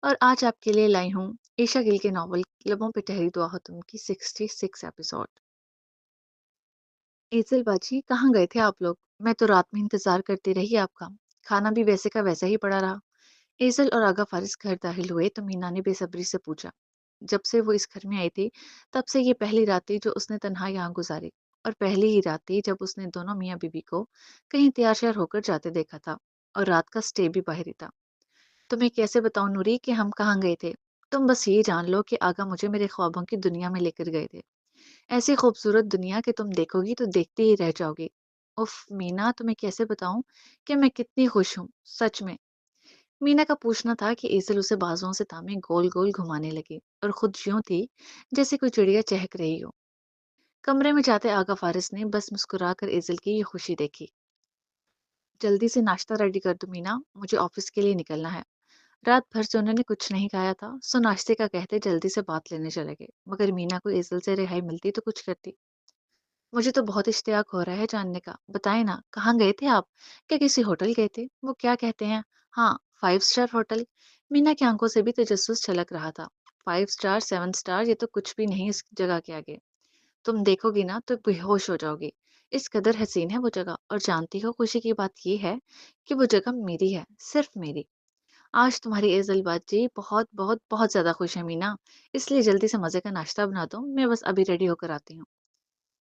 اور آج آپ کے لیے لائی ہوں عائشہ گل کے ناول لبوں پہ ٹہری دعا ہو تم کی 66 ایپیسوڈ۔ ایزل باجی کہاں گئے تھے آپ لوگ؟ میں تو رات میں انتظار کرتی رہی آپ کا، کھانا بھی ویسے کا ویسا ہی پڑا رہا۔ ایزل اور آغا فارس گھر داخل ہوئے تو مینا نے بے صبری سے پوچھا۔ جب سے وہ اس گھر میں آئی تھی تب سے یہ پہلی رات تھی جو اس نے تنہا یہاں گزاری، اور پہلی ہی رات تھی جب اس نے دونوں میاں بیوی کو کہیں تیار شیار ہو کر جاتے دیکھا تھا، اور رات کا سٹے بھی باہر ہی تھا۔ تمہیں کیسے بتاؤں نوری کہ ہم کہاں گئے تھے؟ تم بس یہ جان لو کہ آگا مجھے میرے خوابوں کی دنیا میں لے کر گئے تھے، ایسی خوبصورت دنیا کہ تم دیکھو گی تو دیکھتے ہی رہ جاؤ گی۔ اف مینا، تمہیں کیسے بتاؤں کہ میں کتنی خوش ہوں سچ میں۔ مینا کا پوچھنا تھا کہ ایزل اسے بازوؤں سے تھامے گول گول گھمانے لگی، اور خود یوں تھی جیسے کوئی چڑیا چہک رہی ہو۔ کمرے میں جاتے آغا فارس نے بس مسکرا کر ایزل کی یہ خوشی دیکھی۔ جلدی سے ناشتہ ریڈی کر دو مینا، مجھے آفس کے لیے نکلنا ہے۔ رات بھر سے انہوں نے کچھ نہیں کھایا تھا، سو ناشتے کا کہتے جلدی سے بات لینے چلے گئے، مگر مینا کو ایزل سے رہائی ملتی تو کچھ کرتی۔ مجھے تو بہت اشتیاق ہو رہا ہے جاننے کا، بتائیں نا کہاں گئے تھے آپ؟ کیا کسی ہوٹل گئے تھے؟ وہ کیا کہتے ہیں، ہاں 5 اسٹار ہوٹل؟ مینا کی آنکھوں سے بھی تجسس چھلک رہا تھا۔ 5 اسٹار 7 اسٹار یہ تو کچھ بھی نہیں اس جگہ کے آگے، تم دیکھو گی نا تو بے ہوش ہو جاؤ گی، اس قدر حسین ہے وہ جگہ۔ اور جانتی ہو خوشی کی بات یہ ہے کہ وہ جگہ میری ہے، صرف میری۔ آج تمہاری ایزل باجی بہت بہت بہت زیادہ خوش ہے مینا، اس لیے جلدی سے مزے کا ناشتہ بنا دو، میں بس ابھی ریڈی ہو کر آتی ہوں۔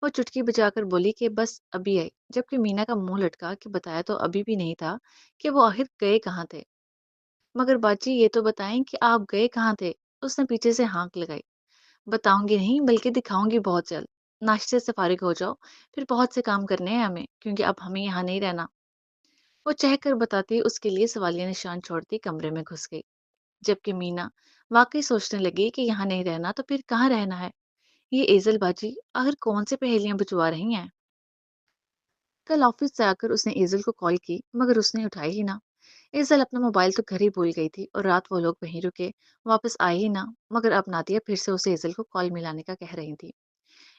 وہ چٹکی بجا کر بولی کہ بس ابھی آئی، جبکہ مینا کا منہ لٹکا کہ بتایا تو ابھی بھی نہیں تھا کہ وہ آخر گئے کہاں تھے۔ مگر باجی یہ تو بتائیں کہ آپ گئے کہاں تھے؟ اس نے پیچھے سے ہانک لگائی۔ بتاؤں گی نہیں بلکہ دکھاؤں گی بہت جلد، ناشتے سے فارغ ہو جاؤ، پھر بہت سے کام کرنے ہیں ہمیں، کیونکہ اب ہمیں یہاں نہیں رہنا۔ وہ چہ کر بتاتی اس کے لیے سوالیہ نشان چھوڑتی کمرے میں گھس گئی، جبکہ مینا واقعی سوچنے لگی کہ یہاں نہیں رہنا تو پھر کہاں رہنا ہے؟ یہ ایزل باجی آخر کون سے پہیلیاں بجوا رہی ہیں؟ کل آفس سے آ کر اس نے ایزل کو کال کی مگر اس نے اٹھائی ہی نہ۔ ایزل اپنا موبائل تو گھر ہی بھول گئی تھی، اور رات وہ لوگ وہیں رکے، واپس آئے ہی نہ، مگر اب نادیہ پھر سے اسے ایزل کو کال ملانے کا کہہ رہی تھی۔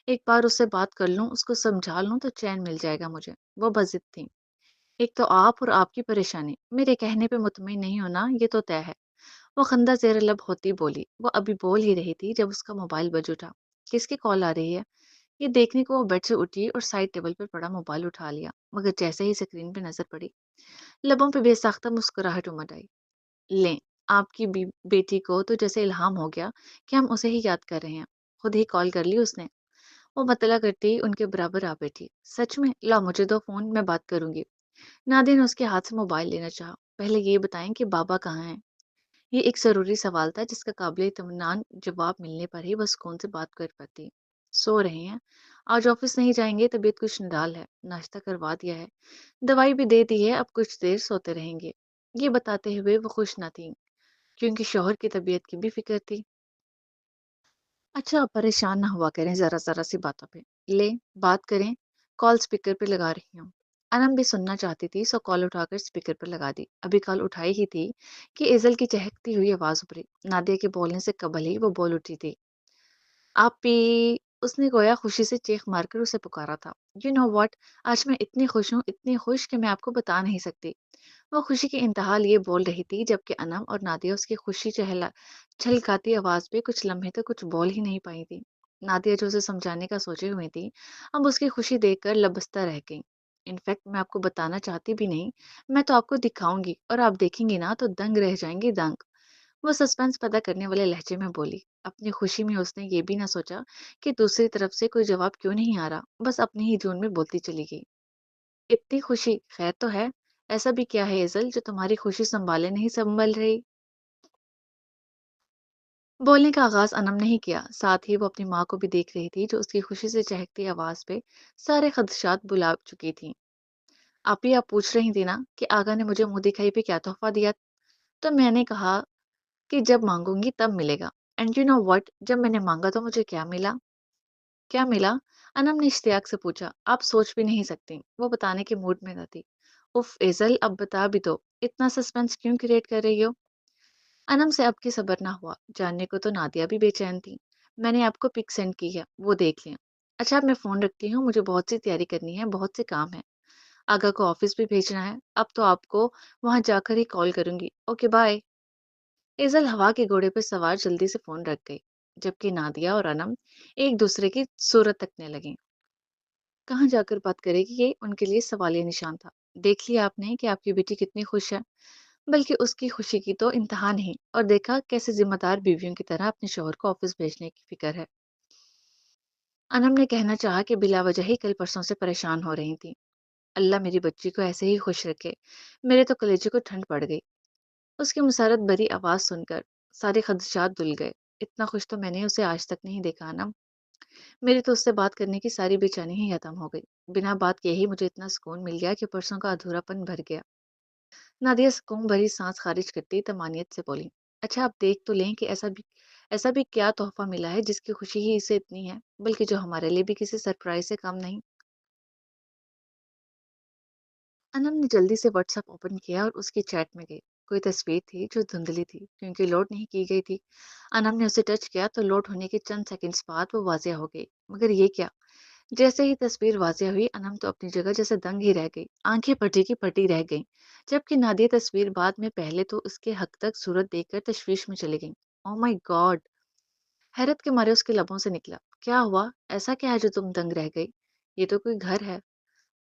ایک بار اس سے بات کر لوں، اس کو سمجھا لوں تو چین مل جائے گا مجھے، وہ بس ضد تھی۔ ایک تو آپ اور آپ کی پریشانی، میرے کہنے پہ مطمئن نہیں ہونا یہ تو طے ہے۔ وہ خندہ زیر لب ہوتی بولی۔ وہ ابھی بول ہی رہی تھی جب اس کا موبائل بج اٹھا۔ کس کی کال آ رہی ہے؟ یہ دیکھنے کو وہ بیڈ سے اٹھی اور سائڈ ٹیبل پر پڑا موبائل اٹھا لیا، مگر جیسے ہی اسکرین پہ نظر پڑی لبوں پہ بے ساختہ مسکراہٹ امڈ آئی۔ لیں، آپ کی بیٹی کو تو جیسے الہام ہو گیا کہ ہم اسے ہی یاد کر رہے ہیں، خود ہی کال کر لی اس نے۔ وہ مطلع کرتی ان کے برابر آ بیٹھی۔ سچ میں؟ لاؤ مجھے دو فون، میں بات کروں گی۔ نادیہ نے اس کے ہاتھ سے موبائل لینا چاہا۔ پہلے یہ بتائیں کہ بابا کہاں ہیں؟ یہ ایک ضروری سوال تھا جس کا قابل اطمینان جواب ملنے پر ہی وہ سکون سے بات کر پاتی۔ سو رہے ہیں، آج آفس نہیں جائیں گے، طبیعت کچھ نڈال ہے، ناشتہ کروا دیا ہے، دوائی بھی دے دی ہے، اب کچھ دیر سوتے رہیں گے۔ یہ بتاتے ہوئے وہ خوش نہ تھیں کیونکہ شوہر کی طبیعت کی بھی فکر تھی۔ اچھا آپ پریشان نہ ہوا کریں ذرا ذرا سی باتوں پہ، لے بات کریں، کال سپیکر پہ لگا رہی ہوں۔ انم بھی سننا چاہتی تھی سو کال اٹھا کر سپیکر پر لگا دی۔ ابھی کال اٹھائی ہی تھی کہ ایزل کی چہکتی ہوئی آواز ابھری۔ نادیہ کے بولنے سے قبل ہی وہ بول اٹھی تھی۔ آپ بھی؟ اس نے گویا خوشی سے چیخ مار کر اسے پکارا تھا۔ یو نو واٹ، آج میں اتنی خوش ہوں، اتنی خوش کہ میں آپ کو بتا نہیں سکتی۔ وہ خوشی کی انتہا لیے بول رہی تھی جبکہ انم اور نادیہ اس کی خوشی چھلکاتی آواز پہ کچھ لمحے تو کچھ بول ہی نہیں پائی تھی۔ نادیہ جو اسے سمجھانے کا سوچے ہوئی تھی اب اس کی خوشی دیکھ کر لبستہ رہ گئی۔ انفیکٹ میں آپ کو بتانا چاہتی بھی نہیں، میں تو آپ کو دکھاؤں گی اور آپ دیکھیں گی نا تو دنگ رہ جائیں گی، دنگ۔ وہ سسپینس پیدا کرنے والے لہجے میں بولی۔ اپنی خوشی میں اس نے یہ بھی نہ سوچا کہ دوسری طرف سے کوئی جواب کیوں نہیں آ رہا، بس اپنی ہی جون میں بولتی چلی گئی۔ اتنی خوشی، خیر تو ہے؟ ایسا بھی کیا ہے ایزل جو تمہاری خوشی سنبھالے نہیں سنبھل رہی؟ بولنے کا آغاز انم نے ہی کیا، ساتھ ہی وہ اپنی ماں کو بھی دیکھ رہی تھی جو اس کی خوشی سے چہکتی آواز پہ سارے خدشات بلا چکی تھی۔ آپ پوچھ رہی تھی نا کہ آگا نے مجھے منہ دکھائی پہ کیا تحفہ دیا، تو میں نے کہا کہ جب مانگوں گی تب ملے گا۔ اینڈ یو نو وٹ، جب میں نے مانگا تو مجھے کیا ملا؟ کیا ملا؟ انم نے اشتیاق سے پوچھا۔ آپ سوچ بھی نہیں سکتی، وہ بتانے کے موڈ میں نہ تھی۔ اف ایزل، اب بتا بھی دو، اتنا سسپینس کیوں کریٹ کر رہی ہو؟ انم سے اب کی صبر نہ ہوا، جاننے کو تو نادیہ بھی بے چین تھی۔ میں نے آپ کو پک سینڈ کی ہے، وہ دیکھ لیں۔ اچھا اب میں فون رکھتی ہوں، مجھے بہت سی تیاری کرنی ہے، بہت سے کام ہے، آگا کو آفس بھی بھیجنا ہے، اب تو آپ کو وہاں جا کر ہی کال کروں گی۔ Okay bye. एजल हवा के घोड़े पर सवार जल्दी से फोन रख गई, जबकि नादिया और अनम एक दूसरे की सूरत तकने लगी। कहाँ जाकर बात करेगी, ये उनके लिए सवालिया निशान था। देख लिया आपने कि आपकी बेटी कितनी खुश है, बल्कि उसकी खुशी की तो इंतहा नहीं। और देखा कैसे जिम्मेदार बीवियों की तरह अपने शौहर को ऑफिस भेजने की फिक्र है। अनम ने कहना चाहा कि बिला वजह ही कल परसों से परेशान हो रही थी। अल्लाह मेरी बच्ची को ऐसे ही खुश रखे। मेरे तो कलेजे को ठंड पड़ गई। उसकी मुसरत भरी आवाज सुनकर सारे खदशात धुल गए। इतना खुश तो मैंने उसे आज तक नहीं देखा अनम। मेरी तो उससे बात करने की सारी बेचैनी ही खत्म हो गई। बिना बात किए ही मुझे इतना सुकून मिल गया कि परसों का अधूरापन भर गया। नादिया सुकून भरी सांस खारिज करती तमानियत से बोली, अच्छा आप देख तो लें कि ऐसा भी क्या तोहफा मिला है जिसकी खुशी ही इसे इतनी है, बल्कि जो हमारे लिए भी किसी सरप्राइज से कम नहीं। अनम ने जल्दी से व्हाट्सएप ओपन किया और उसकी चैट में गई। कोई तस्वीर थी जो धुंधली थी क्योंकि लोड नहीं की गई थी। अनम ने उसे टच किया तो लोड होने के चंद सेकंड्स बाद वो वाजिया हो गई। मगर ये क्या! जैसे ही तस्वीर वाजिया हुई, अनम तो अपनी जगह जैसे दंग ही रह गई। आंखें फटी की फटी रह गईं। जबकि नादिया तस्वीर बाद में पहले तो उसके हक तक सूरत देखकर तशवीश में चली गई। Oh my God! हैरत के मारे उसके लबों से निकला, क्या हुआ? ऐसा क्या है जो तुम दंग रह गई? ये तो कोई घर है।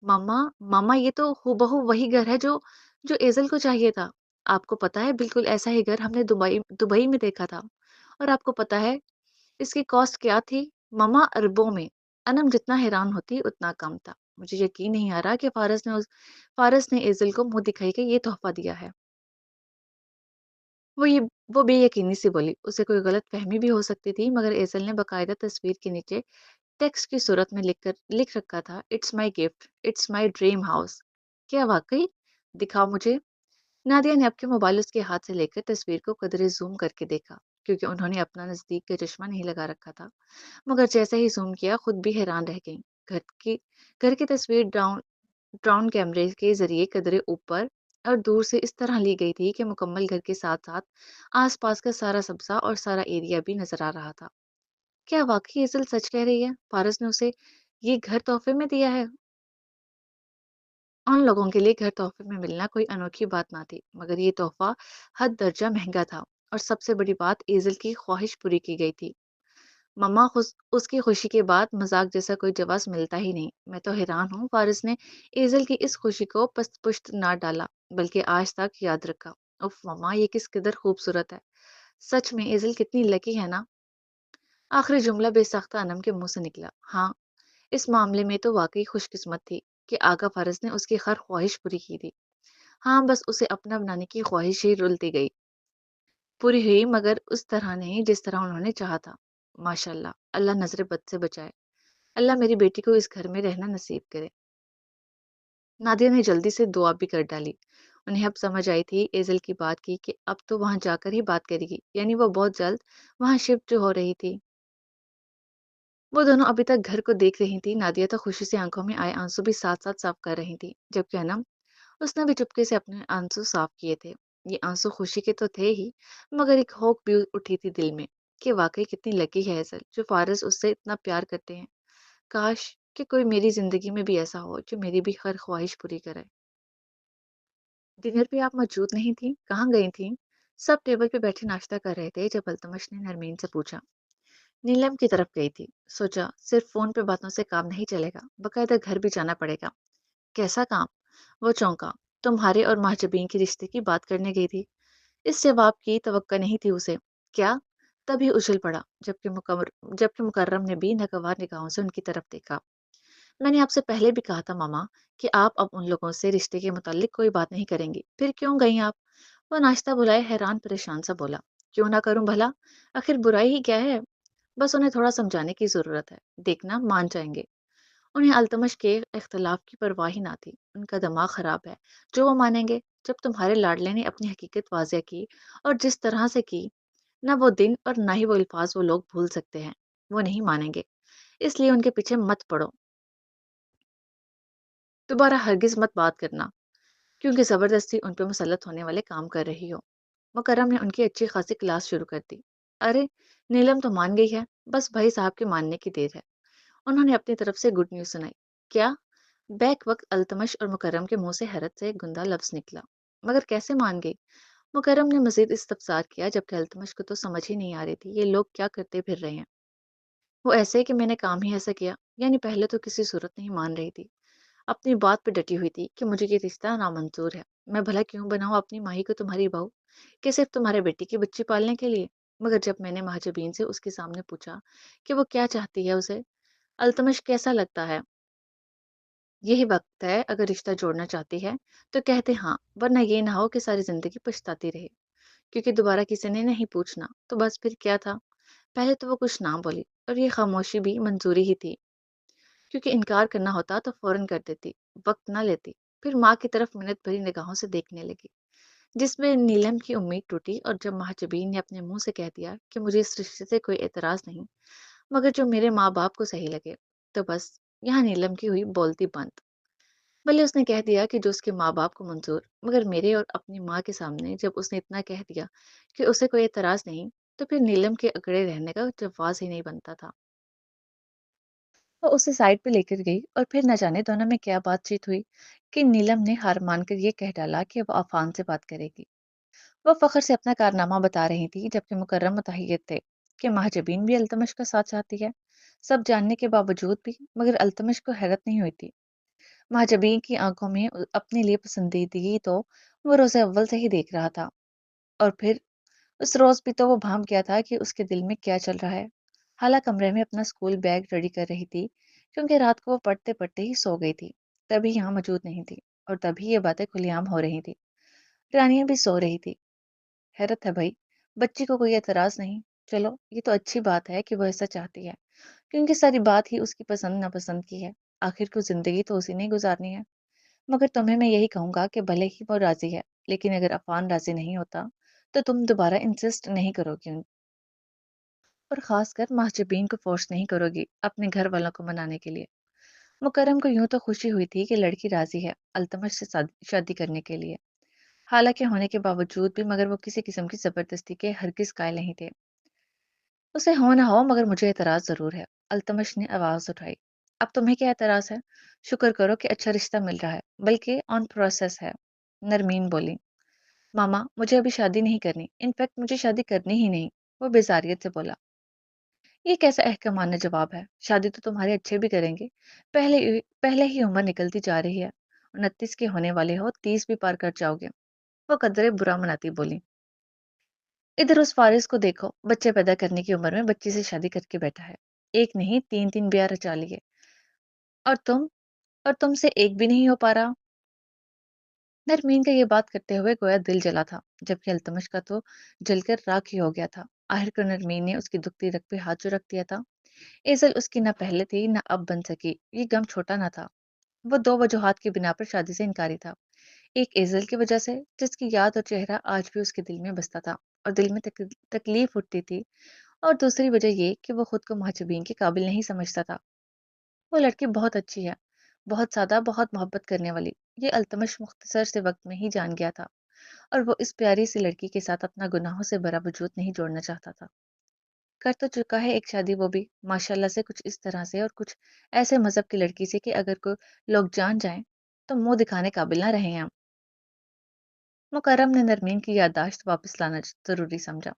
मामा, मामा ये तो हूबहू वही घर है जो जो एज़ल को चाहिए था। आपको पता है बिल्कुल ऐसा ही घर हमने दुबई दुबई में देखा था। और आपको पता है इसकी कॉस्ट क्या थी? मामा अरबों में। अनम जितना हैरान होती उतना कम था। मुझे यकीन नहीं आ रहा कि फ़ारस ने एज़ल को मुँह दिखाई के ये तोहफ़ा दिया है। वो ये वो बेयकीनी से बोली। उसे कोई गलतफ़हमी भी हो सकती थी, मगर एज़ल ने बाकायदा तस्वीर के नीचे टेक्स्ट की सूरत में लिख रखा था, it's my gift, it's my dream house. क्या वाकई? दिखाओ मुझे। नादिया ने आपके मोबाइल उसके हाथ से लेकर तस्वीर को कदरे जूम करके देखा, क्योंकि उन्होंने अपना नजदीक का चश्मा नहीं लगा रखा था। मगर जैसे ही जूम किया, खुद भी हैरान रह गई। घर की घर की तस्वीर ड्रोन कैमरे के जरिए कदरे ऊपर और दूर से इस तरह ली गई थी कि मुकम्मल घर के साथ साथ आसपास का सारा सब्जा और सारा एरिया भी नजर आ रहा था। क्या वाकई एजल सच कह रही है? पारस ने उसे ये घर तोहफे में दिया है? उन लोगों के लिए घर तोहफे में मिलना कोई अनोखी बात ना थी, मगर ये तोहफा हद दर्जा महंगा था। और सबसे बड़ी बात, एजल की ख्वाहिश पूरी की गई थी। मम्मा खुश उसकी खुशी के बाद मजाक जैसा कोई जवाब मिलता ही नहीं। मैं तो हैरान हूँ, फारिस ने एजल की इस खुशी को पस्त पुश्त ना डाला, बल्कि आज तक याद रखा। उफ मम्मा, ये किस कदर खूबसूरत है। सच में एजल कितनी लकी है ना। आखिरी जुमला बेसाख्ता अनम के मुंह से निकला। हाँ, इस मामले में तो वाकई खुशकिस्मत थी कि आगा फारस ने उसकी हर ख्वाहिश पूरी की थी। हाँ, बस उसे अपना बनाने की ख्वाहिश ही रुलती गई। पूरी हुई, मगर उस तरह नहीं जिस तरह उन्होंने चाहा था। माशाल्लाह, अल्लाह नजर बद से बचाए। अल्लाह मेरी बेटी को इस घर में रहना नसीब करे। नादिया ने जल्दी से दुआ भी कर डाली। उन्हें अब समझ आई थी एजल की बात की कि अब तो वहां जाकर ही बात करेगी, यानी वो बहुत जल्द वहां शिफ्ट हो रही थी। वो दोनों अभी तक घर को देख रही थी। नादिया तो खुशी से आंखों में आए आंसू भी साथ साथ साफ कर रही थी, जबकि अनम, उसने भी चुपके से अपने आंसू साफ किए थे। ये आंसू खुशी के तो थे ही, मगर एक होक भी उठी थी दिल में कि वाकई कितनी लकी है ऐसल जो फारस उससे इतना प्यार करते हैं। काश कि कोई मेरी जिंदगी में भी ऐसा हो जो मेरी भी हर ख्वाहिश पूरी करे। डिनर पे आप मौजूद नहीं थी, कहाँ गई थी? सब टेबल पे बैठे नाश्ता कर रहे थे जब अल्तमश ने नरमीन से पूछा। नीलम की तरफ गई थी। सोचा सिर्फ फोन पे बातों से काम नहीं चलेगा, बकायदा घर भी जाना पड़ेगा। कैसा काम? वो चौंका। तुम्हारे और महजबीन के रिश्ते की बात करने गई थी। इस जवाब की तवक्को नहीं थी उसे। क्या? तभी उछल पड़ा, जबकि मुकर्रम ने भी नागवार निगाहों से उनकी तरफ देखा। मैंने आपसे पहले भी कहा था मामा कि आप अब उन लोगों से रिश्ते के मुतालिक कोई बात नहीं करेंगी, फिर क्यों गई आप? वो नाश्ता बुलाए हैरान परेशान सा बोला। क्यों ना करूं भला? आखिर बुराई ही क्या है? बस उन्हें थोड़ा समझाने की जरूरत है, देखना मान जाएंगे। उन्हें अल्तमश के इख्तलाफ की परवाह ही ना थी। उनका दिमाग खराब है। जो वो मानेंगे? जब तुम्हारे लाडले ने अपनी हकीकत वाजिया की, और जिस तरह से की, ना वो दिन और ना ही वो अल्फाज वो लोग भूल सकते हैं। वो नहीं मानेंगे, इसलिए उनके पीछे मत पड़ो। दोबारा हरगिज मत बात करना, क्योंकि जबरदस्ती उन पर मुसलत होने वाले काम कर रही हो। मुकर्रम ने उनकी अच्छी खासी क्लास शुरू कर दी। अरे, नीलम तो मान गई है, बस भाई साहब के मानने की देर है। उन्होंने अपनी तरफ से गुड न्यूज सुनाई। क्या? बैक वक्त अल्तमश और मुकर्रम के मुंह से हैरत से एक गुंदा लफ्ज निकला। मगर कैसे मान गई? मुकर्रम ने मजीद इस्तफसार किया, जबकि अल्तमश को तो समझ ही नहीं आ रही थी ये लोग क्या करते फिर रहे हैं। वो ऐसे है कि मैंने काम ही ऐसा किया, यानी पहले तो किसी सूरत नहीं मान रही थी, अपनी बात पे डटी हुई थी कि मुझे ये रिश्ता नामंजूर है। मैं भला क्यों बनाऊं अपनी माही को तुम्हारी बहू, कि सिर्फ तुम्हारे बेटी की बच्ची पालने के लिए। मगर जब मैंने महाजबीन से उसके सामने पूछा कि वो क्या चाहती है, उसे अल्तमश कैसा लगता है, यही वक्त है, अगर रिश्ता जोड़ना चाहती है तो कहते हाँ, वरना ये ना हो कि सारी जिंदगी पछताती रहे। क्योंकि दोबारा किसी ने नहीं पूछना तो बस फिर क्या था। पहले तो वो कुछ ना बोली, और ये खामोशी भी मंजूरी ही थी, क्योंकि इनकार करना होता तो फौरन कर देती, वक्त ना लेती। फिर माँ की तरफ मिन्नत भरी निगाहों से देखने लगी, जिसमें नीलम की उम्मीद टूटी। और जब महाजबीन ने अपने मुंह से कह दिया कि मुझे इस रिश्ते से कोई एतराज नहीं, मगर जो मेरे माँ बाप को सही लगे, तो बस यहाँ नीलम की हुई बोलती बंद। भले उसने कह दिया कि जो उसके माँ बाप को मंजूर, मगर मेरे और अपनी माँ के सामने जब उसने इतना कह दिया कि उसे कोई एतराज नहीं, तो फिर नीलम के अगड़े रहने का जवाज ही नहीं बनता था। वो उसे साइड पे लेकर गई, और फिर न जाने दोनों में क्या बातचीत हुई कि नीलम ने हार मानकर ये कह डाला कि वो अफान से बात करेगी। वो फख्र से अपना कारनामा बता रही थी, जबकि मुकर्रम मुतहय्यद थे कि महाजबीन भी अल्तमश का साथ चाहती है। सब जानने के बावजूद भी मगर अल्तमश को हैरत नहीं हुई थी। महाजबीन की आंखों में अपने लिए पसंदीदगी तो वो रोज़े अव्वल से ही देख रहा था। और फिर उस रोज़ भी तो वो भांप गया था कि उसके दिल में क्या चल रहा है। हाला कमरे में अपना स्कूल बैग रेडी कर रही थी, क्योंकि रात को वो पढ़ते पढ़ते ही सो गई थी। तभी यहाँ मौजूद नहीं थी, और तभी ये बातें खुलेआम हो रही थी। रानिया भी सो रही थी। हैरत है भाई, बच्ची को कोई एतराज नहीं। चलो, ये तो अच्छी बात है कि वो ऐसा चाहती है, क्योंकि सारी बात ही उसकी पसंद नापसंद की है। आखिर को जिंदगी तो उसी ने ही गुजारनी है। मगर तुम्हें मैं यही कहूंगा कि भले ही वो राजी है, लेकिन अगर अफान राजी नहीं होता तो तुम दोबारा इंसिस्ट नहीं करोगी और खासकर महजबीन को फोर्स नहीं करोगी अपने घर वालों को मनाने के लिए। मुकर्रम को यूं तो खुशी हुई थी कि लड़की राजी है अल्तमश से शादी करने के लिए, हालांकि होने के बावजूद भी मगर वो किसी किस्म की जबरदस्ती के हरगिज कायल नहीं थे। उसे हो ना हो, मगर मुझे एतराज जरूर है। अल्तमश ने आवाज उठाई। अब तुम्हें क्या एतराज है? शुक्र करो कि अच्छा रिश्ता मिल रहा है, बल्कि ऑन प्रोसेस है। नरमीन बोली। मामा, मुझे अभी शादी नहीं करनी, इनफैक्ट मुझे शादी करनी ही नहीं। वो बेजारियत से बोला। ये कैसा अहकमाना जवाब है? शादी तो तुम्हारे अच्छे भी करेंगे। पहले ही उम्र निकलती जा रही है। 29 के होने वाले हो, 30 भी पार कर जाओगे। वो कदरे बुरा मनाती बोली। इधर उस फारिस को देखो, बच्चे पैदा करने की उम्र में बच्ची से शादी करके बैठा है। एक नहीं, तीन तीन ब्याह रचा लिए। और तुम और तुमसे एक भी नहीं हो पा रहा। नरमीन का ये बात करते हुए गोया दिल जला था, जबकि अल्तमश का तो जलकर राख ही हो गया था। आखिर नरमीन ने उसकी दुखती रग पे हाथ जो रख दिया था। एजल उसकी न पहले थी न अब बन सकी। ये गम छोटा न था। वो दो वजूहात की बिना पर शादी से इनकारी था। एक एजल की वजह से, जिसकी याद और चेहरा आज भी उसके दिल में बसता था और दिल में तकलीफ उठती थी। और दूसरी वजह ये कि वो खुद को महजबीन के काबिल नहीं समझता था। वो लड़की बहुत अच्छी है, बहुत सादा, बहुत मोहब्बत करने वाली। ये अल्तमश मुख्तसर से वक्त में ही जान गया था, और वो इस प्यारी सी लड़की के साथ अपना गुनाहों से भरा वजूद नहीं जोड़ना चाहता था। कर तो चुका है एक शादी, वो भी माशाल्लाह से कुछ इस तरह से, और कुछ ऐसे मजहब की लड़की से कि अगर को लोग जान जाएं तो मुंह दिखाने काबिल ना रहे हम। मुकर्रम ने नरमीन की याददाश्त वापस लाना जरूरी समझा।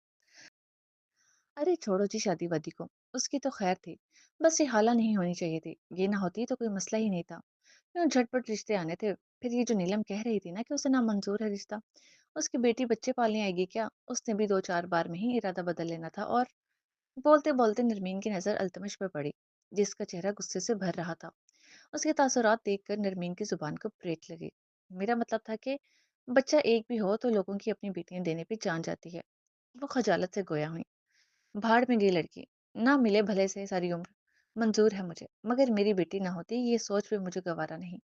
अरे छोड़ो जी शादी वादी को, उसकी तो खैर थी। बस ये हाला नहीं होनी चाहिए थी। ये ना होती तो कोई मसला ही नहीं था। क्यों झटपट रिश्ते आने थे। फिर ये जो नीलम कह रही थी ना कि उसे ना मंजूर है रिश्ता, उसकी बेटी बच्चे पालने आएगी क्या? उसने भी दो चार बार में ही इरादा बदल लेना था। और बोलते बोलते नरमीन की नजर अल्तमश पर पड़ी, जिसका चेहरा गुस्से से भर रहा था। उसके तासुरात देखकर नरमीन की जुबान को पेट लगी। मेरा मतलब था कि बच्चा एक भी हो तो लोगों की अपनी बेटियां देने पे जान जाती है। वो खजालत से गोया हुई। भाड़ में गई लड़की, ना मिले भले से सारी उम्र। मंजूर है मुझे, मगर मेरी बेटी ना होती, ये सोच भी मुझे गवारा नहीं।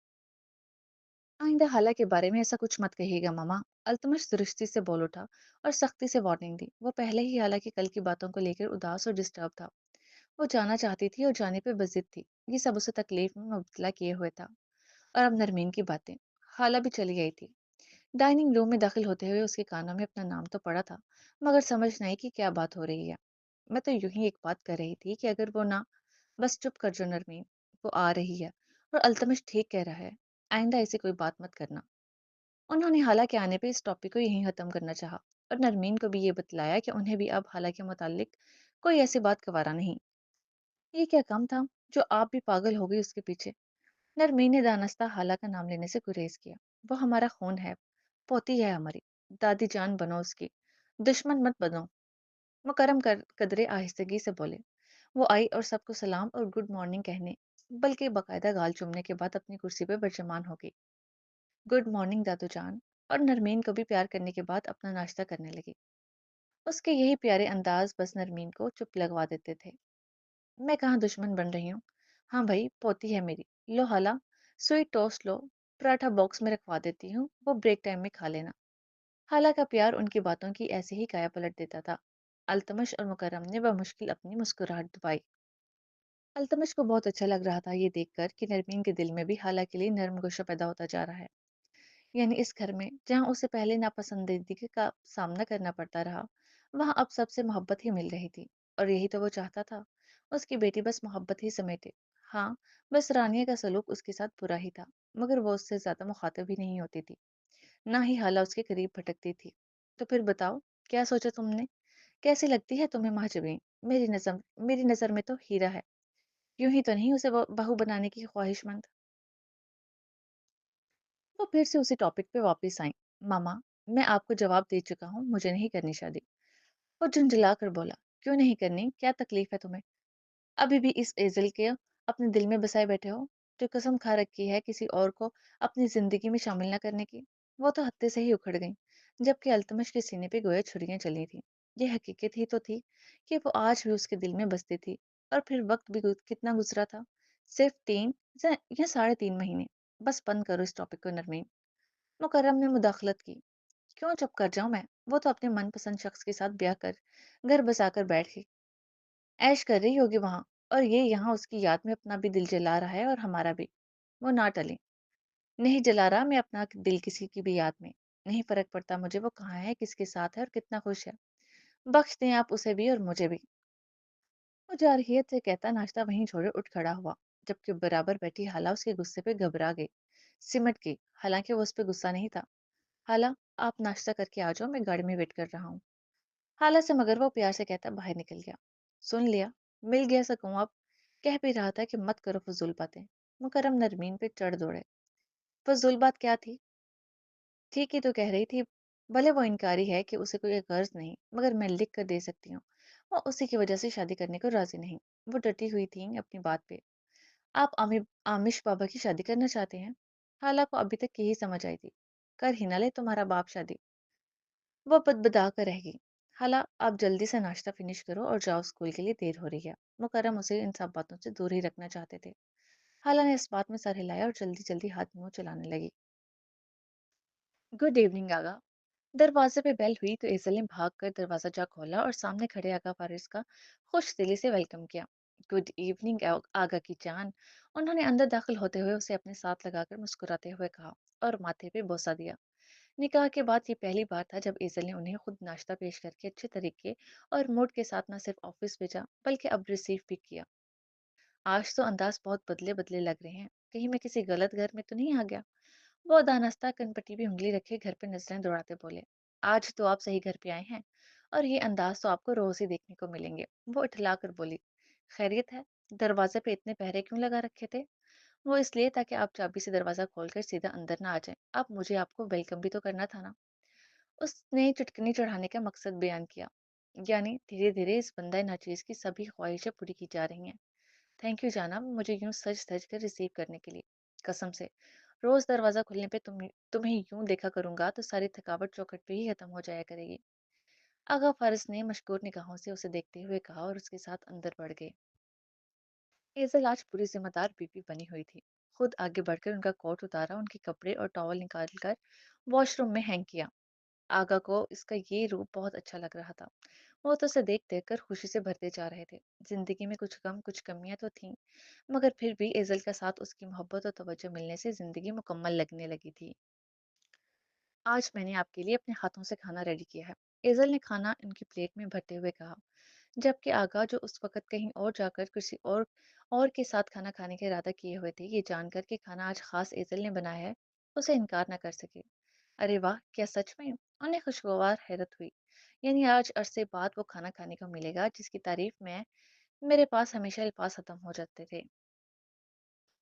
आइंदा हाला के बारे में ऐसा कुछ मत कहिएगा मामा। अल्तमश दुरुस्ती से बोल उठा और सख्ती से वार्निंग दी। वो पहले ही हाला की कल की बातों को लेकर उदास और डिस्टर्ब था। वो जाना चाहती थी और जाने पे बजिद थी। ये सब उसे तकलीफ में मुब्तला किए हुए था। और अब नरमीन की बातें। हाला भी चली गई थी। डाइनिंग रूम में दाखिल होते हुए उसके कानों में अपना नाम तो पड़ा था, मगर समझ नहीं कि क्या बात हो रही है। मैं तो यूं ही एक बात कर रही थी कि अगर वो ना, बस चुप कर जो नरमीन। वो आ रही है, और अल्तमश ठीक कह रहा है। आइंदा ऐसी कोई बात मत करना। उन्होंने हालां के आने पे इस टॉपिक को यहीं खत्म करना चाहा और नरमीन को भी ये बतलाया कि उन्हें भी अब हालां के मुतालिक कोई ऐसी बात गवारा नहीं। ये क्या कम था जो आप भी पागल हो गई उसके पीछे। नरमीन ने दानस्ता हालां का नाम लेने से गुरेज किया। वो हमारा खून है, पोती है हमारी, दादी जान बनो उसकी, दुश्मन मत बनो। मुकरम कदरे आहिस्तगी से बोले। वो आई और सबको सलाम और गुड मॉर्निंग कहने, बल्कि बकायदा गाल चूमने के बाद अपनी कुर्सी पर बरजमान हो गई। गुड मॉर्निंग दादू जान। और नरमीन को भी प्यार करने के बाद अपना नाश्ता करने लगी। उसके यही प्यारे अंदाज बस नरमीन को चुप लगवा देते थे। मैं कहाँ दुश्मन बन रही हूँ। हाँ भाई, पोती है मेरी। लो हाला, स्वीट टोस्ट लो, पराठा बॉक्स में रखवा देती हूँ, वो ब्रेक टाइम में खा लेना। हाला का प्यार उनकी बातों की ऐसे ही काया पलट देता था। अल्तमश और मुकर्रम ने बमुश्किल अपनी मुस्कुराहट दबाई। अल्तमश को बहुत अच्छा लग रहा था ये देखकर कि नरमीन के दिल में भी हाला के लिए नर्म गोशा पैदा होता जा रहा है। यानी इस घर में जहाँ उसे पहले नापसंदीदगी का सामना करना पड़ता रहा, वहाँ अब सबसे मोहब्बत ही मिल रही थी। और यही तो वो चाहता था, उसकी बेटी बस मोहब्बत ही समेटे। हाँ, बस रानिया का सलूक उसके साथ बुरा ही था, मगर वो उससे ज्यादा मुखातिब ही नहीं होती थी, ना ही हाला उसके करीब भटकती थी। तो फिर बताओ, क्या सोचा तुमने? कैसी लगती है तुम्हें महाजबीन? मेरी नजर में तो हीरा है। यूं ही तो नहीं उसे बहू बनाने की ख्वाहिशमंद। वो फिर से उसी टॉपिक पे वापस आई। मामा, मैं आपको जवाब दे चुका हूँ, मुझे नहीं करनी शादी। वो झुंझला कर बोला। क्यों नहीं करनी, क्या तकलीफ है तुम्हें? अभी भी इस एजल के अपने दिल में बसाए बैठे हो, जो कसम खा रखी है किसी और को अपनी जिंदगी में शामिल न करने की। वो तो हत्ते से ही उखड़ गई, जबकि अल्तमश के सीने पे गोया छुरियां चली थी। ये हकीकत ही तो थी कि वो आज भी उसके दिल में बसती थी। और फिर वक्त भी कितना गुजरा था, सिर्फ 3 या 3.5 महीने। बस बंद करो इस टॉपिक को नरमीन। मुकर्रम ने मुदाखलत की। क्यों चुप कर जाऊं मैं? वो तो अपने मनपसंद शख्स के साथ ब्याह कर घर बसाकर बैठ गई, ऐश कर रही होगी वहां। और ये यहाँ उसकी याद में अपना भी दिल जला रहा है और हमारा भी। वो ना टले। नहीं जला रहा मैं अपना दिल किसी की भी याद में। नहीं फर्क पड़ता मुझे वो कहाँ है, किसके साथ है और कितना खुश है। बख्श दें आप उसे भी और मुझे भी। वो जारहियत से कहता नाश्ता वहीं छोड़े उठ खड़ा हुआ, जबकि बराबर बैठी हाला उसके गुस्से पे घबरा गई, सिमट गई। हालांकि वो उस पर गुस्सा नहीं था। हाला, आप नाश्ता करके आ जाओ, मैं गाड़ी में वेट कर रहा हूँ। हाला से मगर वो प्यार से कहता बाहर निकल गया। सुन लिया, मिल गया सकूं अब। कह भी रहा था कि मत करो फजूल बातें। मुकरम नरमीन पे चढ़ दौड़े। फजूल बात क्या थी? ठीक ही तो कह रही थी। भले वो इनकारी है कि उसे कोई गर्ज नहीं, मगर मैं लिख कर दे सकती हूँ। वो उसी की वजह से शादी करने को राजी नहीं। वो डटी हुई थी अपनी बात पे। आप आमिश बाबा की शादी करना चाहते हैं? हाला को अभी तक यही समझ आई थी। कर ही ना ले तुम्हारा बाप शादी। वो बदबदा कर रह गई। हाला, आप जल्दी से नाश्ता फिनिश करो और जाओ, स्कूल के लिए देर हो रही है। मुकर्रम उसे इन सब बातों से दूर ही रखना चाहते थे। हाला ने इस बात में सर हिलाया और जल्दी जल्दी हाथ मुंह चलाने लगी। गुड इवनिंग आगा। दरवाजे पे बेल हुई तो एजल ने भागकर दरवाजा जा खोला और सामने खड़े आगा फारिस का खुश दिली से वेलकम किया। गुड इवनिंग आगा की जान। उन्होंने अंदर दाखिल होते हुए उसे अपने साथ लगाकर मुस्कुराते हुए कहा और माथे पे बोसा दिया। निकाह के बाद ये पहली बार था जब एजल ने उन्हें खुद नाश्ता पेश करके अच्छे तरीके और मूड के साथ न सिर्फ ऑफिस भेजा, बल्कि अब रिसीव भी किया। आज तो अंदाज बहुत बदले बदले लग रहे हैं, कहीं मैं किसी गलत घर में तो नहीं आ गया? वो दानस्ता कनपटी भी उंगली रखे घर पे नजरें दौड़ाते बोले। आज तो आप सही घर पे आए हैं, और ये अंदाज तो आपको रोज ही देखने को मिलेंगे। वो इठला कर बोली। खैरियत है? दरवाजे पे इतने पहरे क्यों लगा रखे थे? वो इसलिए ताकि आप चाबी से दरवाजा खोलकर सीधा अंदर ना आ जाएं। अब मुझे आपको वेलकम भी तो करना था ना। उसने चुटकनी चढ़ाने का मकसद बयान किया। यानी धीरे धीरे इस बंदा नाचीज की सभी ख्वाहिशें पूरी की जा रही हैं। थैंक यू जाना, मुझे यूं सज धज कर रिसीव करने के लिए। कसम से, रोज दरवाजा खुलने पे तुम्हें यूं देखा करूंगा तो सारी थकावट चौखट पे ही खत्म हो जाया करेगी। आगा फारिस ने मशकूर निगाहों से उसे देखते हुए कहा और उसके साथ अंदर बढ़ गए। एजल आज पूरी जिम्मेदार बीवी बनी हुई थी। खुद आगे बढ़कर उनका कोट उतारा, उनके कपड़े और टॉवल निकाल कर वॉशरूम में हैंग किया। आगा को इसका ये रूप बहुत अच्छा लग रहा था। वो तो उसे देख देख कर खुशी से भरते जा रहे थे। जिंदगी में कुछ गम कुछ कमियां तो थीं, मगर फिर भी एजल का साथ उसकी मोहब्बत और तवज्जो मिलने से जिंदगी मुकम्मल लगने लगी थी। आज मैंने आपके लिए अपने हाथों से खाना रेडी किया है, एजल ने खाना उनकी प्लेट में भरते हुए कहा, जबकि आगा जो उस वक्त कहीं और जाकर किसी और के साथ खाना खाने का इरादा किए हुए थे, ये जानकर कि खाना आज खास एजल ने बनाया है, उसे इनकार न कर सके। अरे वाह! क्या सच में? उन्हें खुशगवार हैरत हुई। यानी आज अरसे बाद वो खाना खाने को मिलेगा जिसकी तारीफ में मेरे पास हमेशा अल्फाज खत्म हो जाते थे।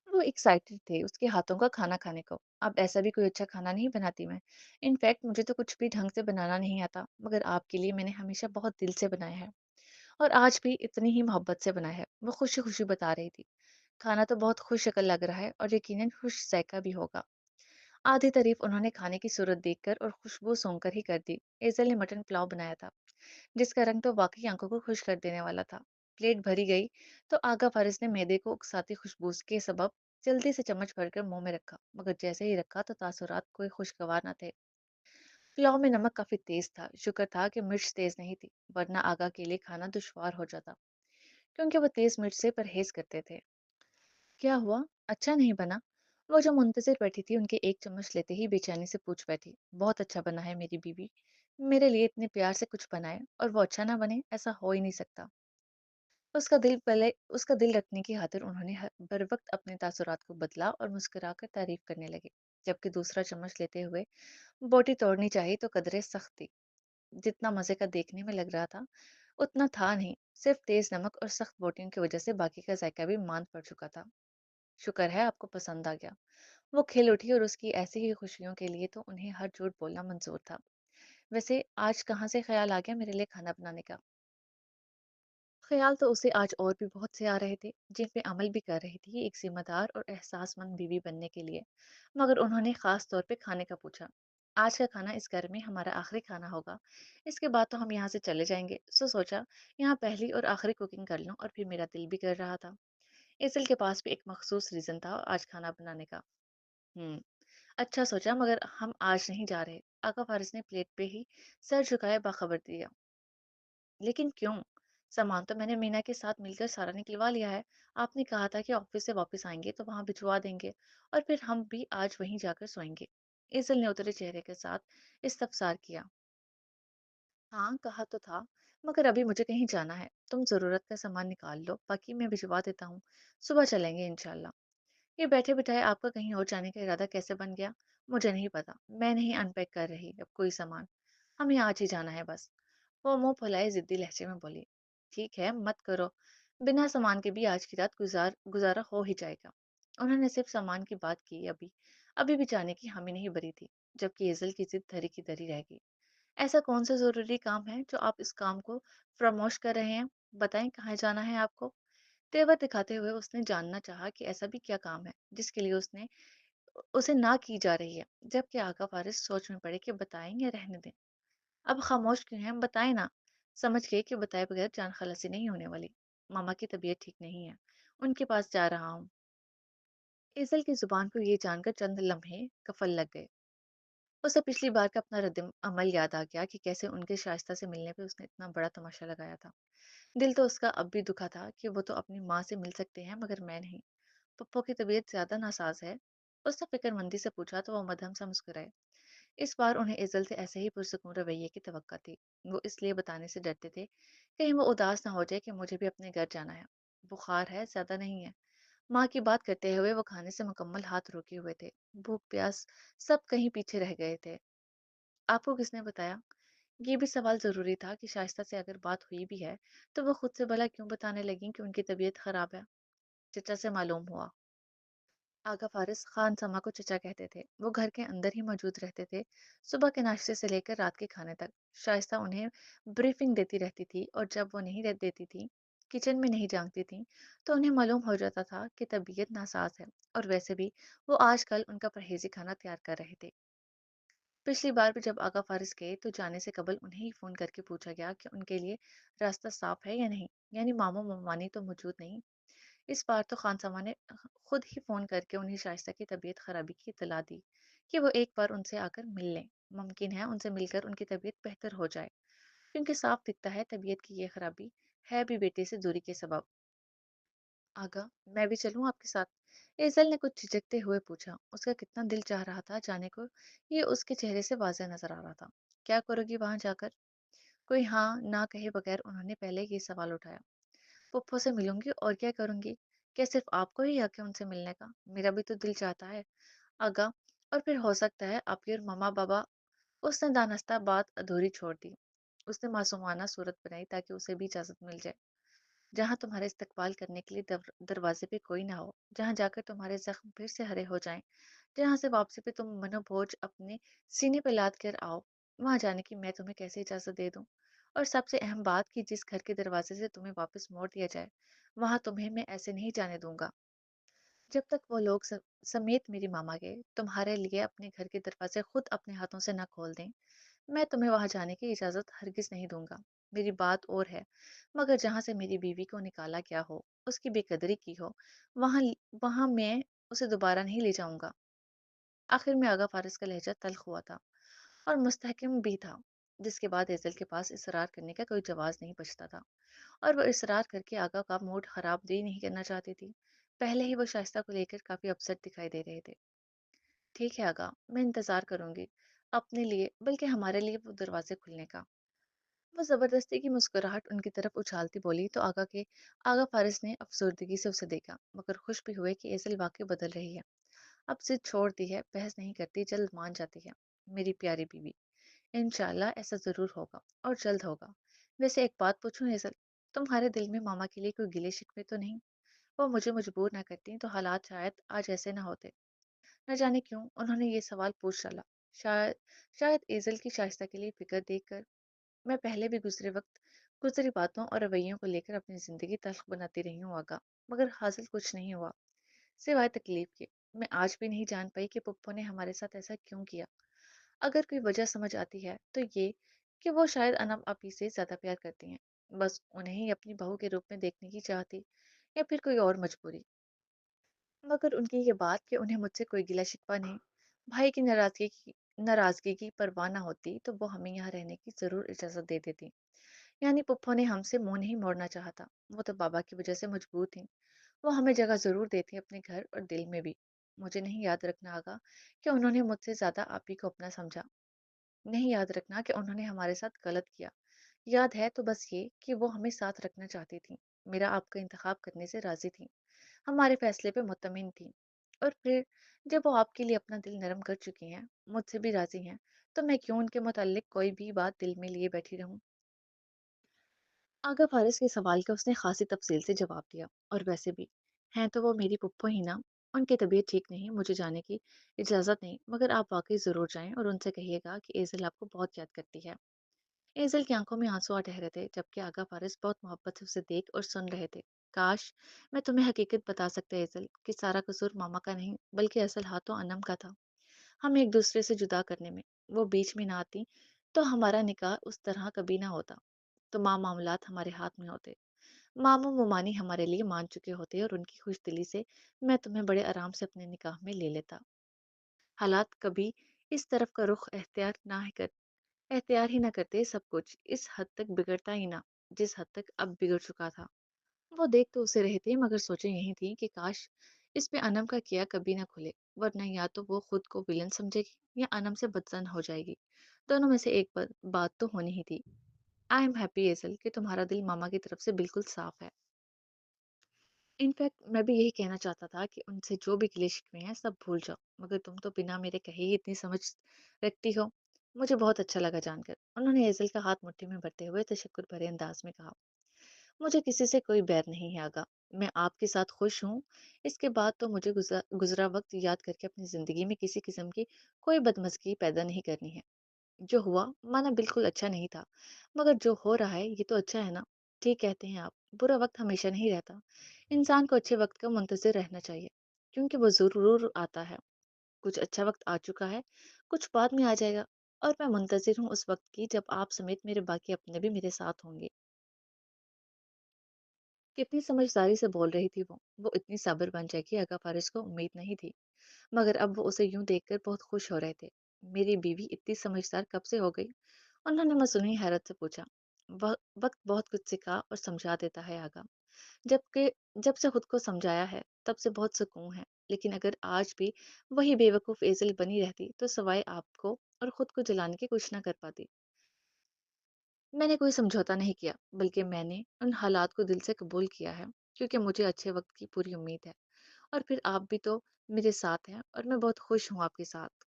वो एक्साइटेड थे उसके हाथों का खाना खाने को। अब ऐसा भी कोई अच्छा खाना नहीं बनाती मैं। इनफैक्ट मुझे तो कुछ भी ढंग से बनाना नहीं आता, मगर आपके लिए मैंने हमेशा बहुत दिल से बनाया है और आज भी इतनी ही मोहब्बत से बनाया है। वो खुशी-खुशी बता रही थी। खाना तो बहुत खुश शक्ल लग रहा है और यकीनन खुश ज़ायका भी होगा। आधी तारीफ उन्होंने खाने की सूरत देखकर और खुशबू सूंघकर ही कर दी। एज़ल ने मटन पुलाव बनाया था, जिसका रंग तो वाकई आंखों को खुश कर देने वाला था। प्लेट भरी गई तो आगा फारिस ने मैदे को उकसाती खुशबू के सबब जल्दी से चम्मच भरकर मुंह में रखा, मगर जैसे ही रखा तो तासुरात कोई खुशगवार न थे। पुलाव में नमक काफी तेज था। शुक्र था कि मिर्च तेज नहीं थी, वरना आगा के लिए खाना दुश्वार हो जाता, क्योंकि वो तेज मिर्च से परहेज करते थे। क्या हुआ? अच्छा नहीं बना? वो जो मुंतजिर बैठी थी उनके एक चम्मच लेते ही बेचैनी से पूछ बैठी। बहुत अच्छा बना है मेरी बीवी, मेरे लिए इतने प्यार से कुछ बनाए और वो अच्छा ना बने, ऐसा हो ही नहीं सकता। उसका दिल रखने की खातिर उन्होंने बर वक्त अपने तासुरात को बदला और मुस्कुराकर तारीफ करने लगे, जबकि दूसरा चम्मच लेते हुए बोटी तोड़नी चाहिए तो कदरे सख्त थी। जितना मजे का देखने में लग रहा था उतना था नहीं। सिर्फ तेज नमक और सख्त बोटियों की वजह से बाकी का जायका भी मांद पड़ चुका था। शुक्र है आपको पसंद आ गया। वो खिल उठी और उसकी ऐसी ही खुशियों के लिए तो उन्हें हर झूठ बोलना मंजूर था। वैसे आज कहाँ से ख्याल आ गया मेरे लिए खाना बनाने का? ख्याल तो उसे आज और भी बहुत से आ रहे थे, जिन पे अमल भी कर रही थी एक जिम्मेदार और एहसासमंद बीवी बनने के लिए। मगर उन्होंने खास तौर पे खाने का पूछा। आज का खाना इस घर में हमारा आखिरी खाना होगा, इसके बाद तो हम यहाँ से चले जाएंगे। सो सोचा यहाँ पहली और आखिरी कुकिंग कर लूं, और फिर मेरा दिल भी कर रहा था। एसल के पास भी एक मखसूस रीजन था आज खाना बनाने का। हम्म, अच्छा सोचा, मगर हम आज नहीं जा रहे। आका फारिस ने प्लेट पे ही सर झुकाए बाखबर दिया। लेकिन क्यों? सामान तो मैंने मीना के साथ मिलकर सारा निकलवा लिया है। आपने कहा था कि ऑफिस से वापस आएंगे तो वहां भिजवा देंगे, और फिर हम भी आज वहीं जाकर सोएंगे। एजल ने उतरे चेहरे के साथ इस्तफसार किया। हाँ, कहा तो था, मगर अभी मुझे कहीं जाना है। तुम जरूरत का सामान निकाल लो, बाकी मैं भिजवा देता हूँ। सुबह चलेंगे इंशाल्लाह। ये बैठे बिठाए आपका कहीं और जाने का इरादा कैसे बन गया? मुझे नहीं पता। मैं नहीं अनपैक कर रही अब कोई सामान। हमें आज ही जाना है बस। वो मुंह फुलाए जिद्दी लहजे में बोली। ठीक है, मत करो। बिना सामान के भी आज की रात गुजारा हो ही जाएगा। उन्होंने सिर्फ सामान की बात की। अभी अभी भी जाने की हामी नहीं भरी थी, जबकि एजल की जिद धरी की धरी रह गई। ऐसा कौन सा जरूरी काम है जो आप इस काम को फरामोश कर रहे हैं? बताएं, कहाँ जाना है आपको? तेवर दिखाते हुए उसने जानना चाहा कि ऐसा भी क्या काम है जिसके लिए उसने उसे ना की जा रही है। जबकि आगा फारिस सोच में पड़े कि बताएं या रहने दें। अब खामोश क्यों हैं? बताएं ना। समझ गए कि बताए बगैर जान खलासी नहीं होने वाली। मामा की तबीयत ठीक नहीं है, उनके पास जा रहा हूँ। एजल की जुबान को ये जानकर चंद लम्हे कफल लग गए। उसे पिछली बार का अपना रद्द अमल याद आ गया कि कैसे उनके शाइस्ता से मिलने पे उसने इतना बड़ा तमाशा लगाया था। दिल तो उसका अब भी दुखा था कि वो तो अपनी माँ से मिल सकते हैं, मगर मैं नहीं। पप्पो की तबीयत ज्यादा नासाज है? उसने फिक्रमंदी से पूछा तो वो मध्यम सा मुस्कुराए। इस बार उन्हें इजल से ऐसे ही पुरसकून रवैये की तवक्का थी। वो इसलिए बताने से डरते थे कहीं वो उदास ना हो जाए कि मुझे भी अपने घर जाना है। बुखार है, ज्यादा नहीं है। माँ की बात करते हुए वो खाने से मुकम्मल हाथ रोके हुए थे। भूख प्यास सब कहीं पीछे रह गए थे। आपको किसने बताया? ये भी सवाल जरूरी था कि शाइस्ता से अगर बात हुई भी है तो वो खुद से भला क्यों बताने लगी कि उनकी तबीयत खराब है? चचा से मालूम हुआ। आगा फारिस खान समा को चचा कहते थे। वो घर के अंदर ही मौजूद रहते थे, सुबह के नाश्ते से लेकर रात के खाने तक। शाइस्ता उन्हें ब्रीफिंग देती रहती थी, और जब वो नहीं देती थी, किचन में नहीं झांकती थी, तो उन्हें मालूम हो जाता था कि तबीयत नासाज है। और वैसे भी वो आजकल उनका परहेजी खाना तैयार कर रहे थे। पिछली बार भी जब आगा फारिस गए तो जाने से कबल उन्हें ही फोन करके पूछा गया कि उनके लिए रास्ता साफ है या नहीं, यानी मामू ममानी तो मौजूद नहीं। इस बार तो खानसामा ने खुद ही फोन करके उन्हें शाइस्ता की तबीयत खराबी की इतला दी कि वो एक बार उनसे आकर मिल लें। मुमकिन है उनसे मिलकर उनकी तबीयत बेहतर हो जाए, क्योंकि साफ दिखता है तबीयत की ये खराबी है भी बेटे से दूरी के सबब। आगा, मैं भी चलूं आपके साथ? एजल ने कुछ झिझकते हुए पूछा। उसका कितना दिल चाह रहा था जाने को, ये उसके चेहरे से वाज़ह नजर आ रहा था। क्या करोगी वहां जाकर? कोई हाँ ना कहे बगैर उन्होंने पहले ये सवाल उठाया। पप्पो से मिलूंगी, और क्या करूंगी? क्या सिर्फ आपको ही हक है उनसे मिलने का? मेरा भी तो दिल चाहता है। आगा, اور پھر ہو سکتا ہے آپ کی اور ماما بابا۔ اس نے دانستہ بات ادھوری چھوڑ دی۔ اس نے معصومانہ صورت بنائی تاکہ اسے بھی اجازت مل جائے، جہاں تمہارے استقبال کرنے کے لیے دروازے پہ کوئی نہ ہو، جہاں جا کر تمہارے زخم پھر سے ہرے ہو جائیں، جہاں سے واپسی پہ تم منو بوجھ اپنے سینے پہ لاد کر آؤ، وہاں جانے کی میں تمہیں کیسے اجازت دے دوں؟ اور سب سے اہم بات کہ جس گھر کے دروازے سے تمہیں واپس موڑ دیا جائے، وہاں تمہیں میں ایسے نہیں جانے دوں گا۔ جب تک وہ لوگ سمیت میری ماما کے تمہارے لیے اپنے گھر کے دروازے خود اپنے ہاتھوں سے نہ کھول دیں، میں تمہیں وہاں جانے کی اجازت ہرگز نہیں دوں گا۔ میری بات اور ہے، مگر جہاں سے میری بیوی کو نکالا گیا ہو، اس کی بے قدری کی ہو، وہاں وہاں میں اسے دوبارہ نہیں لے جاؤں گا۔ آخر میں آغا فارس کا لہجہ تلخ ہوا تھا اور مستحکم بھی تھا، جس کے بعد ایزل کے پاس اصرار کرنے کا کوئی جواز نہیں بچتا تھا، اور وہ اصرار کر کے آغا کا موڈ خراب بھی نہیں کرنا چاہتی تھی۔ پہلے ہی وہ شائستہ کو لے کر کافی اپسٹ دکھائی دے رہے تھے۔ ٹھیک ہے آغا، میں انتظار کروں گی، اپنے لیے بلکہ ہمارے لیے وہ دروازے کھلنے کا۔ وہ زبردستی کی مسکراہٹ ان کی طرف اچھالتی بولی تو آغا فارس نے افسردگی سے اسے دیکھا، مگر خوش بھی ہوئے کہ ایزل واقعی بدل رہی ہے، اب ضد چھوڑ دی ہے، بحث نہیں کرتی، جلد مان جاتی ہے۔ میری پیاری بیوی، انشاءاللہ ایسا ضرور ہوگا اور جلد ہوگا۔ ویسے ایک بات پوچھوں ایزل، تمہارے دل میں ماما کے لیے کوئی گلے شکوے تو نہیں؟ وہ مجھے مجبور نہ کرتی تو حالات شاید آج ایسے نہ ہوتے۔ نہ جانے کیوں انہوں نے یہ سوال پوچھ ڈالا۔ شاید شاید ایزل کی شائستہ کے لیے فکر دیکھ کر۔ میں پہلے بھی گزری باتوں اور رویوں کو لے کر اپنی زندگی تلخ بناتی رہی ہوں آگا، مگر حاصل کچھ نہیں ہوا سوائے تکلیف کے۔ میں آج بھی نہیں جان پائی کہ پپو نے ہمارے ساتھ ایسا کیوں کیا۔ اگر کوئی وجہ سمجھ آتی ہے تو یہ کہ وہ شاید انم اپی سے زیادہ پیار کرتی ہیں، بس انہیں ہی اپنی بہو کے روپ میں دیکھنے کی چاہتی، یا پھر کوئی اور مجبوری۔ مگر ان کی یہ بات کہ انہیں مجھ سے کوئی گلہ شکوہ نہیں، بھائی کی ناراضگی کی پرواہ نہ ہوتی تو وہ ہمیں یہاں رہنے کی ضرور اجازت دے دیتی۔ یعنی پپو نے ہم سے منہ نہیں موڑنا چاہا تھا، وہ تو بابا کی وجہ سے مجبور تھی۔ وہ ہمیں جگہ ضرور دیتی اپنے گھر اور دل میں بھی۔ مجھے نہیں یاد رکھنا آگا کہ انہوں نے مجھ سے زیادہ آپ ہی کو اپنا سمجھا، نہیں یاد رکھنا کہ انہوں نے ہمارے ساتھ غلط کیا، یاد ہے تو بس یہ کہ وہ ہمیں ساتھ رکھنا چاہتی تھی، میرا آپ کا انتخاب کرنے سے راضی تھی، ہمارے فیصلے پہ مطمئن تھی، اور پھر جب وہ آپ کے لیے اپنا دل نرم کر چکی ہیں، مجھ سے بھی راضی ہیں، تو میں کیوں ان کے متعلق کوئی بھی بات دل میں لیے بیٹھی رہوں؟ آغا فارس کے سوال کا اس نے خاصی تفصیل سے جواب دیا، اور ویسے بھی ہیں تو وہ میری پپو ہی نا، ان کی طبیعت ٹھیک نہیں، مجھے جانے کی اجازت نہیں، مگر آپ واقعی ضرور جائیں اور ان سے کہیے گا کہ ایزل آپ کو بہت یاد کرتی ہے۔ ایزل کی آنکھوں میں آنسو آ ٹہرے تھے، جبکہ آغا فارس بہت محبت سے اسے دیکھ اور سن رہے تھے۔ کاش میں تمہیں حقیقت بتا سکتا ایزل کہ سارا قصور ماما کا نہیں بلکہ اصل ہاتھ تو انم کا تھا، ہم ایک دوسرے سے جدا کرنے میں۔ وہ بیچ میں نہ آتی تو ہمارا نکاح اس طرح کبھی نہ ہوتا، تمام معاملات ہمارے ہاتھ میں ہوتے، ماموں ممانی ہمارے لیے مان چکے ہوتے، اور ان کی خوش دلی سے میں تمہیں بڑے آرام سے اپنے نکاح میں لے لیتا۔ حالات کبھی اس طرف کا رخ اختیار ہی نہ کرتے، سب کچھ اس حد تک بگڑتا ہی نہ جس حد تک اب بگڑ چکا تھا۔ وہ دیکھ تو اسے رہے تھے، مگر سوچیں یہی تھی کہ کاش اس پہ انم کا کیا کبھی نہ کھلے، ورنہ یا تو وہ خود کو ولن سمجھے گی یا انم سے بدزن ہو جائے گی، دونوں میں سے ایک بات تو ہونی ہی تھی۔ آئی ایم ہیپی ایزل کہ تمہارا دل ماما کی طرف سے بالکل صاف ہے۔ انفیکٹ میں بھی یہی کہنا چاہتا تھا کہ ان سے جو بھی گلے شکوے ہیں سب بھول جاؤ، مگر تم تو بنا میرے کہے ہی اتنی سمجھ رکھتی ہو۔ مجھے بہت اچھا لگا جان کر، انہوں نے ایزل کا ہاتھ مٹھی میں بھرتے ہوئے تشکر بھرے انداز میں کہا۔ مجھے کسی سے کوئی بیر نہیں ہے آگا، میں آپ کے ساتھ خوش ہوں۔ اس کے بعد تو مجھے گزرا وقت یاد کر کے اپنی زندگی میں کسی قسم کی کوئی بدمزگی پیدا نہیں کرنی ہے۔ جو ہوا مانا بالکل اچھا نہیں تھا، مگر جو ہو رہا ہے یہ تو اچھا ہے نا۔ ٹھیک کہتے ہیں آپ، برا وقت ہمیشہ نہیں رہتا، انسان کو اچھے وقت کا منتظر رہنا چاہیے، کیونکہ وہ ضرور آتا ہے۔ کچھ اچھا وقت آ چکا ہے، کچھ بعد میں آ جائے گا، اور میں منتظر ہوں اس وقت کی جب آپ سمیت میرے باقی اپنے بھی میرے ساتھ ہوں گے۔ کتنی سمجھداری سے بول رہی تھی وہ اتنی صابر بن جائے گی آغا فارس کو امید نہیں تھی، مگر اب وہ اسے یوں دیکھ کر بہت خوش ہو رہے تھے۔ میری بیوی اتنی سمجھدار کب سے ہو گئی؟ انہوں نے مصنوعی حیرت سے پوچھا۔ وقت بہت کچھ سکھا اور سمجھا دیتا ہے آگا، جبکہ جب سے خود کو سمجھایا ہے تب سے بہت سکون ہے، لیکن اگر آج بھی وہی بے وقوف ایزل بنی رہتی تو سوائے آپ کو اور خود کو جلانے کے کچھ نہ کر پاتی۔ میں نے کوئی سمجھوتا نہیں کیا، بلکہ میں نے ان حالات کو دل سے قبول کیا ہے، کیونکہ مجھے اچھے وقت کی پوری امید ہے، اور پھر آپ بھی تو میرے ساتھ ہیں اور میں بہت خوش ہوں آپ کے ساتھ۔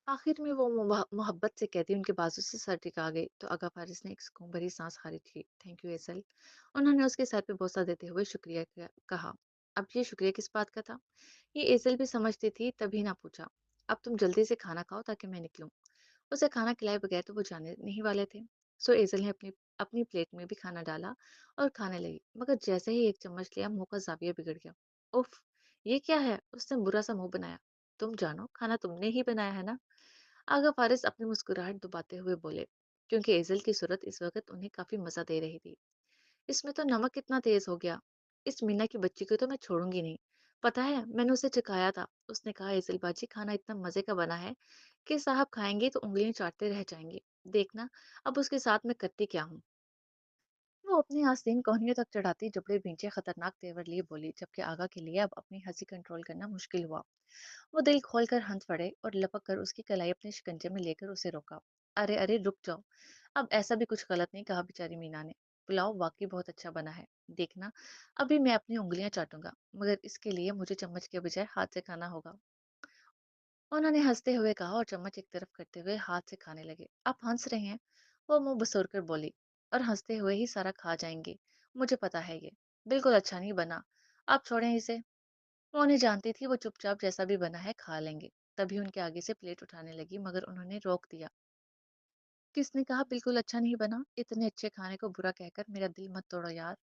آخر میں وہ محبت سے کہتی ان کے بازو سے سر ٹکا گئی تو آغا فارس نے ایک سکون بھری سانس خارج کی۔ تھینک یو ایزل، انہوں نے اس کے سر پہ بوسہ دیتے ہوئے شکریہ کہا۔ اب یہ شکریہ کس بات کا تھا؟ یہ ایزل بھی سمجھتی تھی، تبھی نہ پوچھا۔ اب تم جلدی سے کھانا کھاؤ تاکہ میں نکلوں۔ اسے کھانا کھلائے بغیر تو وہ جانے نہیں والے تھے۔ سو ایزل نے اپنی اپنی پلیٹ میں بھی کھانا ڈالا اور کھانے لگی، مگر جیسے ہی ایک چمچ لیا منہ کا زاویہ بگڑ گیا۔ اف، یہ کیا ہے؟ اس نے برا سا منہ بنایا۔ تم جانو، کھانا تم نے ہی بنایا ہے نا؟ آغا فارس اپنی مسکراہٹ دباتے ہوئے بولے، کیونکہ ایزل کی صورت اس وقت انہیں کافی مزہ دے رہی تھی۔ اس میں تو نمک کتنا تیز ہو گیا، اس مینا کی بچی کو تو میں چھوڑوں گی نہیں۔ پتا ہے، میں نے اسے چکھایا تھا، اس نے کہا ایزل باجی کھانا اتنا مزے کا بنا ہے کہ صاحب کھائیں گے تو انگلیاں چاٹتے رہ جائیں گے۔ دیکھنا اب اس کے ساتھ میں کرتی کیا ہوں۔ وہ اپنی آستین کوہنیوں تک چڑھاتی جبڑے بھینچے خطرناک تیور لیے بولی، جبکہ آغا کے لیے اب اپنی ہنسی کنٹرول کرنا مشکل ہوا۔ وہ دل کھول کر ہنس پڑے اور لپک کر اس کی کلائی اپنے شکنجے میں لے کر اسے روکا۔ ارے ارے رک جاؤ، اب ایسا بھی کچھ غلط نہیں کہا بیچاری مینا نے۔ پلاؤ واقعی بہت اچھا بنا ہے، دیکھنا ابھی میں اپنی انگلیاں چاٹوں گا، مگر اس کے لیے مجھے چمچ کے بجائے ہاتھ سے کھانا ہوگا۔ انہوں نے ہنستے ہوئے کہا اور چمچ ایک طرف کرتے ہوئے ہاتھ سے کھانے لگے۔ آپ ہنس رہے ہیں؟ وہ منہ بسور کر بولی، اور ہنستے ہوئے ہی سارا کھا جائیں گے، مجھے پتا ہے یہ بالکل اچھا نہیں بنا، آپ چھوڑیں اسے۔ وہ انہیں جانتی تھی، وہ چپ چاپ جیسا بھی بنا ہے کھا لیں گے۔ تبھی ان کے آگے سے پلیٹ اٹھانے لگی، مگر انہوں نے روک دیا۔ کس نے کہا بالکل اچھا نہیں بنا؟ اتنے اچھے کھانے کو برا کہہ کر میرا دل مت توڑو یار۔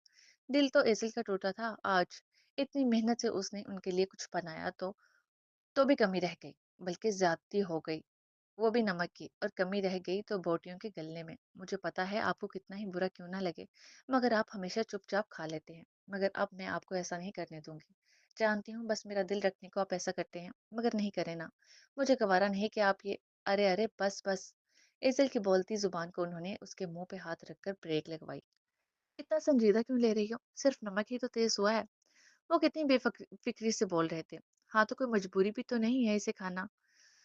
دل تو ایزل کا ٹوٹا تھا آج، اتنی محنت سے اس نے ان کے لیے کچھ بنایا تو بھی کمی رہ گئی، بلکہ زیادتی ہو گئی، وہ بھی نمک کی، اور کمی رہ گئی تو بوٹیوں کے گلنے میں۔ مجھے پتا ہے آپ کو کتنا ہی برا کیوں نہ لگے، مگر آپ ہمیشہ چپ چاپ کھا لیتے ہیں، مگر اب میں آپ کو ایسا نہیں کرنے دوں گی۔ جانتی ہوں بس میرا دل رکھنے کو آپ ایسا کرتے ہیں، مگر نہیں کرے نا، مجھے گوارا نہیں کہ آپ یہ۔ ارے ارے بس بس، ایزل کی بولتی زبان کو انہوں نے اس کے منہ پہ ہاتھ رکھ کر بریک لگوائی۔ اتنا سنجیدہ کیوں لے رہی ہو؟ صرف نمک ہی تو تیز ہوا ہے۔ وہ کتنی فکری سے بول رہے تھے۔ ہاں تو کوئی مجبوری بھی تو نہیں ہے اسے کھانا،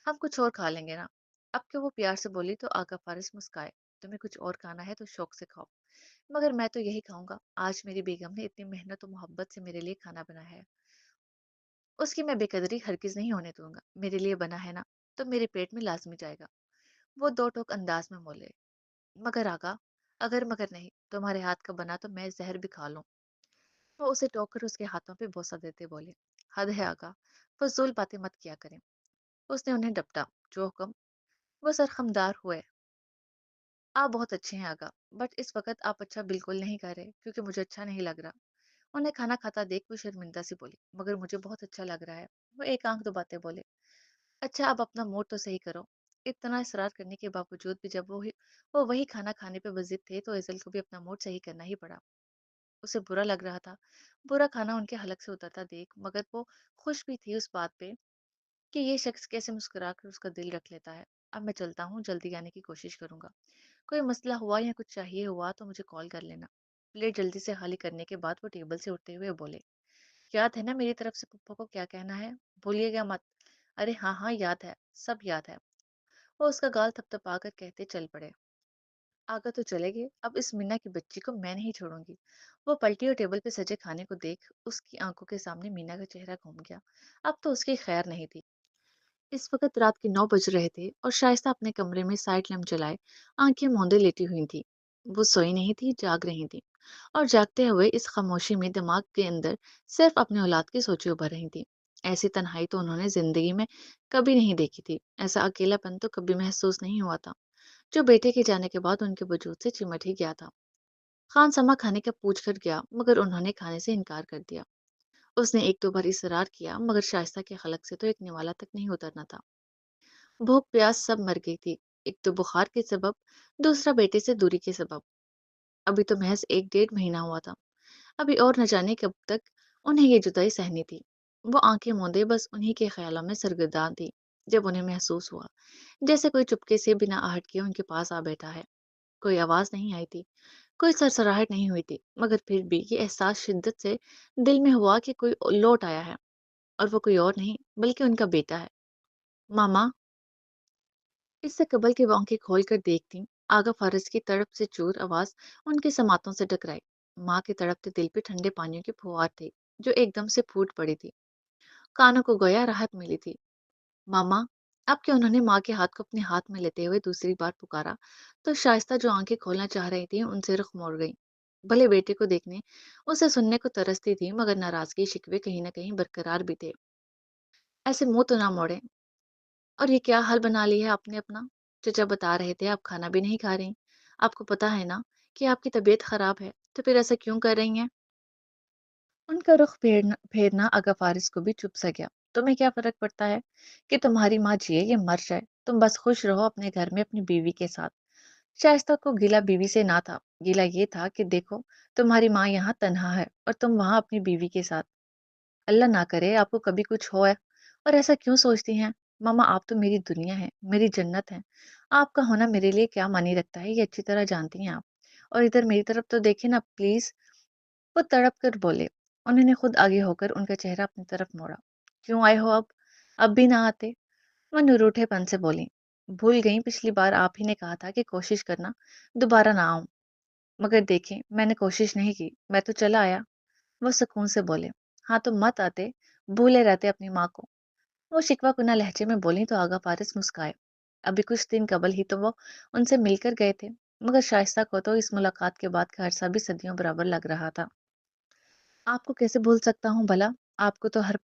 ہم کچھ اور کھا لیں گے نا۔ اب کہ وہ پیار سے بولی تو آغا فارس مسکائے۔ تمہیں کچھ اور کھانا ہے تو شوق سے کھاؤ، مگر میں تو یہی کھاؤں گا۔ آج میری بیگم نے اتنی محنت و محبت سے میرے لیے کھانا بنایا ہے، اس کی میں بے قدری ہرگز نہیں ہونے دوں گا۔ میرے لیے بنا ہے نا، تو میرے پیٹ میں لازمی جائے گا۔ وہ دو ٹوک انداز میں بولے، مگر آقا، اگر مگر نہیں، تمہارے ہاتھ کا بنا تو میں زہر بھی کھا لوں۔ وہ اسے ٹوک کر اس کے ہاتھوں پہ بوسہ دیتے بولے، حد ہے آقا، فضول باتیں مت کیا کریں۔ اس نے انہیں ڈپٹا، جو حکم۔ وہ سرخمدار ہوئے، آپ بہت اچھے ہیں آقا، بٹ اس وقت آپ اچھا بالکل نہیں کر رہے، کیونکہ مجھے اچھا نہیں لگ رہا۔ انہیں کھانا کھاتا دیکھ وہ شرمندہ سی بولی، مگر مجھے بہت اچھا لگ رہا ہے۔ وہ ایک آنکھ دباتے بولے، اچھا اب اپنا موڈ تو صحیح کرو۔ اتنا اصرار کرنے کے باوجود بھی جب وہ وہی کھانا کھانے پہ بضد تھے تو ایزل کو بھی اپنا موڈ صحیح کرنا ہی پڑا۔ اسے برا لگ رہا تھا، برا کھانا ان کے حلق سے اترتا دیکھ، مگر وہ خوش بھی تھی اس بات پہ کہ یہ شخص کیسے مسکرا کر اس کا دل رکھ لیتا ہے۔ اب میں چلتا ہوں، جلدی آنے کی کوشش کروں گا، کوئی مسئلہ ہوا یا کچھ چاہیے ہوا تو مجھے کال کر لینا۔ پلیٹ جلدی سے خالی کرنے کے بعد وہ ٹیبل سے اٹھتے ہوئے بولے، یاد ہے نا میری طرف سے پپا کو کیا کہنا ہے، بھولیے گا مت۔ ارے ہاں ہاں یاد ہے، سب یاد ہے، وہ اس کا گال تھپ تھپا کر کہتے چل پڑے۔ آگا تو چلے گئے، اب اس منا کی بچی کو میں نہیں چھوڑوں گی۔ وہ پلٹی اور ٹیبل پہ سجے کھانے کو دیکھ اس کی آنکھوں کے سامنے مینا کا چہرہ گھوم گیا۔ اب تو اس کی خیر نہیں تھی۔ اس وقت رات کے 9 بج رہے تھے اور شائستہ اپنے کمرے میں سائڈ لیمپ جلائے آنکھیں موندے لیٹی ہوئی تھی۔ وہ سوئی نہیں تھی، جاگ رہی تھی، اور جاگتے ہوئے اس خاموشی میں دماغ کے اندر صرف اپنے اولاد کی سوچیں ابھر رہی تھی۔ ایسی تنہائی تو انہوں نے زندگی میں کبھی نہیں دیکھی تھی، ایسا اکیلا پن تو کبھی محسوس نہیں ہوا تھا، جو بیٹے کے جانے کے بعد ان کے وجود سے چمٹ ہی گیا تھا۔ خان سما کھانے کا پوچھ کر گیا، مگر انہوں نے کھانے سے انکار کر دیا۔ اس نے ایک دو بار اصرار کیا، مگر شائستہ کے حلق سے تو ایک نوالا تک نہیں اترنا تھا۔ بھوک پیاس سب مر گئی تھی، ایک تو بخار کے سبب، دوسرا بیٹے سے دوری کے سبب۔ ابھی تو محض 1 ڈیڑھ مہینہ ہوا تھا، ابھی اور نہ جانے کب تک انہیں یہ جدائی سہنی تھی۔ وہ آنکھیں موندے بس انہی کے خیالوں میں سرگرداں تھی، جب انہیں محسوس ہوا جیسے کوئی چپکے سے بنا آہٹ کیے ان کے پاس آ بیٹھا ہے۔ کوئی آواز نہیں آئی تھی، کوئی سرسراہٹ نہیں ہوئی تھی، مگر پھر بھی یہ احساس شدت سے دل میں ہوا کہ کوئی لوٹ آیا ہے، اور وہ کوئی اور نہیں بلکہ ان کا بیٹا ہے۔ ماما! اس سے قبل کہ وہ آنکھیں کھول کر دیکھتی، آغا فارس کی تڑپ سے چور آواز ان کی سماعتوں سے ٹکرائی۔ ماں کے تڑپتے دل پہ ٹھنڈے پانیوں کی پھوار تھی۔ जो एकदम से फूट पड़ी थी। कानों को गोया राहत मिली थी। मामा, अब क्या उन्होंने माँ के हाथ को अपने हाथ में लेते हुए दूसरी बार पुकारा, तो शाइस्ता जो आंखें खोलना चाह रही थी, उनसे रुख मोड़ गई। भले बेटे को देखने, उसे सुनने को तरसती थी, मगर नाराजगी शिकवे कहीं न कहीं बरकरार भी थे। ऐसे मुँह तो ना मोड़ें। और ये क्या हाल बना लिया है आपने अपना? चचा बता रहे थे आप खाना भी नहीं खा रही। आपको पता है ना कि आपकी तबीयत खराब है, तो फिर ऐसा क्यों कर रही हैं? उनका रुख फेरना फेरना अगा फारिस को भी चुप सा गया। तुम्हें क्या फर्क पड़ता है कि तुम्हारी माँ जिए या मर जाए? तुम बस खुश रहो अपने घर में अपनी बीवी के साथ। शाइस्ता को गिला बीवी से ना था, गिला ये था कि देखो, तुम्हारी माँ यहाँ तन्हा है और तुम वहाँ अपनी बीवी के साथ। अल्लाह ना करे आपको कभी कुछ हो है। और ऐसा क्यों सोचती हैं? मामा, आप तो मेरी दुनिया है, मेरी जन्नत है। आपका होना मेरे लिए क्या मानी रखता है, ये अच्छी तरह जानती हैं आप। और इधर मेरी तरफ तो देखें ना प्लीज। वो तड़प कर बोले। उन्होंने खुद आगे होकर उनका चेहरा अपनी तरफ मोड़ा। क्यों आए हो अब? अब भी ना आते? वह निरूठेपन से बोली। भूल गई पिछली बार आप ही ने कहा था कि कोशिश करना दोबारा ना आऊं। मगर देखें, मैंने कोशिश नहीं की, मैं तो चला आया। वो सुकून से बोले। हाँ तो मत आते, भूले रहते अपनी माँ को। वो शिकवा कुना लहजे में बोली तो आगा फारिस मुस्काए। अभी कुछ दिन कबल ही तो वो उनसे मिलकर गए थे, मगर शाइस्ता को तो इस मुलाकात के बाद का अरसा भी सदियों बराबर लग रहा था। आपको कैसे भूल सकता हूँ भला? आपको तो हर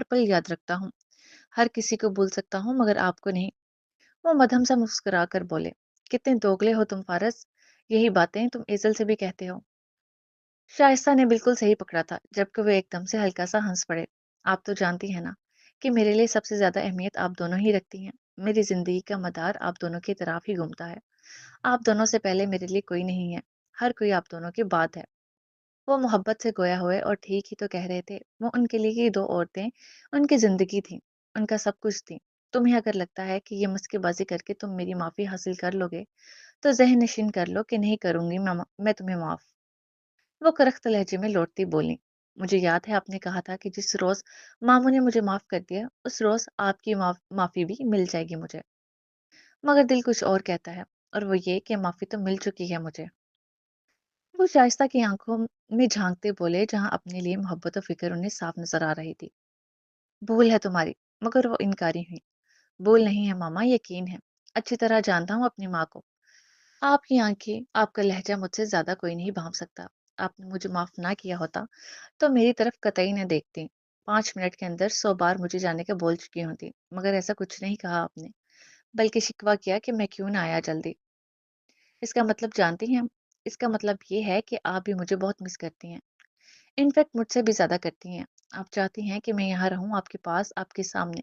पल याद रखता हूँ। हर किसी को भूल सकता हूँ, मगर आपको नहीं। वो मधम सा मुस्कुरा कर बोले। कितने दोगले हो तुम फारस। यही बातें तुम एजल से भी कहते हो। शाइस्ता ने बिल्कुल सही पकड़ा था, जबकि वो एकदम से हल्का सा हंस पड़े। आप तो जानती हैं ना कि मेरे लिए सबसे ज्यादा अहमियत आप दोनों ही रखती हैं। मेरी जिंदगी का मदार आप दोनों की तरफ ही घूमता है। आप दोनों से पहले मेरे लिए कोई नहीं है। हर कोई आप दोनों के बाद है। वो मोहब्बत से गोया हुए और ठीक ही तो कह रहे थे। वो उनके लिए ही दो औरतें उनकी जिंदगी थी, उनका सब कुछ थी। तुम्हें अगर लगता है कि ये मुस्केबाजी करके तुम मेरी माफी हासिल कर लोगे, तो जहन नशीन कर लो कि नहीं करूंगी मैं तुम्हें माफ। वो करख्त लहजे में लौटती बोली। मुझे याद है आपने कहा था कि जिस रोज मामू ने मुझे माफ कर दिया, उस रोज आपकी माफी भी मिल जाएगी मुझे। मगर दिल कुछ और कहता है, और वो ये कि माफी तो मिल चुकी है मुझे। वो शाइस्ता की आंखों में झांकते बोले, जहां अपने लिए मोहब्बत और फिक्र उन्हें साफ नजर आ रही थी। भूल है तुम्हारी। मगर वो इनकारी हुई। भूल नहीं है मामा, यकीन है। अच्छी तरह जानता हूँ अपनी माँ को। आपकी आंखें, आपका लहजा मुझसे ज्यादा कोई नहीं भांप सकता। आपने मुझे माफ ना किया होता तो मेरी तरफ कतई न देखती। 5 मिनट के अंदर 100 बार मुझे जाने का बोल चुकी होती, मगर ऐसा कुछ नहीं कहा आपने। बल्कि शिकवा किया कि मैं क्यों ना आया जल्दी। इसका मतलब जानती हैं? इसका मतलब ये है कि आप भी मुझे बहुत मिस करती हैं। इनफैक्ट मुझसे भी ज्यादा करती हैं। आप चाहती हैं कि मैं यहाँ रहूं आपके पास, आपके सामने,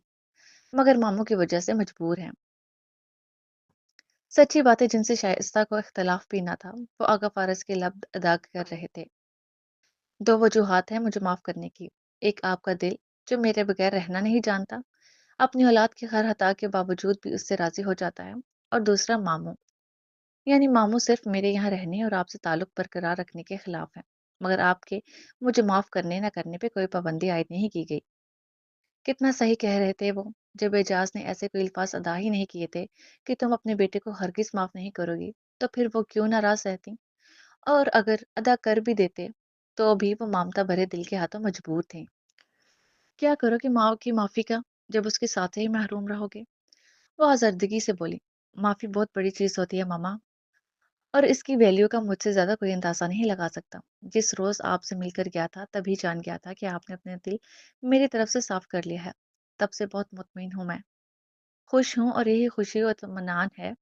मगर मामू की वजह से मजबूर हैं। सच्ची बातें जिनसे शाइस्ता को इख्तलाफ भी ना था, वो आगा फारस के लब अदा कर रहे थे। दो वजूहात हैं मुझे माफ करने की। एक आपका दिल, जो मेरे बगैर रहना नहीं जानता, अपनी औलाद की हर हता के बावजूद भी उससे राजी हो जाता है। और दूसरा मामू, यानी मामू सिर्फ मेरे यहाँ रहने और आपसे ताल्लुक बरकरार रखने के खिलाफ है। मगर आपके मुझे माफ करने न करने पे कोई पाबंदी आयद नहीं की गई। कितना सही कह रहे थे वो, जब एजाज ने ऐसे कोई अल्फाज अदा ही नहीं किए थे कि तुम अपने बेटे को हरगिज माफ नहीं करोगी, तो फिर वो क्यों नाराज रहती? और अगर अदा कर भी देते, तो भी वो ममता भरे दिल के हाथों मजबूर थे। क्या करोगे माँ की माफी का, जब उसके साथ ही महरूम रहोगे? वो आजर्दगी से बोली। माफी बहुत बड़ी चीज होती है मामा, और इसकी वैल्यू का मुझसे ज्यादा कोई अंदाजा नहीं लगा सकता। जिस रोज आपसे मिलकर गया था, तभी जान गया था कि आपने अपने दिल मेरी तरफ से साफ कर लिया है। तब से बहुत मुतमिन हूँ मैं, खुश हूँ, और यही खुशी और इत्मीनान है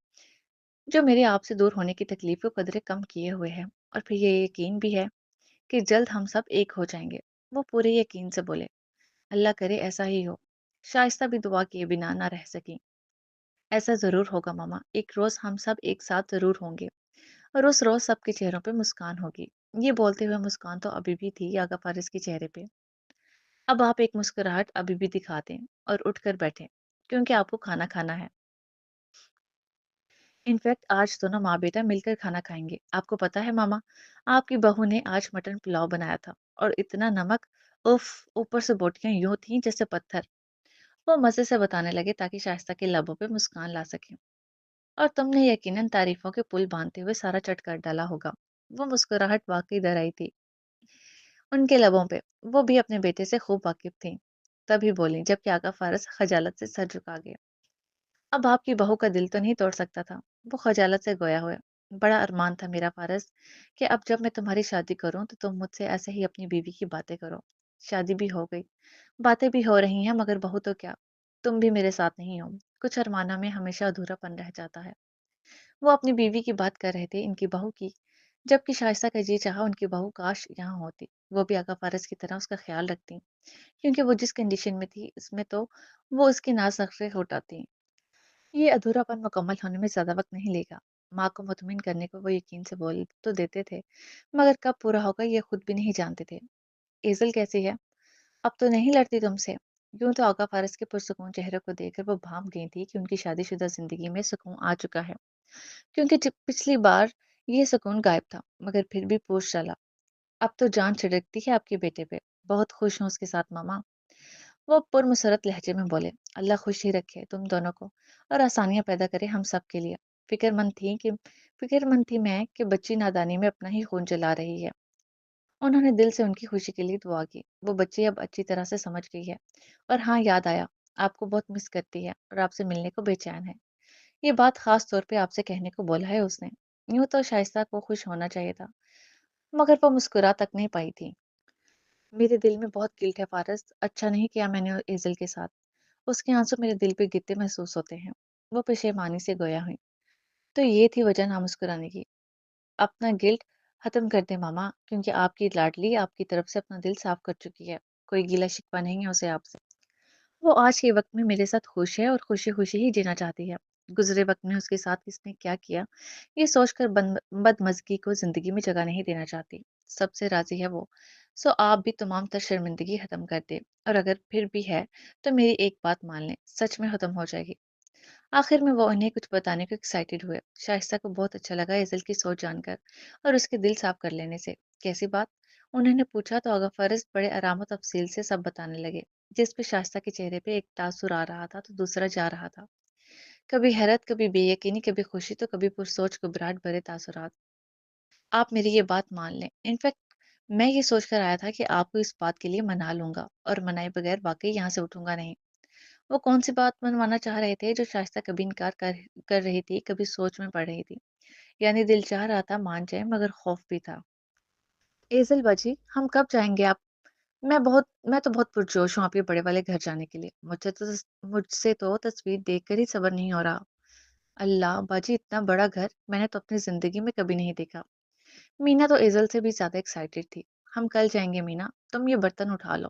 जो मेरे आपसे दूर होने की तकलीफ को कदरे कम किए हुए है। और फिर ये यकीन भी है कि जल्द हम सब एक हो जाएंगे। वो पूरे यकीन से बोले। अल्लाह करे ऐसा ही हो। शाइस्ता भी दुआ किए बिना ना रह सकी। ऐसा जरूर होगा मामा, एक रोज हम सब एक साथ जरूर होंगे, और उस रोज सबके चेहरों पे मुस्कान होगी। ये बोलते हुए मुस्कान तो अभी भी थी आगा फारिस के चेहरे पे। अब आप एक मुस्कुराहट अभी भी दिखा दें और उठकर बैठे, क्योंकि आपको खाना खाना है। इनफैक्ट आज दोनों माँ बेटा मिलकर खाना खाएंगे। आपको पता है मामा, आपकी बहू ने आज मटन पुलाव बनाया था, और इतना नमक, उफ, ऊपर से बोटियां यूं थी जैसे पत्थर। वो मजे से बताने लगे ताकि शाइस्ता के लबों पे मुस्कान ला सके। और तुमने यकीनन तारीफों के पुल बांधते हुए सारा चट कर डाला होगा। वो मुस्कुराहट वाकई डर आई थी। ان کے لبوں پہ وہ بھی اپنے بیٹے سے خوب واقف تھیں، تبھی بولی جبکہ آقا فارس خجالت سے سر جھکا گیا۔ اب آپ کی بہو کا دل تو نہیں توڑ سکتا تھا، وہ خجالت سے گویا ہوئے۔ بڑا ارمان تھا میرا فارس کہ اب جب میں تمہاری شادی کروں تو تم مجھ سے ایسے ہی اپنی بیوی کی باتیں کرو۔ شادی بھی ہو گئی، باتیں بھی ہو رہی ہیں، مگر بہو تو کیا، تم بھی میرے ساتھ نہیں ہو۔ کچھ ارمانوں میں ہمیشہ ادھورا پن رہ جاتا ہے۔ وہ اپنی بیوی کی بات کر رہے تھے، ان کی بہو کی، جبکہ شائستہ کا جی چاہا ان کی بہو کاش یہاں ہوتی، وہ بھی آقا فارس کی طرح اس کا خیال رکھتی، کیونکہ وہ جس کنڈیشن میں تھی اس میں تو وہ اس کی ناز نخرے اٹھاتی۔ یہ ادھورا پن مکمل ہونے میں زیادہ وقت نہیں لے گا۔ ماں کو مطمئن کرنے کو وہ یقین سے بول تو دیتے تھے، مگر کب پورا ہوگا یہ خود بھی نہیں جانتے تھے۔ ایزل کیسی ہے؟ اب تو نہیں لڑتی تم سے؟ یوں تو آقا فارس کے پرسکون چہرے کو دیکھ کر وہ بھانپ گئی تھی کہ ان کی شادی شدہ زندگی میں سکون آ چکا ہے، کیونکہ جب پچھلی بار یہ سکون غائب تھا، مگر پھر بھی پوچھ ڈالا۔ اب تو جان چھڑکتی ہے آپ کے بیٹے پہ، بہت خوش ہوں اس کے ساتھ ماما۔ وہ پرمسرت لہجے میں بولے، اللہ خوش ہی رکھے تم دونوں کو اور آسانیاں پیدا کرے ہم سب کے لیے۔ فکر مند تھی میں کہ بچی نادانی میں اپنا ہی خون جلا رہی ہے۔ انہوں نے دل سے ان کی خوشی کے لیے دعا کی۔ وہ بچی اب اچھی طرح سے سمجھ گئی ہے، اور ہاں یاد آیا، آپ کو بہت مس کرتی ہے اور آپ سے ملنے کو بے چین ہے۔ یہ بات خاص طور پہ آپ سے کہنے کو بولا ہے اس نے۔ یوں تو شائستہ کو خوش ہونا چاہیے تھا، مگر وہ مسکرا تک نہیں پائی تھی۔ میرے دل میں بہت گلٹ ہے فارس، اچھا نہیں کیا میں نے ایزل کے ساتھ۔ اس کے آنسو میرے دل پہ گرتے محسوس ہوتے ہیں۔ وہ پشیمانی سے گویا ہوئی۔ تو یہ تھی وجہ نہ مسکرانے کی۔ اپنا گلٹ ختم کر دے ماما، کیونکہ آپ کی لاڈلی آپ کی طرف سے اپنا دل صاف کر چکی ہے، کوئی گیلا شکوہ نہیں ہے اسے آپ سے۔ وہ آج کے وقت میں میرے ساتھ خوش ہے اور خوشی خوشی ہی جینا چاہتی ہے۔ گزرے وقت میں اس کے ساتھ کس نے کیا کیا، یہ سوچ کر بدمزگی کو زندگی میں جگہ نہیں دینا چاہتی۔ سب سے راضی ہے وہ، سو آپ بھی تمام تر شرمندگی ختم کر دے، اور اگر پھر بھی ہے تو میری ایک بات مان لیں، سچ میں ختم ہو جائے گی۔ آخر میں وہ انہیں کچھ بتانے کو ایکسائٹیڈ ہوئے۔ شائستہ کو بہت اچھا لگا ایزل کی سوچ جان کر اور اس کے دل صاف کر لینے سے۔ کیسی بات؟ انہوں نے پوچھا تو آغا فرض بڑے آرام و تفصیل سے سب بتانے لگے، جس پہ شائستہ کے چہرے پہ ایک تاثر آ رہا تھا تو دوسرا جا رہا تھا، کبھی حیرت، کبھی بے یقینی، کبھی خوشی، تو کبھی پرسوچ گھبراہٹ بھرے تاثرات۔ آپ میری یہ بات مان لیں، انفیکٹ میں یہ سوچ کر آیا تھا کہ آپ کو اس بات کے لیے منا لوں گا، اور منائے بغیر واقعی یہاں سے اٹھوں گا نہیں۔ وہ کون سی بات منوانا چاہ رہے تھے جو شائستہ کبھی انکار کر رہی تھی، کبھی سوچ میں پڑ رہی تھی؟ یعنی دل چاہ رہا تھا مان جائے، مگر خوف بھی تھا۔ ایزل باجی، ہم کب جائیں گے آپ؟ میں تو بہت پرجوش ہوں آپ کے بڑے والے گھر جانے کے لیے۔ مجھ سے تو تصویر دیکھ کر ہی صبر نہیں ہو رہا۔ اللہ باجی، اتنا بڑا گھر میں نے تو اپنی زندگی میں کبھی نہیں دیکھا۔ مینا تو ایزل سے بھی زیادہ ایکسائٹیڈ تھی۔ ہم کل جائیں گے مینا، تم یہ برتن اٹھا لو۔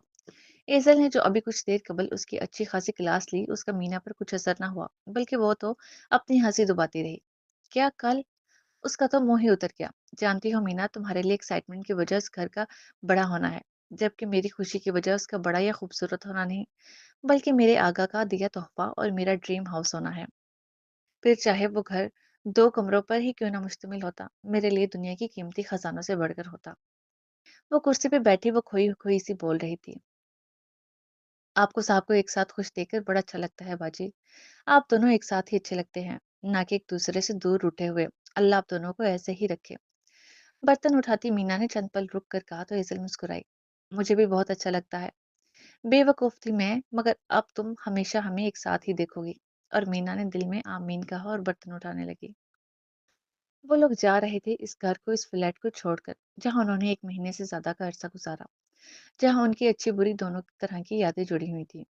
ایزل نے جو ابھی کچھ دیر قبل اس کی اچھی خاصی کلاس لی، اس کا مینا پر کچھ اثر نہ ہوا، بلکہ وہ تو اپنی ہنسی دباتی رہی۔ کیا کل؟ اس کا تو منہ ہی اتر گیا۔ جانتی ہو مینا، تمہارے لیے ایکسائٹمنٹ کی وجہ اس گھر کا بڑا ہونا ہے، جبکہ میری خوشی کی وجہ اس کا بڑا یا خوبصورت ہونا نہیں، بلکہ میرے آگا کا دیا تحفہ اور میرا ڈریم ہاؤس ہونا ہے۔ پھر چاہے وہ گھر 2 کمروں پر ہی کیوں نہ مشتمل ہوتا، میرے لیے دنیا کی قیمتی خزانوں سے بڑھ کر ہوتا۔ وہ کرسی پہ بیٹھی وہ کھوئی کھوئی سی بول رہی تھی۔ آپ کو صاحب کو ایک ساتھ خوش دیکھ کر بڑا اچھا لگتا ہے باجی۔ آپ دونوں ایک ساتھ ہی اچھے لگتے ہیں، نہ کہ ایک دوسرے سے دور اٹھے ہوئے۔ اللہ آپ دونوں کو ایسے ہی رکھے۔ برتن اٹھاتی مینا نے چند پل رک کر کہا تو ایزل مسکرائی۔ مجھے بھی بہت اچھا لگتا ہے۔ بے وقوف تھی میں، مگر اب تم ہمیشہ ہمیں ایک ساتھ ہی دیکھو گی۔ اور مینا نے دل میں آمین کہا اور برتن اٹھانے لگی۔ وہ لوگ جا رہے تھے اس گھر کو، اس فلیٹ کو چھوڑ کر، جہاں انہوں نے 1 مہینے سے زیادہ کا عرصہ گزارا، جہاں ان کی اچھی بری دونوں طرح کی یادیں جڑی ہوئی تھی۔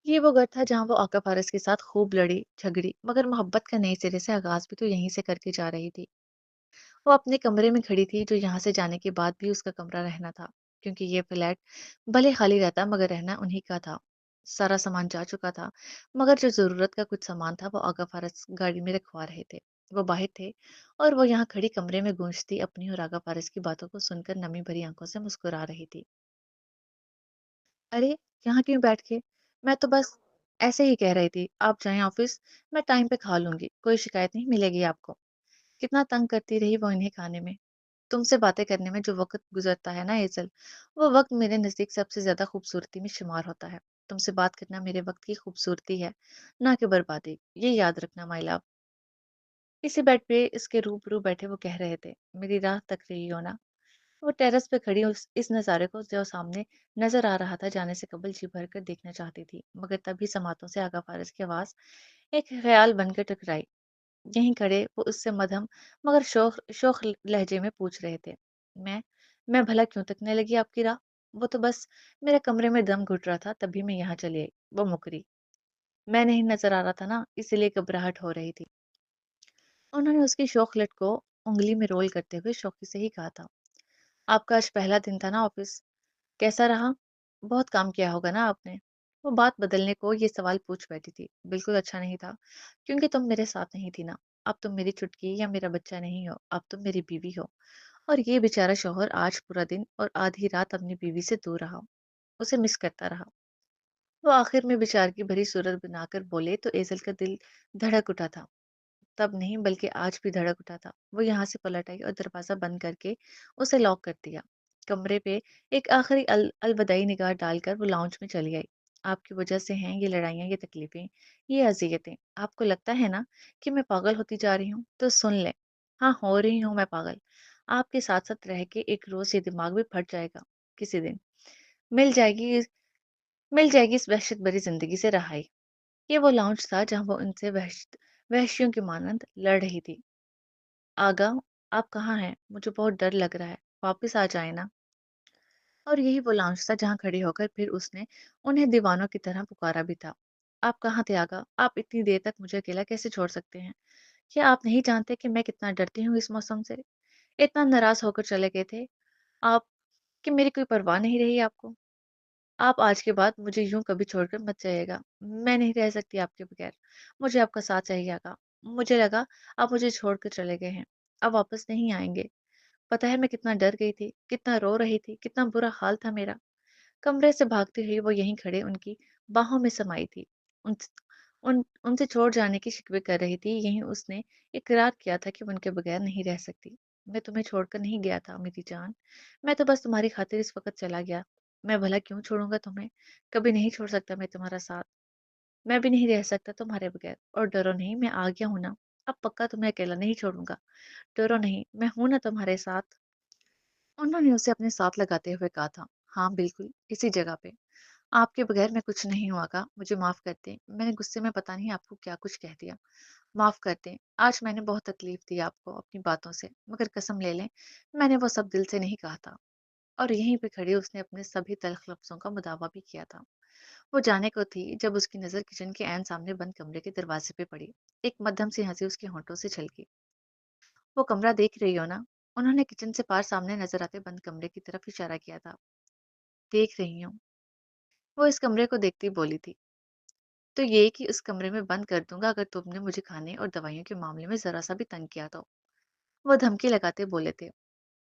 یہ وہ گھر تھا جہاں وہ آقا فارس کے ساتھ خوب لڑی جھگڑی، مگر محبت کا نئے سرے سے آغاز بھی تو یہیں سے کر کے جا رہی تھی۔ وہ اپنے کمرے میں کھڑی تھی، جو یہاں سے جانے کے بعد بھی اس کا کمرہ رہنا تھا، کیونکہ یہ فلیٹ بھلے خالی رہتا مگر رہنا انہی کا تھا۔ سارا سامان جا چکا تھا، مگر جو ضرورت کا کچھ سامان تھا وہ آغا فارس گاڑی میں رکھوا رہے تھے۔ وہ باہر تھے اور وہ یہاں کھڑی کمرے میں گونجتی اپنی اور آغا فارس کی باتوں کو سن کر نمی بھری آنکھوں سے مسکرا رہی تھی۔ ارے، یہاں کیوں بیٹھ کے؟ میں تو بس ایسے ہی کہہ رہی تھی، آپ جائیں آفس، میں ٹائم پہ کھا لوں گی، کوئی شکایت نہیں ملے گی آپ کو۔ کتنا تنگ کرتی رہی وہ انہیں کھانے میں۔ تم سے باتیں کرنے میں جو وقت گزرتا ہے نا ایزل، وہ وقت میرے نزدیک سب سے زیادہ خوبصورتی میں شمار ہوتا ہے۔ تم سے بات کرنا میرے وقت کی خوبصورتی ہے، نہ کہ بربادی، یہ یاد رکھنا مائی لو۔ اسی بیڈ پہ اس کے روبرو بیٹھے وہ کہہ رہے تھے، میری راہ تک رہی ہو نا، वो टेरेस पे खड़ी उस इस नज़ारे को जो सामने नज़र आ रहा था जाने से कबल जी भर कर देखना चाहती थी, मगर तभी समातों से आगा फारस की आवाज़ एक ख़्याल बनकर टकराई। यहीं खड़े वो उससे मध्यम मगर शोख शोख लहजे में पूछ रहे थे। मैं मैं भला क्यों तकने लगी आपकी राह? वो तो बस मेरे कमरे में दम घुट रहा था तभी मैं यहाँ चली आई। वो मुकरी। मैं नहीं नज़र आ रहा था ना, इसीलिए घबराहट हो रही थी। उन्होंने उसकी शोख लट को उँगली में रोल करते हुए शौकी से ही कहा था। आपका आज पहला दिन था ना ऑफिस, कैसा रहा? बहुत काम किया होगा ना आपने? वो बात बदलने को ये सवाल पूछ बैठी थी। बिल्कुल अच्छा नहीं था, क्योंकि तुम मेरे साथ नहीं थी ना। अब तुम मेरी चुटकी या मेरा बच्चा नहीं हो, अब तुम मेरी बीवी हो। और ये बेचारा शौहर आज पूरा दिन और आधी रात अपनी बीवी से दूर रहा, उसे मिस करता रहा। वो आखिर में बेचार की भरी सूरत बनाकर बोले तो एजल का दिल धड़क उठा था। तब नहीं बल्कि आज भी धड़क उठा था। वो यहाँ से पलट आई और दरवाजा बंद करके उसे लॉक कर दिया। कमरे पे एक आखिरी अलविदाई निगाह डालकर वो लाउंज में चली आई। आपकी वजह से हैं ये लड़ाइयाँ, ये तकलीफें, ये अजियतें। आपको लगता है ना कि मैं पागल होती जा रही हूँ? तो सुन ले। हाँ, हो रही हूँ मैं पागल। आपके साथ साथ रह के एक रोज ये दिमाग भी फट जाएगा किसी दिन। मिल जाएगी मिल जाएगी इस वहशत भरी जिंदगी से रहाई। ये वो लाउंज था जहाँ वो उनसे वहशियों की मानंद लड़ रही थी। आगा, आप कहाँ हैं? मुझे बहुत डर लग रहा है। वापस आ जाए ना। और यही वो लाउंज था जहाँ खड़े होकर फिर उसने उन्हें दीवानों की तरह पुकारा भी था। आप कहाँ थे आगा? आप इतनी देर तक मुझे अकेला कैसे छोड़ सकते हैं? क्या आप नहीं जानते कि मैं कितना डरती हूँ इस मौसम से? इतना नाराज होकर चले गए थे आप कि मेरी कोई परवाह नहीं रही आपको। आप आज के बाद मुझे यूं कभी छोड़कर मत जाइएगा। मैं नहीं रह सकती आपके बगैर। मुझे आपका साथ चाहिए आगा। मुझे लगा आप मुझे छोड़कर चले गए हैं, अब वापस नहीं आएंगे। पता है मैं कितना डर गई थी, कितना रो रही थी, कितना बुरा हाल था मेरा। कमरे से भागती हुई वो यहीं खड़े उनकी बाहों में समाई थी। उन, उनसे छोड़ जाने की शिकवे कर रही थी। यहीं उसने इकरार किया था कि वो उनके बगैर नहीं रह सकती। मैं तुम्हें छोड़कर नहीं गया था मेरी जान। मैं तो बस तुम्हारी खातिर इस वक्त चला गया। मैं भला क्यों छोड़ूंगा तुम्हें? कभी नहीं छोड़ सकता मैं तुम्हारा साथ। मैं भी नहीं रह सकता तुम्हारे बगैर। और डरो नहीं, मैं आ गया हूं ना। अब पक्का तुम्हें अकेला नहीं छोड़ूंगा। डरो नहीं, मैं हूं ना तुम्हारे साथ। उन्होंने उसे अपने साथ लगाते हुए कहा था। हाँ बिल्कुल, इसी जगह पे। आपके बगैर मैं कुछ नहीं हुआ का, मुझे माफ कर दें। मैंने गुस्से में पता नहीं आपको क्या कुछ कह दिया। माफ कर दें। आज मैंने बहुत तकलीफ दी आपको अपनी बातों से, मगर कसम ले लें, मैंने वो सब दिल से नहीं कहा था। और यहीं पे खड़ी उसने अपने सभी तल्ख लफ्जों का मुदावा भी किया था। वो जाने को थी जब उसकी नजर किचन के ऐन सामने बंद कमरे के दरवाजे पे पड़ी। एक मध्यम सी हंसी उसके होंठों से छलकी। वो कमरा देख रही हो ना? उन्होंने किचन से पार सामने नजर आते बंद कमरे की तरफ इशारा किया था। देख रही हूँ। वो इस कमरे को देखती बोली थी। तो ये कि उस कमरे में बंद कर दूंगा अगर तुमने मुझे खाने और दवाइयों के मामले में जरा सा भी तंग किया तो। वो धमकी लगाते बोले थे।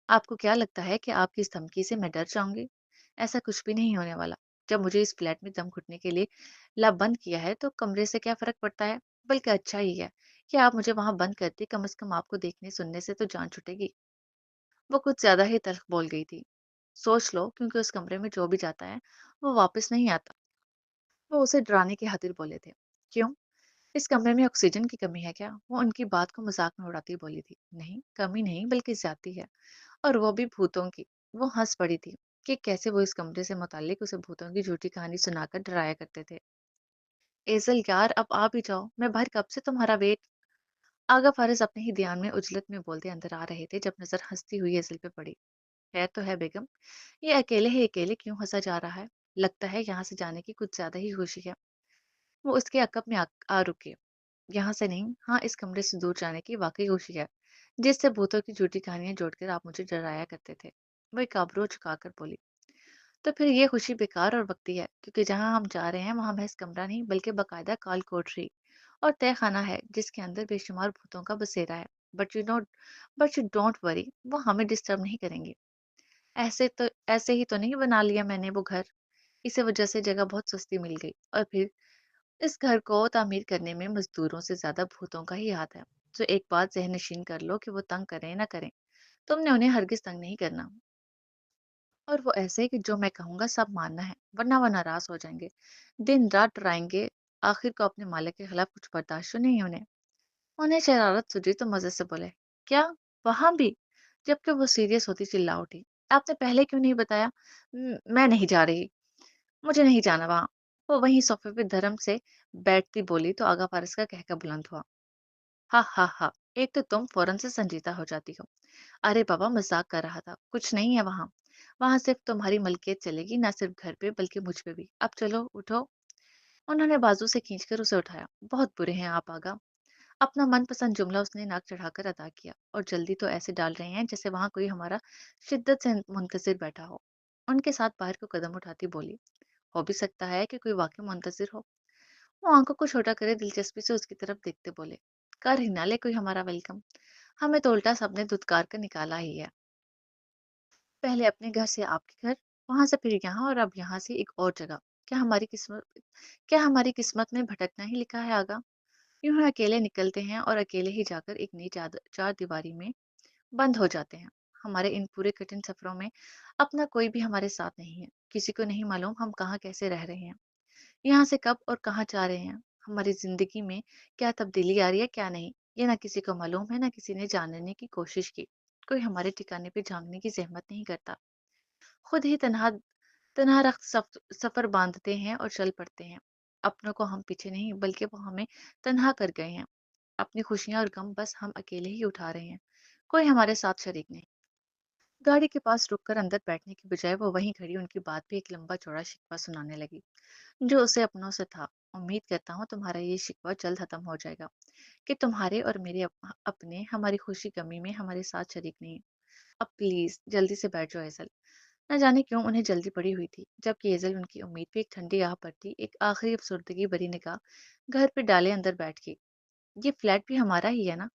आपको क्या लगता है कि आपकी इस धमकी से मैं डर जाऊंगी? ऐसा कुछ भी नहीं होने वाला। जब मुझे इस फ्लैट में दम घुटने के लिए लब बंद किया है तो कमरे से क्या फर्क पड़ता है? बल्कि अच्छा ही है कि आप मुझे वहां बंद करती, कम से कम आपको देखने सुनने से तो जान छुटेगी। वो कुछ ज्यादा ही तल्ख बोल गई थी। सोच लो, क्योंकि उस कमरे में जो भी जाता है वो वापस नहीं आता। वो उसे डराने की खातिर बोले थे। क्यों? इस कमरे में ऑक्सीजन की कमी है क्या? वो उनकी बात को मजाक में उड़ाती बोली थी। नहीं, कमी नहीं बल्कि ज्यादती है। और वो भी भूतों की। वो हंस पड़ी थी कि कैसे वो इस कमरे से मुतालिक उसे भूतों की झूठी कहानी सुनाकर डराया करते थे। एजल यार, अब आ भी जाओ, मैं बाहर कब से तुम्हारा वेट। आगा फारिस अपने ही ध्यान में उजलत में बोलते अंदर आ रहे थे जब नजर हंसती हुई एजल पे पड़ी। है तो है बेगम। ये अकेले ही अकेले क्यों हंसा जा रहा है? लगता है यहाँ से जाने की कुछ ज्यादा ही खुशी है। वो उसके अकब में आ रुके। यहाँ से नहीं, हाँ, इस कमरे से दूर जाने की वाकई खुशी है, जिससे भूतों की झूठी कहानियां जोड़कर आप मुझे डराया करते थे। वो एक आबरू झुकाकर बोली। तो फिर ये खुशी बेकार और वक्ती है, क्योंकि जहाँ हम जा रहे हैं वहां महज कमरा नहीं बल्कि बकायदा काल कोठरी और तय खाना है जिसके अंदर बेशुमार भूतों का बसेरा है। बट यू डोंट वरी, वो हमें डिस्टर्ब नहीं करेंगे। ऐसे ही तो नहीं बना लिया मैंने वो घर। इसी वजह से जगह बहुत सस्ती मिल गई। और फिर इस घर को तामीर करने में मजदूरों से ज्यादा भूतों का ही हाथ है। तो एक बात ज़हन नशीन कर लो कि वो तंग करें ना करें, तुमने उन्हें हरगिज तंग नहीं करना। और वो ऐसे कि जो मैं कहूंगा सब मानना है, वरना वो नाराज हो जाएंगे, दिन रात डराएंगे। आखिर को अपने मालिक के खिलाफ कुछ बर्दाश्त नहीं उन्हें। उन्हें शरारत सूझी तो मजे से बोले। क्या? वहां भी? जबकि वो सीरियस होती चिल्ला उठी। आपने पहले क्यों नहीं बताया? मैं नहीं जा रही, मुझे नहीं जाना वहाँ। वो वहीं सोफ़े पे धर्म से बैठती बोली तो आगा फ़ारिस का कहका बुलंद हुआ। हा हा हा! एक तो तुम फ़ौरन से संजीदा हो जाती हो। अरे बाबा, मज़ाक कर रहा था, कुछ नहीं है वहाँ। वहाँ सिर्फ़ तुम्हारी मलकियत चलेगी, ना सिर्फ़ घर पे बल्कि मुझ पे भी। अब चलो, उठो। उन्होंने बाजू से खींचकर उसे उठाया। बहुत बुरे हैं आप आगा। अपना मनपसंद जुमला उसने नाक चढ़ाकर अदा किया। और जल्दी तो ऐसे डाल रहे हैं जैसे वहां कोई हमारा शिद्दत से मुंतजिर बैठा हो। उनके साथ बाहर को कदम उठाती बोली, हो भी सकता है कि कोई वाकई मुंतजिर हो। वो आंखों को छोटा करे दिलचस्पी से उसकी तरफ देखते बोले, कर ही ना ले कोई हमारा वेलकम। हमें तो उल्टा सबने धुतकार कर निकाला ही है। पहले अपने घर से आपके घर, वहां से फिर यहाँ, और अब यहाँ से एक और जगह। क्या हमारी किस्मत में भटकना ही लिखा है आगा? यूं ही अकेले निकलते हैं और अकेले ही जाकर एक नई चार दीवारी में बंद हो जाते हैं। हमारे इन पूरे कठिन सफरों में अपना कोई भी हमारे साथ नहीं है। किसी को नहीं मालूम हम कहाँ कैसे रह रहे हैं, यहाँ से कब और कहाँ जा रहे हैं। हमारी जिंदगी में क्या तब्दीली आ रही है क्या नहीं, ये ना किसी को मालूम है, ना किसी ने जानने की कोशिश की। कोई हमारे ठिकाने पे झांकने की जहमत नहीं करता। खुद ही तनहा तनहा रख्त सफर बांधते हैं और चल पड़ते हैं। अपनों को हम पीछे नहीं बल्कि वो हमें तनहा कर गए हैं। अपनी खुशियां और गम बस हम अकेले ही उठा रहे हैं, कोई हमारे साथ शरीक नहीं। गाड़ी के पास रुककर अंदर बैठने की बजाय वो वहीं खड़ी उनकी बात पे एक लंबा चौड़ा शिकवा सुनाने लगी, जो उसे अपनों से था। उम्मीद करता हूँ तुम्हारा ये शिकवा जल्द खत्म हो जाएगा कि तुम्हारे और मेरे अपने हमारी खुशी गमी में हमारे साथ शरीक नहीं। अब प्लीज जल्दी से बैठ जाओ एजल। न जाने क्यों उन्हें जल्दी पड़ी हुई थी, जबकि एजल उनकी उम्मीद पे एक ठंडी आह पर थी। एक आखिरी अफसर्दगी भरी निगाह घर पे डाले अंदर बैठ गई। ये फ्लैट भी हमारा ही है ना?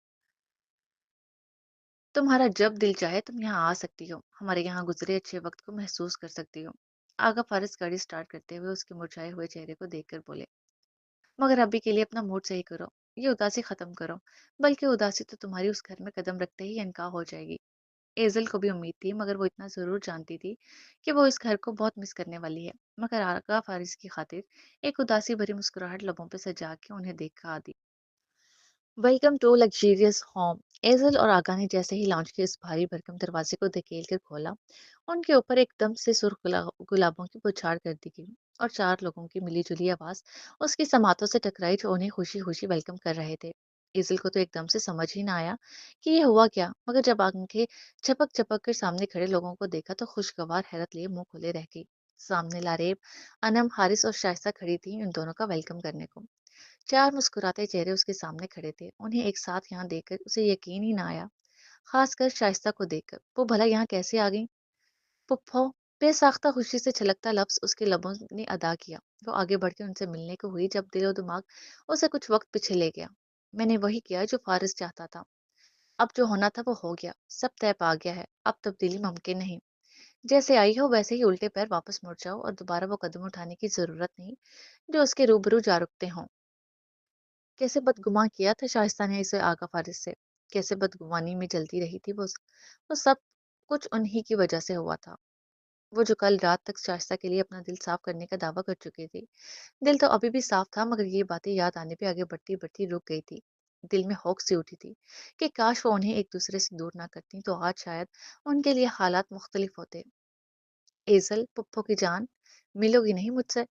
तुम्हारा जब दिल चाहे तुम यहाँ आ सकती हो, हमारे यहाँ गुजरे अच्छे वक्त को महसूस कर सकती हो। आगा फारिस गाड़ी स्टार्ट करते हुए उसके मुरझाए हुए चेहरे को देखकर बोले, मगर अभी के लिए अपना मूड सही करो, ये उदासी खत्म करो। बल्कि उदासी तो तुम्हारी उस घर में कदम रखते ही इनका हो जाएगी। एजल को भी उम्मीद थी, मगर वो इतना जरूर जानती थी कि वो इस घर को बहुत मिस करने वाली है। मगर आगा फारिस की खातिर एक उदासी भरी मुस्कुराहट लबों पे सजा के उन्हें देख कर आदि, वेलकम टू लग्जरियस होम। एजल और आगा ने जैसे ही लॉन्च के इस भारी भरकम दरवाजे को धकेल कर खोला, उनके ऊपर एकदम से सुर्ख गुलाबों की बौछार कर दी गई। और चार लोगों की मिली जुली आवाज उसकी समातों से टकराई, जो उन्हें खुशी खुशी वेलकम कर रहे थे। एजल को तो एकदम से समझ ही ना आया कि ये हुआ क्या, मगर जब आंखें झपक झपक कर सामने खड़े लोगों को देखा तो खुशगवार हैरत लिए मुंह खोले रह गई। सामने लारेब, अनम, हारिस और शाइस्ता खड़ी थी उन दोनों का वेलकम करने को। चार मुस्कुराते चेहरे उसके सामने खड़े थे। उन्हें एक साथ यहाँ देखकर उसे यकीन ही ना आया, खासकर शाइस्ता को देखकर। वो भला यहाँ कैसे आ गई? पुप्पो, बेसाख्ता खुशी से छलकता लफ्ज उसके लबों ने अदा किया। वो आगे बढ़ के उनसे मिलने को हुई, जब दिलो दिमाग उसे कुछ वक्त पीछे ले गया। मैंने वही किया जो फारिस चाहता था। अब जो होना था वो हो गया, सब तय पा गया है। अब तब्दीली मुमकिन नहीं। जैसे आई हो वैसे ही उल्टे पैर वापस मुड़ जाओ, और दोबारा वो कदम उठाने की जरूरत नहीं जो उसके रूबरू जा रुकते हों। कैसे बदगुमान किया था शाइस्ता ने इसे आगा फारिस से। कैसे बदगुमानी में जलती रही थी वो सब कुछ उन्हीं की वजह से हुआ था। वो जो कल रात तक शाइस्ता के लिए अपना दिल साफ करने का दावा कर चुकी थी। दिल तो अभी भी साफ था, मगर ये बातें याद आने पे आगे बढ़ती बढ़ती रुक गई थी। दिल में हौक सी उठी थी कि काश वो उन्हें एक दूसरे से दूर ना करती, तो आज शायद उनके लिए हालात मुख्तलिफ होते। एजल, पुप्पो की जान, मिलोगी नहीं मुझसे?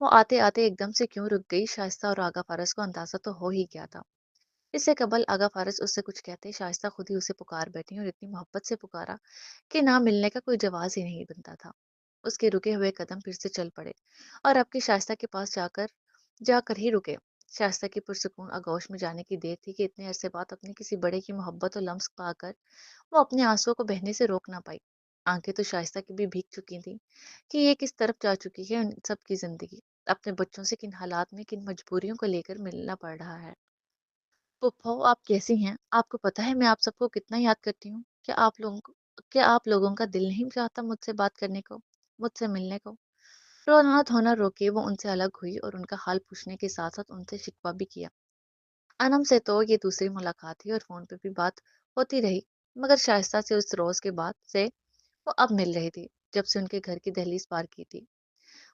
वो आते आते एकदम से क्यों रुक गई, शाइस्ता और आगा फारस को अंदाजा तो हो ही गया था। इससे कबल आगा फारस उससे कुछ कहते, शाइस्ता खुद ही उसे पुकार बैठी और इतनी मोहब्बत से पुकारा कि ना मिलने का कोई जवाब ही नहीं बनता था। उसके रुके हुए कदम फिर से चल पड़े, और अब की शाइस्ता के पास जाकर जाकर ही रुके। शाइस्ता की पुरसुकून आगोश में जाने की देर थी कि इतने अरसे बाद अपने किसी बड़े की मोहब्बत और लम्स पाकर वो अपने आंसुओं को बहने से रोक ना पाई। आंखें तो शाइस्ता की भी भीग चुकी थी कि ये किस तरफ जा चुकी है उन सब की जिंदगी। अपने बच्चों से किन हालात में, किन मजबूरियों को लेकर मिलना पड़ रहा है। फूफो, आप कैसी हैं? आपको पता है मैं आप सबको कितना याद करती हूँ। क्या आप लोगों का दिल नहीं चाहता मुझसे बात करने को, मुझसे मिलने को? रोना धोना रोके वो उनसे अलग हुई, और उनका हाल पूछने के साथ साथ उनसे शिकवा भी किया। अनम से तो ये दूसरी मुलाकात थी, और फोन पे भी बात होती रही, मगर शाइस्ता से उस रोज के बाद से वो अब मिल रही थी, जब से उनके घर की दहलीज पार की थी।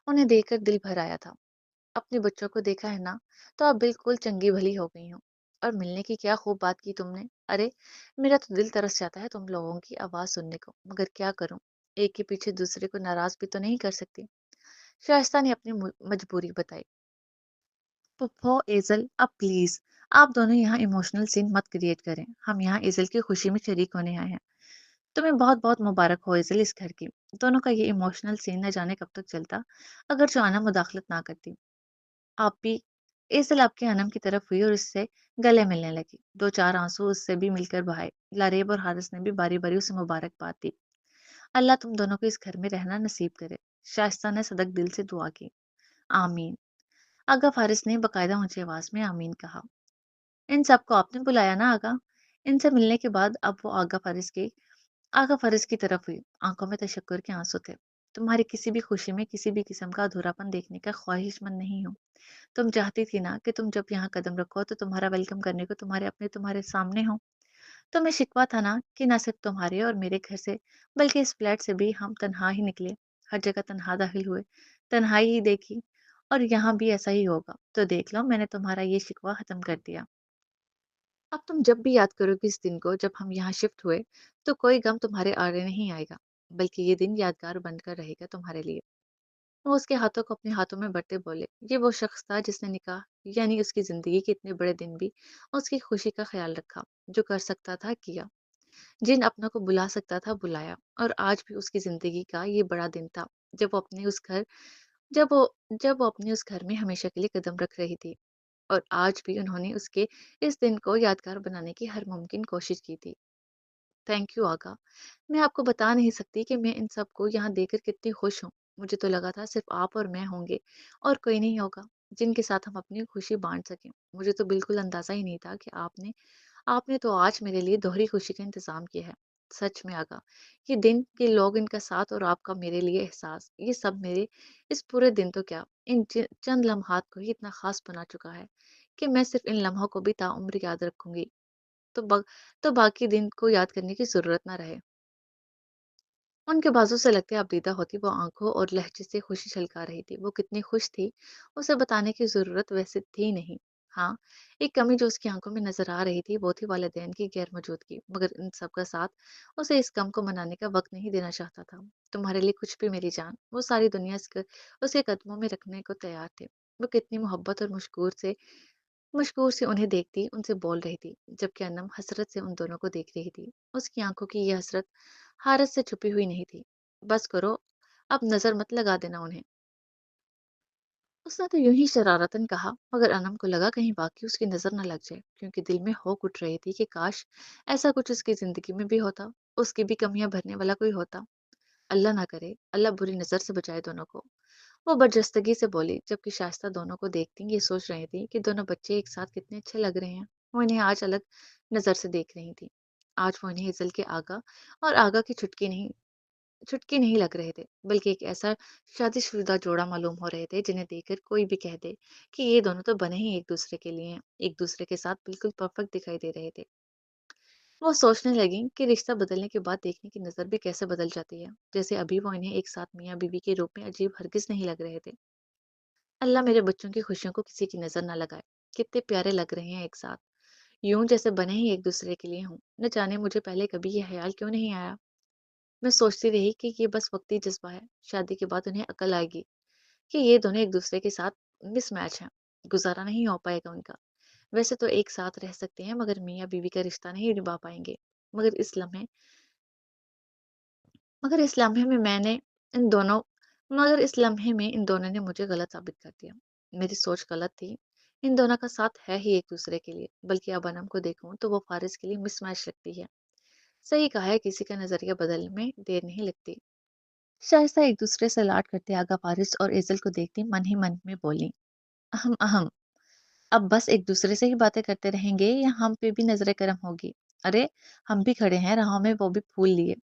उन्हें देखकर दिल भर आया था। अपने बच्चों को देखा है ना, तो अब बिल्कुल चंगी भली हो गई हूँ। और मिलने की क्या खूब बात की तुमने। अरे, मेरा तो दिल तरस जाता है तुम लोगों की आवाज सुनने को, मगर क्या करूं, एक के पीछे दूसरे को नाराज भी तो नहीं कर सकती। शाइस्ता ने अपनी मजबूरी बताई। फुफ्फो, एजल, अब प्लीज आप दोनों यहाँ इमोशनल सीन मत क्रिएट करें। हम यहाँ एजल की खुशी में शरीक होने आए हैं। तुम्हें बहुत बहुत मुबारक हो एजल इस घर की। दोनों का ये इमोशनल सीन न जाने कब तक चलता अगर जोआना मुदाखलत ना करती। आप भी। एजल आपके अनम की तरफ हुई और उससे गले मिलने लगी। दो चार आंसू उससे भी मिलकर बहाए। लारेब और हारिस ने भी बारी बारी उसे मुबारकबाद दी। अल्लाह तुम दोनों को इस घर में रहना नसीब करे। शाइस्ता ने सदक दिल से दुआ की। आमीन। आगा फारिस ने बकायदा ऊंची आवाज में आमीन कहा। इन सबको आपने बुलाया ना आगा? इनसे मिलने के बाद अब वो आगा फारिस की तरफ हुई। आंखों में तशक्कुर के आंसू थे। तुम्हारी किसी भी खुशी में किसी भी किस्म का अधूरापन देखने का ख्वाहिशमंद नहीं हूँ। तुम चाहती थी ना कि तुम जब यहाँ कदम रखो तो तुम्हारा वेलकम करने को तुम्हारे सामने हो। तुम्हें शिकवा था ना कि न सिर्फ तुम्हारे और मेरे घर से बल्कि इस फ्लैट से भी हम तन्हा ही निकले। हर जगह तन्हा दाखिल हुए, तन्हाई ही देखी। और यहाँ भी ऐसा ही होगा। तो देख लो मैंने तुम्हारा ये शिकवा खत्म कर दिया। अब तुम जब भी याद करोगे इस दिन को जब हम यहाँ शिफ्ट हुए, तो कोई गम तुम्हारे आड़े नहीं आएगा, बल्कि ये दिन यादगार बनकर रहेगा तुम्हारे लिए। वो उसके हाथों को अपने हाथों में भरते बोले, ये वो शख्स था जिसने निकाह यानी उसकी जिंदगी के इतने बड़े दिन भी उसकी खुशी का ख्याल रखा। जो कर सकता था किया, जिन अपनों को बुला सकता था बुलाया। और आज भी उसकी जिंदगी का ये बड़ा दिन था जब वो अपने उस घर जब वो जब वो अपने उस घर में हमेशा के लिए कदम रख रही थी। और आज भी उन्होंने उसके इस दिन को यादगार बनाने की हर मुमकिन कोशिश की थी। थैंक यू आगा। मैं आपको बता नहीं सकती कि मैं इन सबको यहाँ देखकर कितनी खुश हूँ। मुझे तो लगा था सिर्फ आप और मैं होंगे और कोई नहीं होगा जिनके साथ हम अपनी खुशी बांट सकें। मुझे तो बिल्कुल अंदाजा ही नहीं था कि आपने आपने तो आज मेरे लिए दोहरी खुशी का इंतजाम किया है। सच में आगा, ये दिन, ये लोग, इनका साथ और आपका मेरे लिए एहसास, ये सब मेरे इस पूरे दिन तो क्या, इन चंद लम्हात को ही इतना खास बना चुका है कि मैं सिर्फ इन लम्हों को भी ताउम्र याद रखूंगी। तो तो बाकी दिन को याद करने की जरूरत ना रहे। उनके बाजू से लगते आबदीदा होती वो आंखों और लहजे से खुशी छलका रही थी। वो कितनी खुश थी उसे बताने की जरूरत वैसे थी नहीं। हाँ, एक कमी जो उसकी आंखों में नजर आ रही थी वो थी वालिदैन की गैर मौजूदगी। मगर इन सब का साथ उसे इस गम को मनाने का वक्त नहीं देना चाहता था। तुम्हारे लिए कुछ भी मेरी जान, वो सारी दुनिया उसके कदमों में रखने को तैयार थे। वो कितनी मोहब्बत और मशकूर से उन्हें देखती, उनसे बोल रही थी, जबकि अनम हसरत से उन दोनों को देख रही थी। उसकी आंखों की ये हसरत हारत से छुपी हुई नहीं थी। बस करो, अब नजर मत लगा देना उन्हें। उसने तो यूं ही शरारतन कहा, मगर अनम को लगा कहीं बाकी उसकी नजर न लग जाए, क्योंकि दिल में होक उठ रही थी कि काश ऐसा कुछ उसकी जिंदगी में भी होता, उसकी भी कमियां भरने वाला कोई होता। अल्लाह ना करे, अल्लाह बुरी नजर से बचाए दोनों को। वो बरजस्तगी से बोली, जबकि शाइस्ता दोनों को देखती ये सोच रही थी कि दोनों बच्चे एक साथ कितने अच्छे लग रहे हैं। वो इन्हें आज अलग नजर से देख रही थी। आज वो इन्हें इजल के आगा और आगा की छुटकी नहीं लग रहे थे, बल्कि एक ऐसा शादीशुदा जोड़ा मालूम हो रहे थे जिन्हें देखकर कोई भी कह दे कि ये दोनों तो बने ही एक दूसरे के लिए हैं। एक दूसरे के साथ बिल्कुल परफेक्ट दिखाई दे रहे थे। वो सोचने लगी कि रिश्ता बदलने के बाद देखने की नजर भी कैसे बदल जाती है। जैसे अभी वो इन्हें एक साथ मियाँ बीवी के रूप में अजीब हरगिज नहीं लग रहे थे। अल्लाह मेरे बच्चों की खुशियों को किसी की नजर ना लगाए। कितने प्यारे लग रहे हैं एक साथ, यूं जैसे बने ही एक दूसरे के लिए हों। न जाने मुझे पहले कभी ये ख्याल क्यों नहीं आया। मैं सोचती रही कि ये बस वक्ती जज्बा है। शादी के बाद उन्हें अकल आएगी कि ये दोनों एक दूसरे के साथ मिसमैच हैं। गुजारा नहीं हो पाएगा उनका। वैसे तो एक साथ रह सकते हैं, मगर मियाँ बीवी का रिश्ता नहीं निभा पाएंगे। मगर इस लम्हे मगर इस लम्हे में मैंने इन दोनों मगर इस लम्हे में इन दोनों ने मुझे गलत साबित कर दिया। मेरी सोच गलत थी। इन दोनों का साथ है ही एक दूसरे के लिए, बल्कि अब अनम को देखूं तो वो फारिस के लिए मिसमैच लगती है। सही कहा है, किसी का नजरिया बदलने में देर नहीं लगती। शाइस्ता एक दूसरे से लाड करते आगा फारिस और एजल को देखती मन ही मन में बोली, अहम अहम, अब बस एक दूसरे से ही बातें करते रहेंगे या हम पे भी नजरें करम होगी? अरे, हम भी खड़े हैं राहों में, वो भी फूल लिए।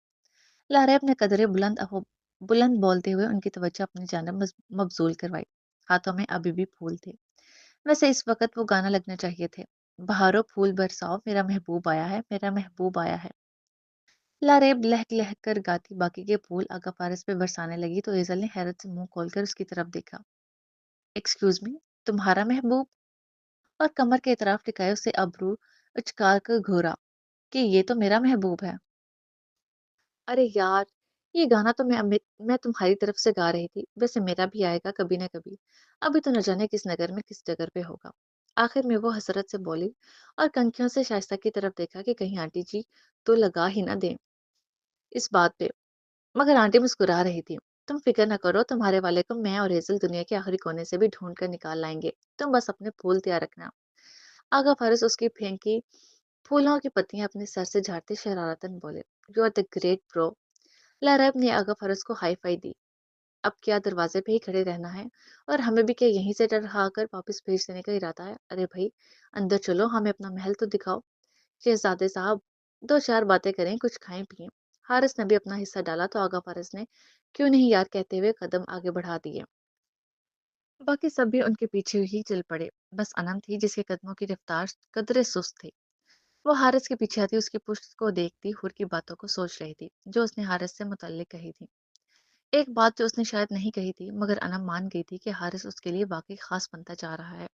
लारैब ने कदरे बुलंद बोलते हुए उनकी तवज्जो अपनी जानब मबजूल करवाई। हाथों में अभी भी फूल थे। वैसे इस वक्त वो गाना लगना चाहिए थे, बहारो फूल बरसाओ मेरा महबूब आया है, मेरा महबूब आया है। लारेब लहक लहक कर गाती बाकी के फूल आगा फारस पे बरसाने लगी तो एजल ने हैरत से मुंह खोलकर उसकी तरफ देखा। एक्सक्यूज मी, तुम्हारा महबूब? और कमर के इतराफ टिकाए उसे अबरू उचकार कर घूरा कि ये तो मेरा महबूब है। अरे यार, یہ گانا تو میں تمہاری طرف سے گا رہی تھی، ویسے میرا بھی آئے گا کبھی نہ کبھی، ابھی تو نہ جانے کس نگر میں کس جگہ پہ ہوگا۔ آخر میں وہ حسرت سے بولی اور کنکھیوں سے شائستہ کی طرف دیکھا کہ کہیں آنٹی جی تو لگا ہی نہ دیں اس بات پہ، مگر آنٹی مسکرا رہی تھی۔ تم فکر نہ کرو، تمہارے والے کو میں اور ایزل دنیا کے آخری کونے سے بھی ڈھونڈ کر نکال لائیں گے، تم بس اپنے پھول تیار رکھنا۔ آغا فارس اس کی پھینکی پھولوں کی پتیاں اپنے سر سے جھاڑتے شرارتاً بولے، یو آر دا گریٹ برو۔ لارب نے آغا فارس کو ہائی فائی دی۔ اب کیا دروازے پہ ہی کھڑے رہنا ہے اور ہمیں بھی کیا یہیں سے ڈرا کر واپس بھیج دینے کا ارادہ ہے؟ ارے بھائی اندر چلو، ہمیں اپنا محل تو دکھاؤ۔ شہزادے صاحب دو چار باتیں کریں، کچھ کھائیں پیئیں۔ حارث نے بھی اپنا حصہ ڈالا تو آغا فارس نے کیوں نہیں یار کہتے ہوئے قدم آگے بڑھا دیے۔ باقی سب بھی ان کے پیچھے ہی چل پڑے، بس انم تھی جس کے قدموں کی رفتار قدرے سست تھی۔ وہ حارث کے پیچھے آتی اس کی پشت کو دیکھتی ہور کی باتوں کو سوچ رہی تھی جو اس نے حارث سے متعلق کہی تھی۔ ایک بات جو اس نے شاید نہیں کہی تھی مگر انم مان گئی تھی کہ حارث اس کے لیے واقعی خاص بنتا جا رہا ہے،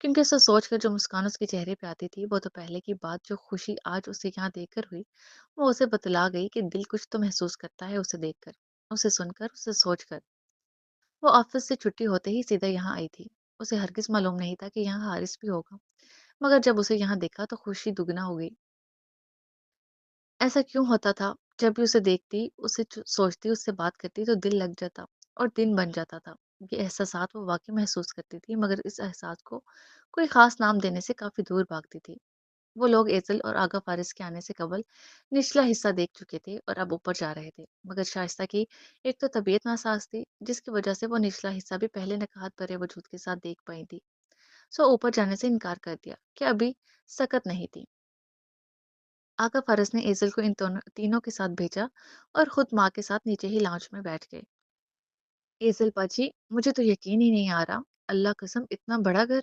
کیونکہ اسے سوچ کر جو مسکان اس کے چہرے پہ آتی تھی وہ تو پہلے کی بات جو خوشی آج اسے یہاں دیکھ کر ہوئی، وہ اسے بتلا گئی کہ دل کچھ تو محسوس کرتا ہے اسے دیکھ کر، اسے سن کر، اسے سوچ کر۔ وہ آفس سے چھٹی ہوتے ہی سیدھا یہاں آئی تھی۔ اسے ہرگز معلوم نہیں تھا کہ یہاں حارث بھی ہوگا، مگر جب اسے یہاں دیکھا تو خوشی دگنا ہو گئی۔ ایسا کیوں ہوتا تھا؟ جب بھی اسے دیکھتی، اسے سوچتی، اس سے بات کرتی تو دل لگ جاتا اور دن بن جاتا تھا۔ یہ احساسات وہ واقعی محسوس کرتی تھی، مگر اس احساس کو کوئی خاص نام دینے سے کافی دور بھاگتی تھی۔ وہ لوگ ایزل اور آغا فارس کے آنے سے قبل نچلا حصہ دیکھ چکے تھے اور اب اوپر جا رہے تھے، مگر شائستہ کی ایک تو طبیعت ناساز تھی جس کی وجہ سے وہ نچلا حصہ بھی پہلے نکہت بھرے وجود کے ساتھ دیکھ پائی تھی، سو اوپر جانے سے انکار کر دیا کہ ابھی سکت نہیں تھی۔ آغا فارس نے ایزل کو ان تینوں کے ساتھ بھیجا اور خود ماں کے ساتھ نیچے ہی لاؤنج میں بیٹھ گئے۔ ایزل باجی مجھے تو یقین ہی نہیں آ رہا، اللہ قسم اتنا بڑا گھر!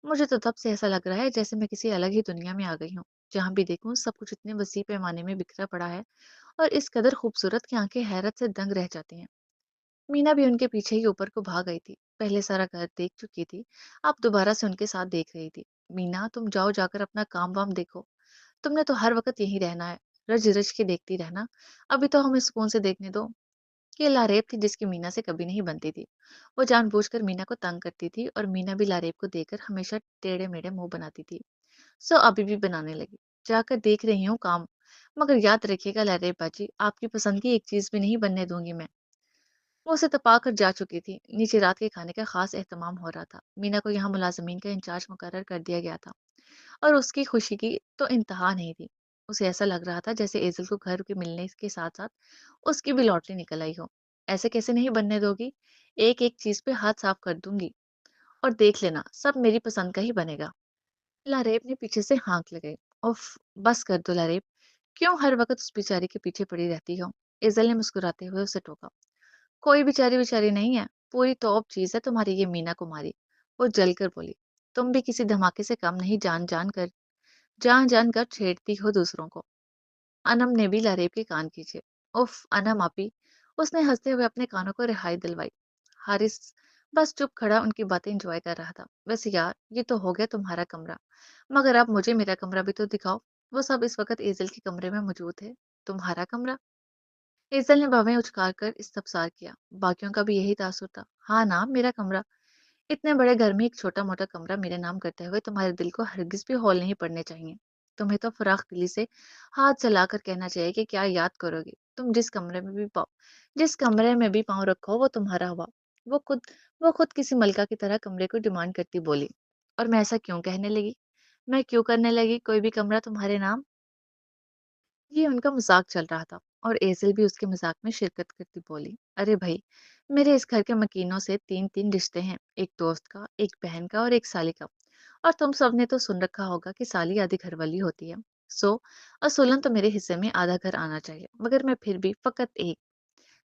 مجھے تو تب سے ایسا لگ رہا ہے جیسے میں کسی الگ ہی دنیا میں آ گئی ہوں۔ جہاں بھی دیکھوں سب کچھ اتنے وسیع پیمانے میں بکھرا پڑا ہے اور اس قدر خوبصورت کہ آنکھیں حیرت سے دنگ رہ جاتی ہیں۔ مینا بھی ان کے پیچھے ہی اوپر کو بھاگ گئی تھی، پہلے سارا گھر دیکھ چکی تھی، اب دوبارہ سے ان کے ساتھ دیکھ رہی تھی۔ مینا تم جاؤ، جا کر اپنا کام وام دیکھو، تم نے تو ہر وقت یہی رہنا ہے، رج رج کے دیکھتی رہنا، ابھی تو ہمیں سکون سے دیکھنے دو۔ یہ لاریب تھی جس کی مینا سے کبھی نہیں بنتی تھی، وہ جان بوجھ کر مینا کو تنگ کرتی تھی اور مینا بھی لاریب کو دیکھ کر ہمیشہ ٹیڑے میڑے منہ بناتی تھی، سو ابھی بھی بنانے لگی۔ جا کر دیکھ رہی ہوں کام، مگر یاد رکھیے گا لاریب باجی، آپ کی پسند کی ایک چیز بھی نہیں بننے دوں گی میں۔ وہ اسے تپا کر جا چکی تھی، نیچے رات کے کھانے کا خاص اہتمام ہو رہا تھا، مینا کو یہاں ملازمین کا انچارج مقرر کر دیا گیا تھا اور اس کی خوشی کی تو انتہا نہیں تھی۔ اسے ایسا لگ رہا تھا جیسے ایزل کو گھر کے ملنے کے ساتھ ساتھ اس کی بھی لاٹری نکل آئی ہو۔ ایسے کیسے نہیں بننے دو گی؟ ایک ایک چیز پہ ہاتھ صاف کر دوں گی اور دیکھ لینا سب میری پسند کا ہی بنے گا۔ لاریب نے پیچھے سے ہانک لگائی۔ اف، بس کر دو لاریب، کیوں ہر وقت اس بیچاری کے پیچھے پڑی رہتی ہو؟ ایزل نے مسکراتے ہوئے اسے ٹوکا۔ کوئی بیچاری بیچاری نہیں ہے، پوری توپ چیز ہے تمہاری یہ مینا کماری، وہ جل کر بولی۔ تم بھی کسی دھماکے سے کم نہیں، جان جان کر چھیڑتی ہو دوسروں کو۔ انم نے بھی لاریب کے کان کھینچے۔ اف انم آپی، اس نے ہنستے ہوئے اپنے کانوں کو رہائی دلوائی۔ حارث بس چپ کھڑا ان کی باتیں انجوائے کر رہا تھا۔ ویسے یار یہ تو ہو گیا تمہارا کمرہ، مگر اب مجھے میرا کمرہ بھی تو دکھاؤ۔ وہ سب اس وقت ایزل کے کمرے میں موجود ہے۔ تمہارا کمرہ؟ ایزل نے بھویں اچکار کر استفسار کیا۔ باقیوں کا بھی یہی تاثر تھا۔ ہاں نا، میرا کمرہ۔ اتنے بڑے گھر میں ایک چھوٹا موٹا کمرہ میرے نام کرتے ہوئے تمہارے دل کو ہرگز بھی ہول نہیں پڑنے چاہیے۔ تمہیں تو فراخ دلی سے ہاتھ چلا کر کہنا چاہیے کہ کیا یاد کرو گی، تم جس کمرے میں بھی پاؤں رکھو وہ تمہارا ہوا۔ وہ خود وہ خود کسی ملکہ کی طرح کمرے کو ڈیمانڈ کرتی بولی۔ اور میں ایسا کیوں کہنے لگی؟ میں کیوں کرنے لگی کوئی بھی کمرہ تمہارے نام؟ یہ ان کا مذاق چل رہا تھا اور ایزل بھی اس کے مذاق میں شرکت کرتی بولی، ارے بھائی میرے اس گھر کے مکینوں سے تین تین رشتے ہیں، ایک دوست کا، ایک بہن کا اور ایک سالی کا، اور تم سب نے تو سن رکھا ہوگا کہ سالی آدھی گھر والی ہوتی ہے، سو اصولن تو میرے حصے میں آدھا گھر آنا چاہیے، مگر میں پھر بھی فقط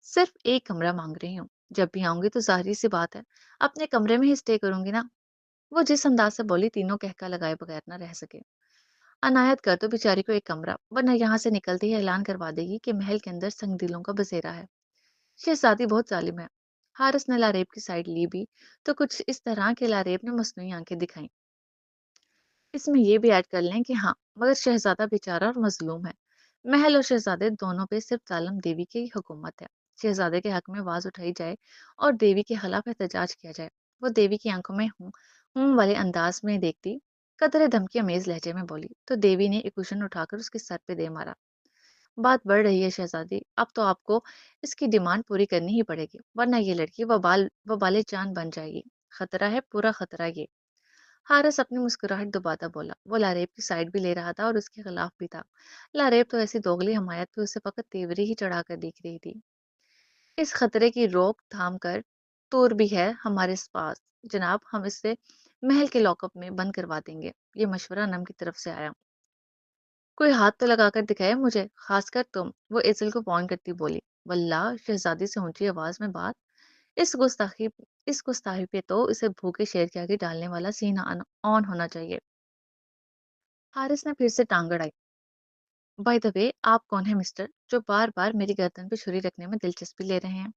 صرف ایک کمرہ مانگ رہی ہوں۔ جب بھی آؤں گی تو ظاہری سی بات ہے اپنے کمرے میں ہی اسٹے کروں گی نا۔ وہ جس انداز سے بولی تینوں کہکا لگائے بغیر نہ رہ سکے۔ عنایت کر دو بیچاری کو ایک کمرہ، ورنہ یہاں سے نکلتے ہی اعلان کروا دے گی کہ محل کے اندر سنگ دلوں کا بسیرا ہے۔ شہزادی بہت ظالم ہے۔ حارث نے لاریب کی سائڈ لی بھی تو کچھ اس طرح کہ لاریب نے مصنوعی آنکھیں دکھائیں۔ اس میں یہ بھی ایڈ کر لیں کہ ہاں، مگر شہزادہ بیچارہ اور مظلوم ہے۔ महल और शहजादे दोनों पे सिर्फ जालिम देवी की ही हुकूमत है। शहजादे के हक में आवाज उठाई जाए और देवी के खिलाफ एहतजाज किया जाए, वो देवी की आंखों में हूं वाले अंदाज में देखती, कतरे धमकी अमेज लहजे में बोली, तो देवी ने एक कुशन उठाकर उसके सर पे दे मारा। बात बढ़ रही है शहजादी, अब तो आपको इसकी डिमांड पूरी करनी ही पड़ेगी, वरना ये लड़की वबाले जान बन जाएगी। खतरा है, पूरा खतरा ये। हारिस अपनी मुस्कुराहट दोबारा बोला। वो लारेब की साइड भी ले रहा था और उसके खिलाफ भी था। लारेब तो ऐसी दोगली हमायत पे उसे फकत तेवरी ही चढ़ाकर देख रही थी। इस खतरे की रोक थाम कर तूर भी है हमारे पास जनाब, हम इसे महल के लॉकअप में बंद करवा देंगे। ये मशवरा नम की तरफ से आया। कोई हाथ तो लगाकर दिखाए मुझे, खासकर तुम, वो एजल को फोन करती बोली। वल्लाह, शहजादी से ऊंची आवाज में बात। इस गुस्ताखी इस गुस्ताखी पे तो इसे भूखे शेर के आगे डालने वाला सीना ऑन होना चाहिए। हारिस ने फिर से टांग अड़ाई। बाय द वे, आप कौन है मिस्टर, जो बार बार मेरी गर्दन पे छुरी रखने में दिलचस्पी ले रहे हैं?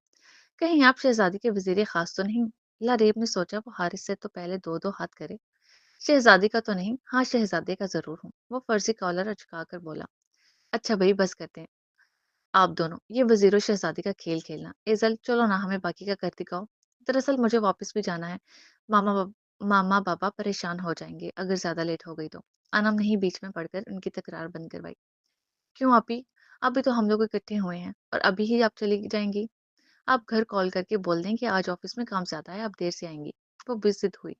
कहीं आप शहजादी के वजीर खास तो नहीं? लारेब ने सोचा वो हारिस से तो पहले दो दो हाथ करे। शहजादी का तो नहीं, हाँ शहजादे का जरूर हूँ, वो फर्जी कॉलर अचका कर बोला। अच्छा भाई, बस करते हैं आप दोनों ये वजीर शहजादी का खेल खेलना। एजल, चलो ना, हमें बाकी का कर दिखाओ। दरअसल मुझे वापस भी जाना है। मामा बाबा परेशान हो जाएंगे अगर ज्यादा लेट हो गई तो। अनम ने ही बीच में पड़कर उनकी तकरार बंद करवाई। क्यों आपी, अभी तो हम लोग इकट्ठे हुए हैं और अभी ही आप चली जाएंगी? आप घर कॉल करके बोल दें कि आज ऑफिस में काम ज्यादा है, आप देर से आएंगी। वो बेइज्जत हुई।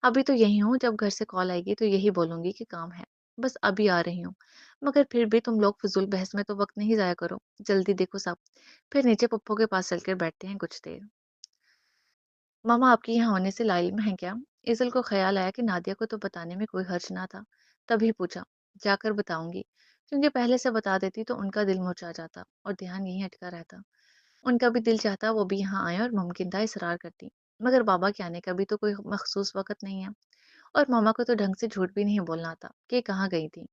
अभी तो यही हूँ, जब घर से कॉल आएगी तो यही बोलूंगी कि काम है, बस अभी आ रही हूँ। मगर फिर भी तुम लोग फिजूल बहस में तो वक्त नहीं जाया करो। जल्दी देखो सब। फिर नीचे पप्पो के पास चलकर बैठते हैं कुछ देर। मामा आपके यहाँ होने से लाइल में है क्या? इजल को ख्याल आया कि नादिया को तो बताने में कोई हर्ज ना था। तभी पूछा। जाकर बताऊंगी, क्योंकि पहले से बता देती तो उनका दिल मुरझा जाता और ध्यान यहीं अटका रहता। उनका भी दिल चाहता वो भी यहाँ आए और मुमकिन था इसरार करती, मगर बाबा के आने का भी तो कोई मखसूस वक्त नहीं है। और मामा को तो ढंग से झूठ भी नहीं बोलना आता कि कहाँ गई थी।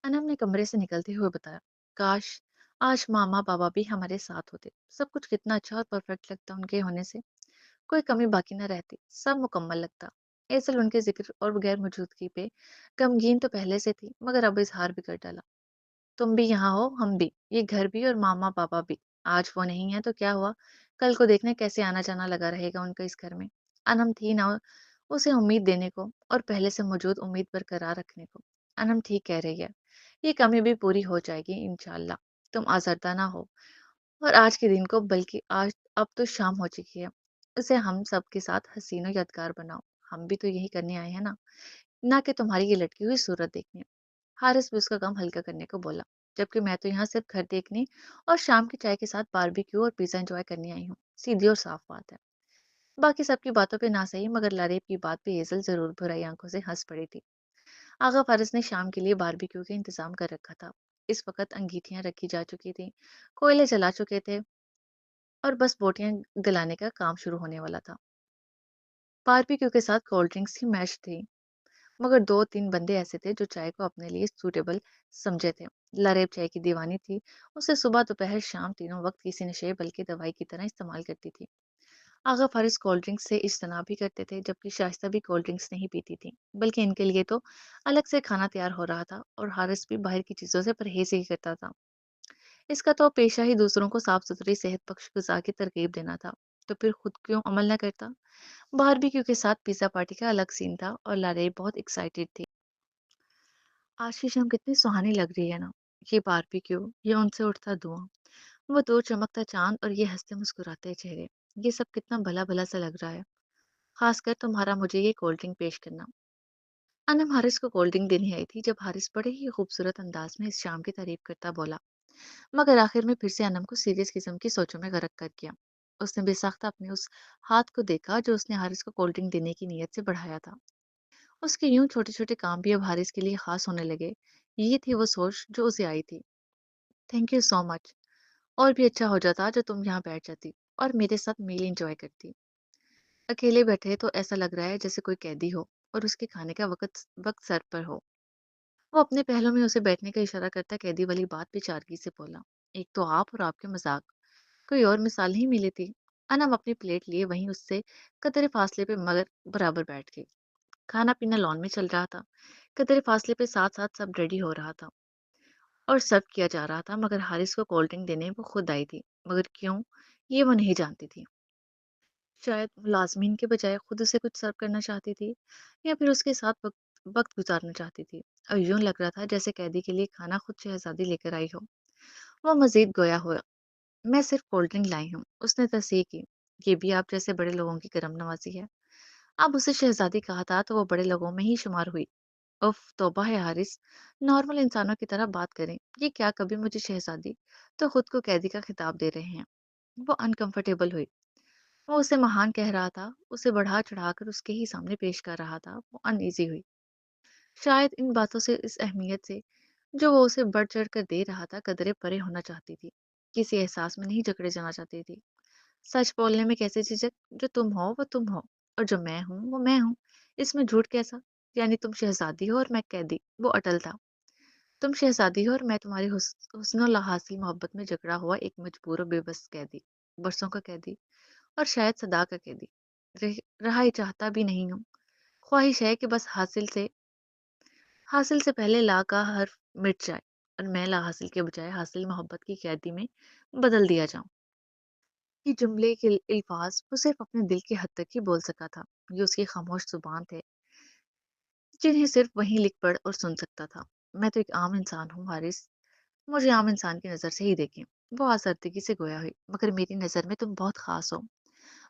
अनम ने कमरे से निकलते हुए बताया। काश आज मामा बाबा भी हमारे साथ होते, सब कुछ कितना अच्छा और परफेक्ट लगता उनके होने से। कोई कमी बाकी न रहती, सब मुकम्मल लगता। एसल उनके जिक्र और गैर मौजूदगी पे गमगीन तो पहले से थी, मगर अब इजहार भी कर डाला। तुम भी यहाँ हो, हम भी, ये घर भी और मामा पापा भी। आज वो नहीं है तो क्या हुआ, कल को देखना कैसे आना जाना लगा रहेगा उनका इस घर में। अनम थी ना उसे उम्मीद देने को और पहले से मौजूद उम्मीद बरकरार रखने को। अनम ठीक कह रही है, ये कमी भी पूरी हो जाएगी इंशाल्लाह। तुम आजरदा ना हो और आज के दिन को, बल्कि आज अब तो शाम हो चुकी है, उसे हम सब के साथ हसीनो यादगार बनाओ। हम भी तो यही करने आए हैं ना कि तुम्हारी ये लटकी हुई सूरत देखने। हारिस भी उसका गम हल्का करने को बोला। जबकि मैं तो यहाँ सिर्फ घर देखने और शाम की चाय के साथ बारबेक्यू और पिज्जा एंजॉय करने आई हूँ। सीधी और साफ बात है। बाकी सबकी बातों पे ना सही, मगर लारेब की बात पे हेजल जरूर बुराई आंखों से हंस पड़ी थी। आगा फारिस ने शाम के लिए बारबेक्यू के इंतजाम कर रखा था। इस वक्त अंगीठियां रखी जा चुकी थी, कोयले जला चुके थे और बस बोटियां गलाने का काम शुरू होने वाला था। बारबेक्यू के साथ कोल्ड ड्रिंक्स की मैच थी, मगर दो तीन बंदे ऐसे थे जो चाय को अपने लिए सूटेबल समझे थे। लारेब चाय की दीवानी थी। उसे सुबह दोपहर शाम तीनों वक्त किसी नशे बल्कि दवाई की तरह इस्तेमाल करती थी। आगा फारिस कोल्ड ड्रिंक्स से इज्तनाब भी करते थे, जबकि शाइस्ता भी कोल्ड ड्रिंक्स नहीं पीती थी, बल्कि इनके लिए तो अलग से खाना तैयार हो रहा था और हारिस भी बाहर की चीजों से परहेज ही करता था। इसका तो पेशा ही दूसरों को साफ सुथरी सेहत बख्श गुज़ा की तरकीब देना था, तो फिर खुद क्यों अमल न करता? बारबेक्यू के साथ पिज्जा पार्टी का अलग सीन था और लारेब बहुत एक्साइटेड थी। आज की शाम कितनी सुहानी लग रही है ना, ये बारबेक्यू, ये उनसे उठता धुआं, वो दूर चमकता चांद और ये हंसते मुस्कुराते चेहरे, ये सब कितना भला भला सा लग रहा है। खासकर तुम्हारा मुझे ये कोल्ड ड्रिंक पेश करना। अनम हारिस को कोल्ड ड्रिंक देने आई थी जब हारिस बड़े ही खूबसूरत अंदाज में इस शाम की तारीफ करता बोला, मगर आखिर में फिर से अनम को सीरियस किस्म की सोचों में गर्क कर दिया। उसने बेसाख्ता अपने उस हाथ को देखा जो उसने हारिस को कोल्ड ड्रिंक देने की नीयत से बढ़ाया था। उसके यूं छोटे छोटे काम भी अब हारिस के लिए खास होने लगे। ये थी वो सोच जो उसे आई थी। Thank you so much. और भी अच्छा हो जाता जो तुम यहाँ बैठ जाती और मेरे साथ मील एंजॉय करती। अकेले बैठे तो ऐसा लग रहा है जैसे कोई कैदी हो और उसके खाने का वक्त वक्त सर पर हो। वो अपने पहलों में उसे बैठने का इशारा करता कैदी वाली बात बेचारगी से बोला। एक तो आप और आपके मजाक, कोई और मिसाल नहीं मिली थी। अनम अपनी प्लेट लिए वहीं उससे कतरे फासले पे मगर बराबर बैठ गई। खाना पीना लॉन में चल रहा था। कतरे फासले पे साथ साथ सब रेडी हो रहा था। और सर्व किया जा रहा था, मगर हारिस को कोल्ड ड्रिंक देने वो खुद आई थी। मगर क्यों, ये वो नहीं जानती थी। शायद मुलाज़मीन के बजाय खुद उसे कुछ सर्व करना चाहती थी, या फिर उसके साथ वक़्त गुज़ारना चाहती थी। और यूँ लग रहा था जैसे कैदी के लिए खाना खुद शहज़ादी लेकर आई हो। वो मज़ीद गोया हुआ, "मैं सिर्फ़ कोल्ड ड्रिंक लाई हूँ।" उसने तस्दीक की। "ये भी आप जैसे बड़े लोगों की करम नवाज़ी है।" अब उसे शहज़ादी कहा था तो वो बड़े लोगों में ही शुमार हुई। उफ़! तौबा है हारिस, नॉर्मल इंसानों की तरह बात करें। ये क्या, कभी मुझे शहज़ादी तो खुद को कैदी का खिताब दे रहे हैं। वो अनकंफर्टेबल हुई। वो उसे महान कह रहा था, उसे बढ़ा-चढ़ाकर उसके ही सामने पेश कर रहा था। वो अनईज़ी हुई। शायद इन बातों से, इस अहमियत से, जो वो उसे बढ़-चढ़ कर दे रहा था, कदरे परे होना चाहती थी। किसी एहसास में नहीं जकड़े जाना चाहती थी। सच बोलने में कैसे झिझक? जो तुम हो, वो तुम हो, और जो मैं हूँ, वो मैं हूँ। इसमें झूठ कैसा? यानी तुम शहज़ादी हो और मैं कैदी। वो अटल था। तुम शहज़ादी हो और मैं तुम्हारी हुस्न हासिल मोहब्बत में जकड़ा हुआ एक मजबूर और बेबस कैदी। बरसों का कैदी, और शायद सदा का कैदी। रहा ही चाहता भी नहीं हूँ। ख्वाहिश है कि बस हासिल से पहले ला का हर्फ मिट जाए, और मैं ला हासिल के बजाय हासिल मोहब्बत की कैदी में बदल दिया जाऊं। ये जुमले के अल्फाज वो सिर्फ अपने दिल की हद तक ही बोल सका था। ये उसकी खामोश जुबान थे, जिन्हें सिर्फ वही लिख पढ़ और सुन सकता था। मैं तो एक आम इंसान हूँ हारिस, मुझे आम इंसान की नज़र से ही देखें। वो आसरदगी से गोया हुई। मगर मेरी नज़र में तुम बहुत खास हो।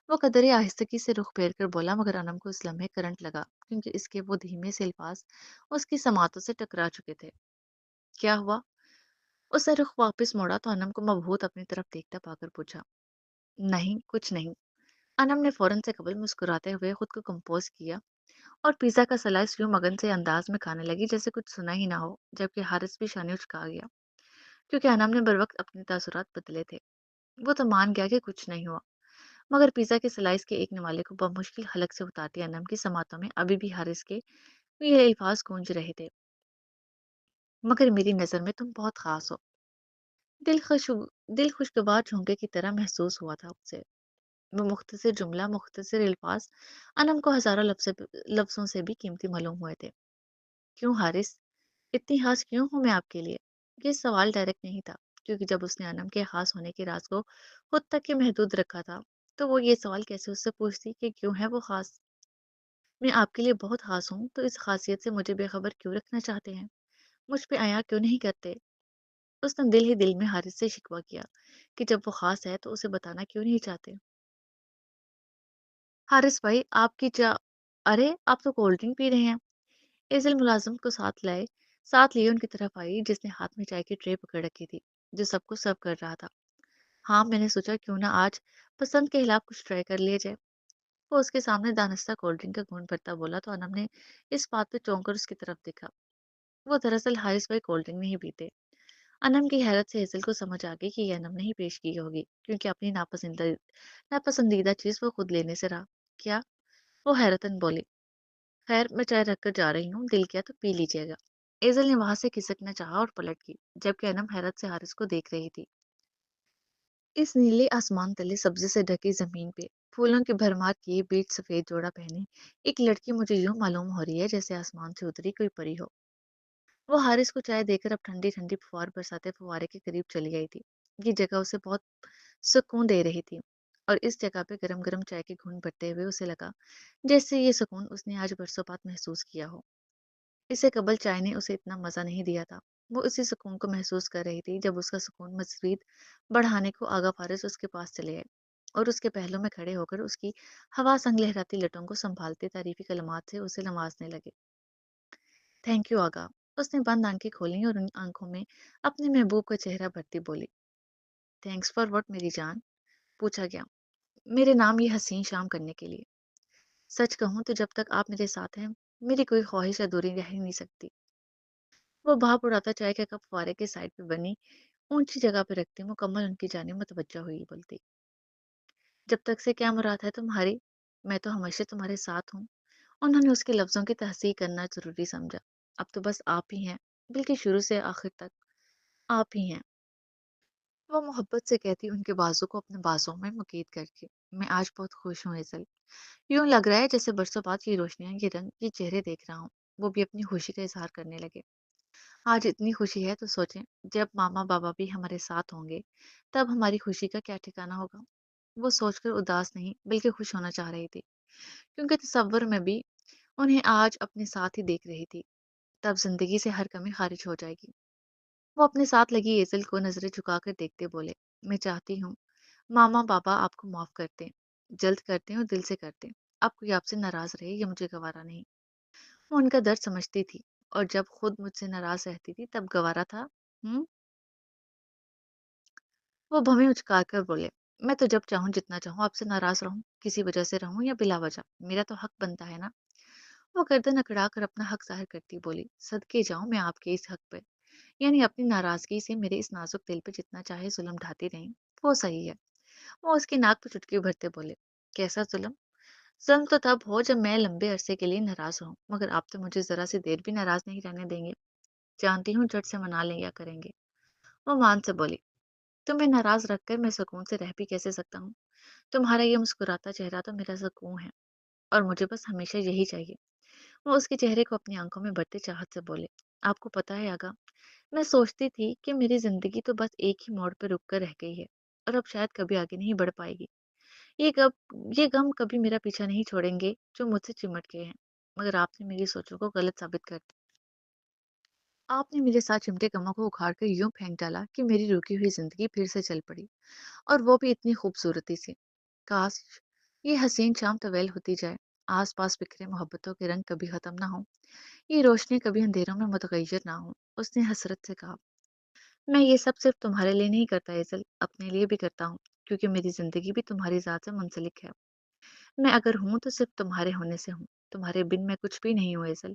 वो कदरे आहिस्तगी से रुख फेर कर बोला, मगर अनम को इस लम्हे करंट लगा, क्योंकि इसके वो धीमे से अल्फाज उसकी समातों से टकरा चुके थे। क्या हुआ? उसने रुख वापस मोड़ा तो अनम को मबहूत अपनी तरफ देखता पाकर पूछा। नहीं, कुछ नहीं। अनम ने फौरन से कबल मुस्कुराते हुए खुद को कंपोज किया, और पिज़्ज़ा का स्लाइस यूं मगन से अंदाज में खाने लगी जैसे कुछ सुना ही ना हो। जबकि हारिस भी शाने उचका गया, क्योंकि अनम ने बरवक्त अपने तासुरात बदले थे। वो तो मान गया कि कुछ नहीं हुआ, मगर पिज़्ज़ा के स्लाइस के एक निवाले को बमुश्किल हलक से उतारती अनम की समातों में अभी भी हारिस के ये अल्फाज गूंज रहे थे। मगर मेरी नज़र में तुम बहुत खास हो। दिल खुश दिल खुशगवार झोंके की तरह महसूस हुआ था उसे। वो मुख्तसर जुमला, मुख्तसर अल्फाज अनम को हजारों लफ्जों से भी कीमती मालूम हुए थे। क्यों हारिस, इतनी खास क्यों हूँ मैं आपके लिए? ये सवाल डायरेक्ट नहीं था, क्योंकि जब उसने अनम के खास होने के राज को खुद तक के महदूद रखा था, तो वो ये सवाल कैसे उससे पूछती कि क्यों है वो खास? मैं आपके लिए बहुत खास हूँ, तो इस खासियत से मुझे बेखबर क्यों रखना चाहते हैं? मुझ पे आया क्यों नहीं करते? उसने दिल ही दिल में हारिस से शिकवा किया कि जब वो खास है तो उसे बताना क्यों नहीं चाहते। हारिस भाई, आपकी चा अरे, आप तो कोल्ड ड्रिंक पी रहे हैं। एजल मुलाजिम को साथ लिए उनकी तरफ आई, जिसने हाथ में चाय की ट्रे पकड़ रखी थी, जो सबको सर्व कर रहा था। हाँ, मैंने सोचा क्यों ना आज पसंद के खिलाफ कुछ ट्राई कर लिया जाए। वो उसके सामने दानिस्ता कोल्ड ड्रिंक का घूंट भरता बोला तो अनम ने इस बात पे चौंक कर उसकी तरफ देखा। वो दरअसल हारिस भाई कोल्ड ड्रिंक नहीं पीते। अनम की हैरत से हेजल को समझ आ गई कि ये अनम ने ही पेश की होगी, क्योंकि अपनी नापसंदीदा चीज वो खुद लेने से रहा। क्या? वो हैरतन बोली। खैर, मैं चाय रख कर जा रही हूँ, दिल किया तो पी लीजिएगा। एजल ने वहां से खिसकना चाहा और पलट गई, जबकि अनम हैरत से हारिस को देख रही थी। इस नीले आसमान तले सब्जी से ढकी जमीन पे फूलों की भरमार किए बीच सफेद जोड़ा पहने एक लड़की मुझे यूं मालूम हो रही है जैसे आसमान से उतरी कोई परी हो। वो हारिस को चाय देकर अब ठंडी ठंडी फुहार बरसाते फुहारे के करीब चली आई थी। ये जगह उसे बहुत सुकून दे रही थी, और इस जगह पे गरम गरम चाय के घूंट भरते हुए उसे लगा जैसे ये सुकून उसने आज बरसों बाद महसूस किया हो। इससे कबल चाय ने उसे इतना मजा नहीं दिया था। वो उसी सुकून को महसूस कर रही थी जब उसका सुकून मजीद बढ़ाने को आगा फारिस उसके पास चले आए, और उसके पहलू में खड़े होकर उसकी हवा संग लहराती लटों को संभालते तारीफी कलमात से उसे नवाजने लगे। थैंक यू आगा। उसने बंद आंखें खोली और उन आंखों में अपने महबूब का चेहरा भरती बोली। थैंक्स फॉर व्हाट मेरी जान? पूछा गया। मेरे नाम ये हसीन शाम करने के लिए। सच कहूँ तो जब तक आप मेरे साथ हैं, मेरी कोई ख्वाहिश अधूरी रह ही नहीं सकती। वो भाप उड़ाता चाय का कप फुआरे के साइड पे बनी ऊंची जगह पे रखती मुकम्मल उनकी जानिब मुतवज्जो हुई बोलती। जब तक से क्या मुराद है तुम्हारी? मैं तो हमेशा तुम्हारे साथ हूँ। उन्होंने उसके लफ्जों की तहसीह करना जरूरी समझा। अब तो बस आप ही हैं, बल्कि शुरू से आखिर तक आप ही हैं। वो मोहब्बत से कहती उनके बाजू को अपने बाजों में मुकीद करके। मैं आज बहुत खुश हूँ एजल। यूं लग रहा है जैसे बरसों बाद ये रोशनियां, ये रंग, ये चेहरे देख रहा हूँ। वो भी अपनी खुशी का इजहार करने लगे। आज इतनी खुशी है तो सोचें, जब मामा-बाबा भी हमारे साथ होंगे, तब हमारी खुशी का क्या ठिकाना होगा। वो सोचकर उदास नहीं, बल्कि खुश होना चाह रही थी, क्योंकि तसव्वुर में भी उन्हें आज अपने साथ ही देख रही थी। तब ज़िंदगी से हर कमी खारिज हो जाएगी। वो अपने साथ लगी एज़िल को नज़रें झुकाकर देखते बोले, मैं चाहती हूँ, मामा-बाबा आपको माफ़ कर दें। जल्द करते हैं और दिल से करते हैं। अब कोई आपसे नाराज़ रहे, ये मुझे गवारा नहीं। वो उनका दर्द समझती थी, और जब खुद मुझसे नाराज़ रहती थी, तब गवारा था। हुँ? वो भवें उचकार बोले, मैं तो जब चाहूँ जितना चाहूँ आपसे नाराज़ रहूँ, किसी वजह से रहूँ या बिला वजह, मेरा तो हक बनता है ना। वो गर्दन अकड़ा कर अपना हक ज़ाहिर करती बोली, सदके जाऊँ मैं आपके इस हक पे, यानी अपनी नाराज़गी से मेरे इस नाजुक दिल पे जितना चाहे जुल्म ढाती रहें, वो सही है। वो उसकी नाक पे चुटकी भरते बोले, कैसा जुल्म? जुल्म तो तब हो जब मैं लंबे अरसे के लिए नाराज़ हूँ, मगर आप तो मुझे ज़रा सी देर भी नाराज़ नहीं रहने देंगे। जानती हूँ झट से मना लें या करेंगे। वो मान से बोली, तुम्हें नाराज़ रखकर मैं सुकून से रह भी कैसे सकता हूँ? तुम्हारा ये मुस्कुराता चेहरा तो मेरा सुकून है, और मुझे बस हमेशा यही चाहिए। वो उसके चेहरे को अपनी आंखों में भरते चाहत से बोले, आपको पता है आगा, मैं सोचती थी कि मेरी जिंदगी तो बस एक ही मोड़ पर रुक कर रह गई है, और अब शायद कभी आगे नहीं बढ़ पाएगी। ये गम ये गम कभी मेरा पीछा नहीं छोड़ेंगे जो मुझसे चिमट गए हैं। मगर आपने मेरी सोचों को गलत साबित कर दिया। आपने मेरे साथ चिमटे गमों को उखाड़ कर यूं फेंक डाला कि मेरी रुकी हुई जिंदगी फिर से चल पड़ी, और वो भी इतनी खूबसूरती से। काश ये हसीन शाम तवेल होती जाए, आस पास बिखरे मोहब्बतों के रंग कभी खत्म ना हो, ये रोशनी कभी अंधेरों में मुतगय्यर ना हो। उसने हसरत से कहा, मैं ये सब सिर्फ तुम्हारे लिए नहीं करता एजल, अपने लिए भी करता हूँ, क्योंकि मेरी जिंदगी भी तुम्हारी ज़ात से मुंसलिक है। मैं अगर हूँ तो सिर्फ तुम्हारे होने से हूँ, तुम्हारे बिन मैं कुछ भी नहीं हूँ एजल।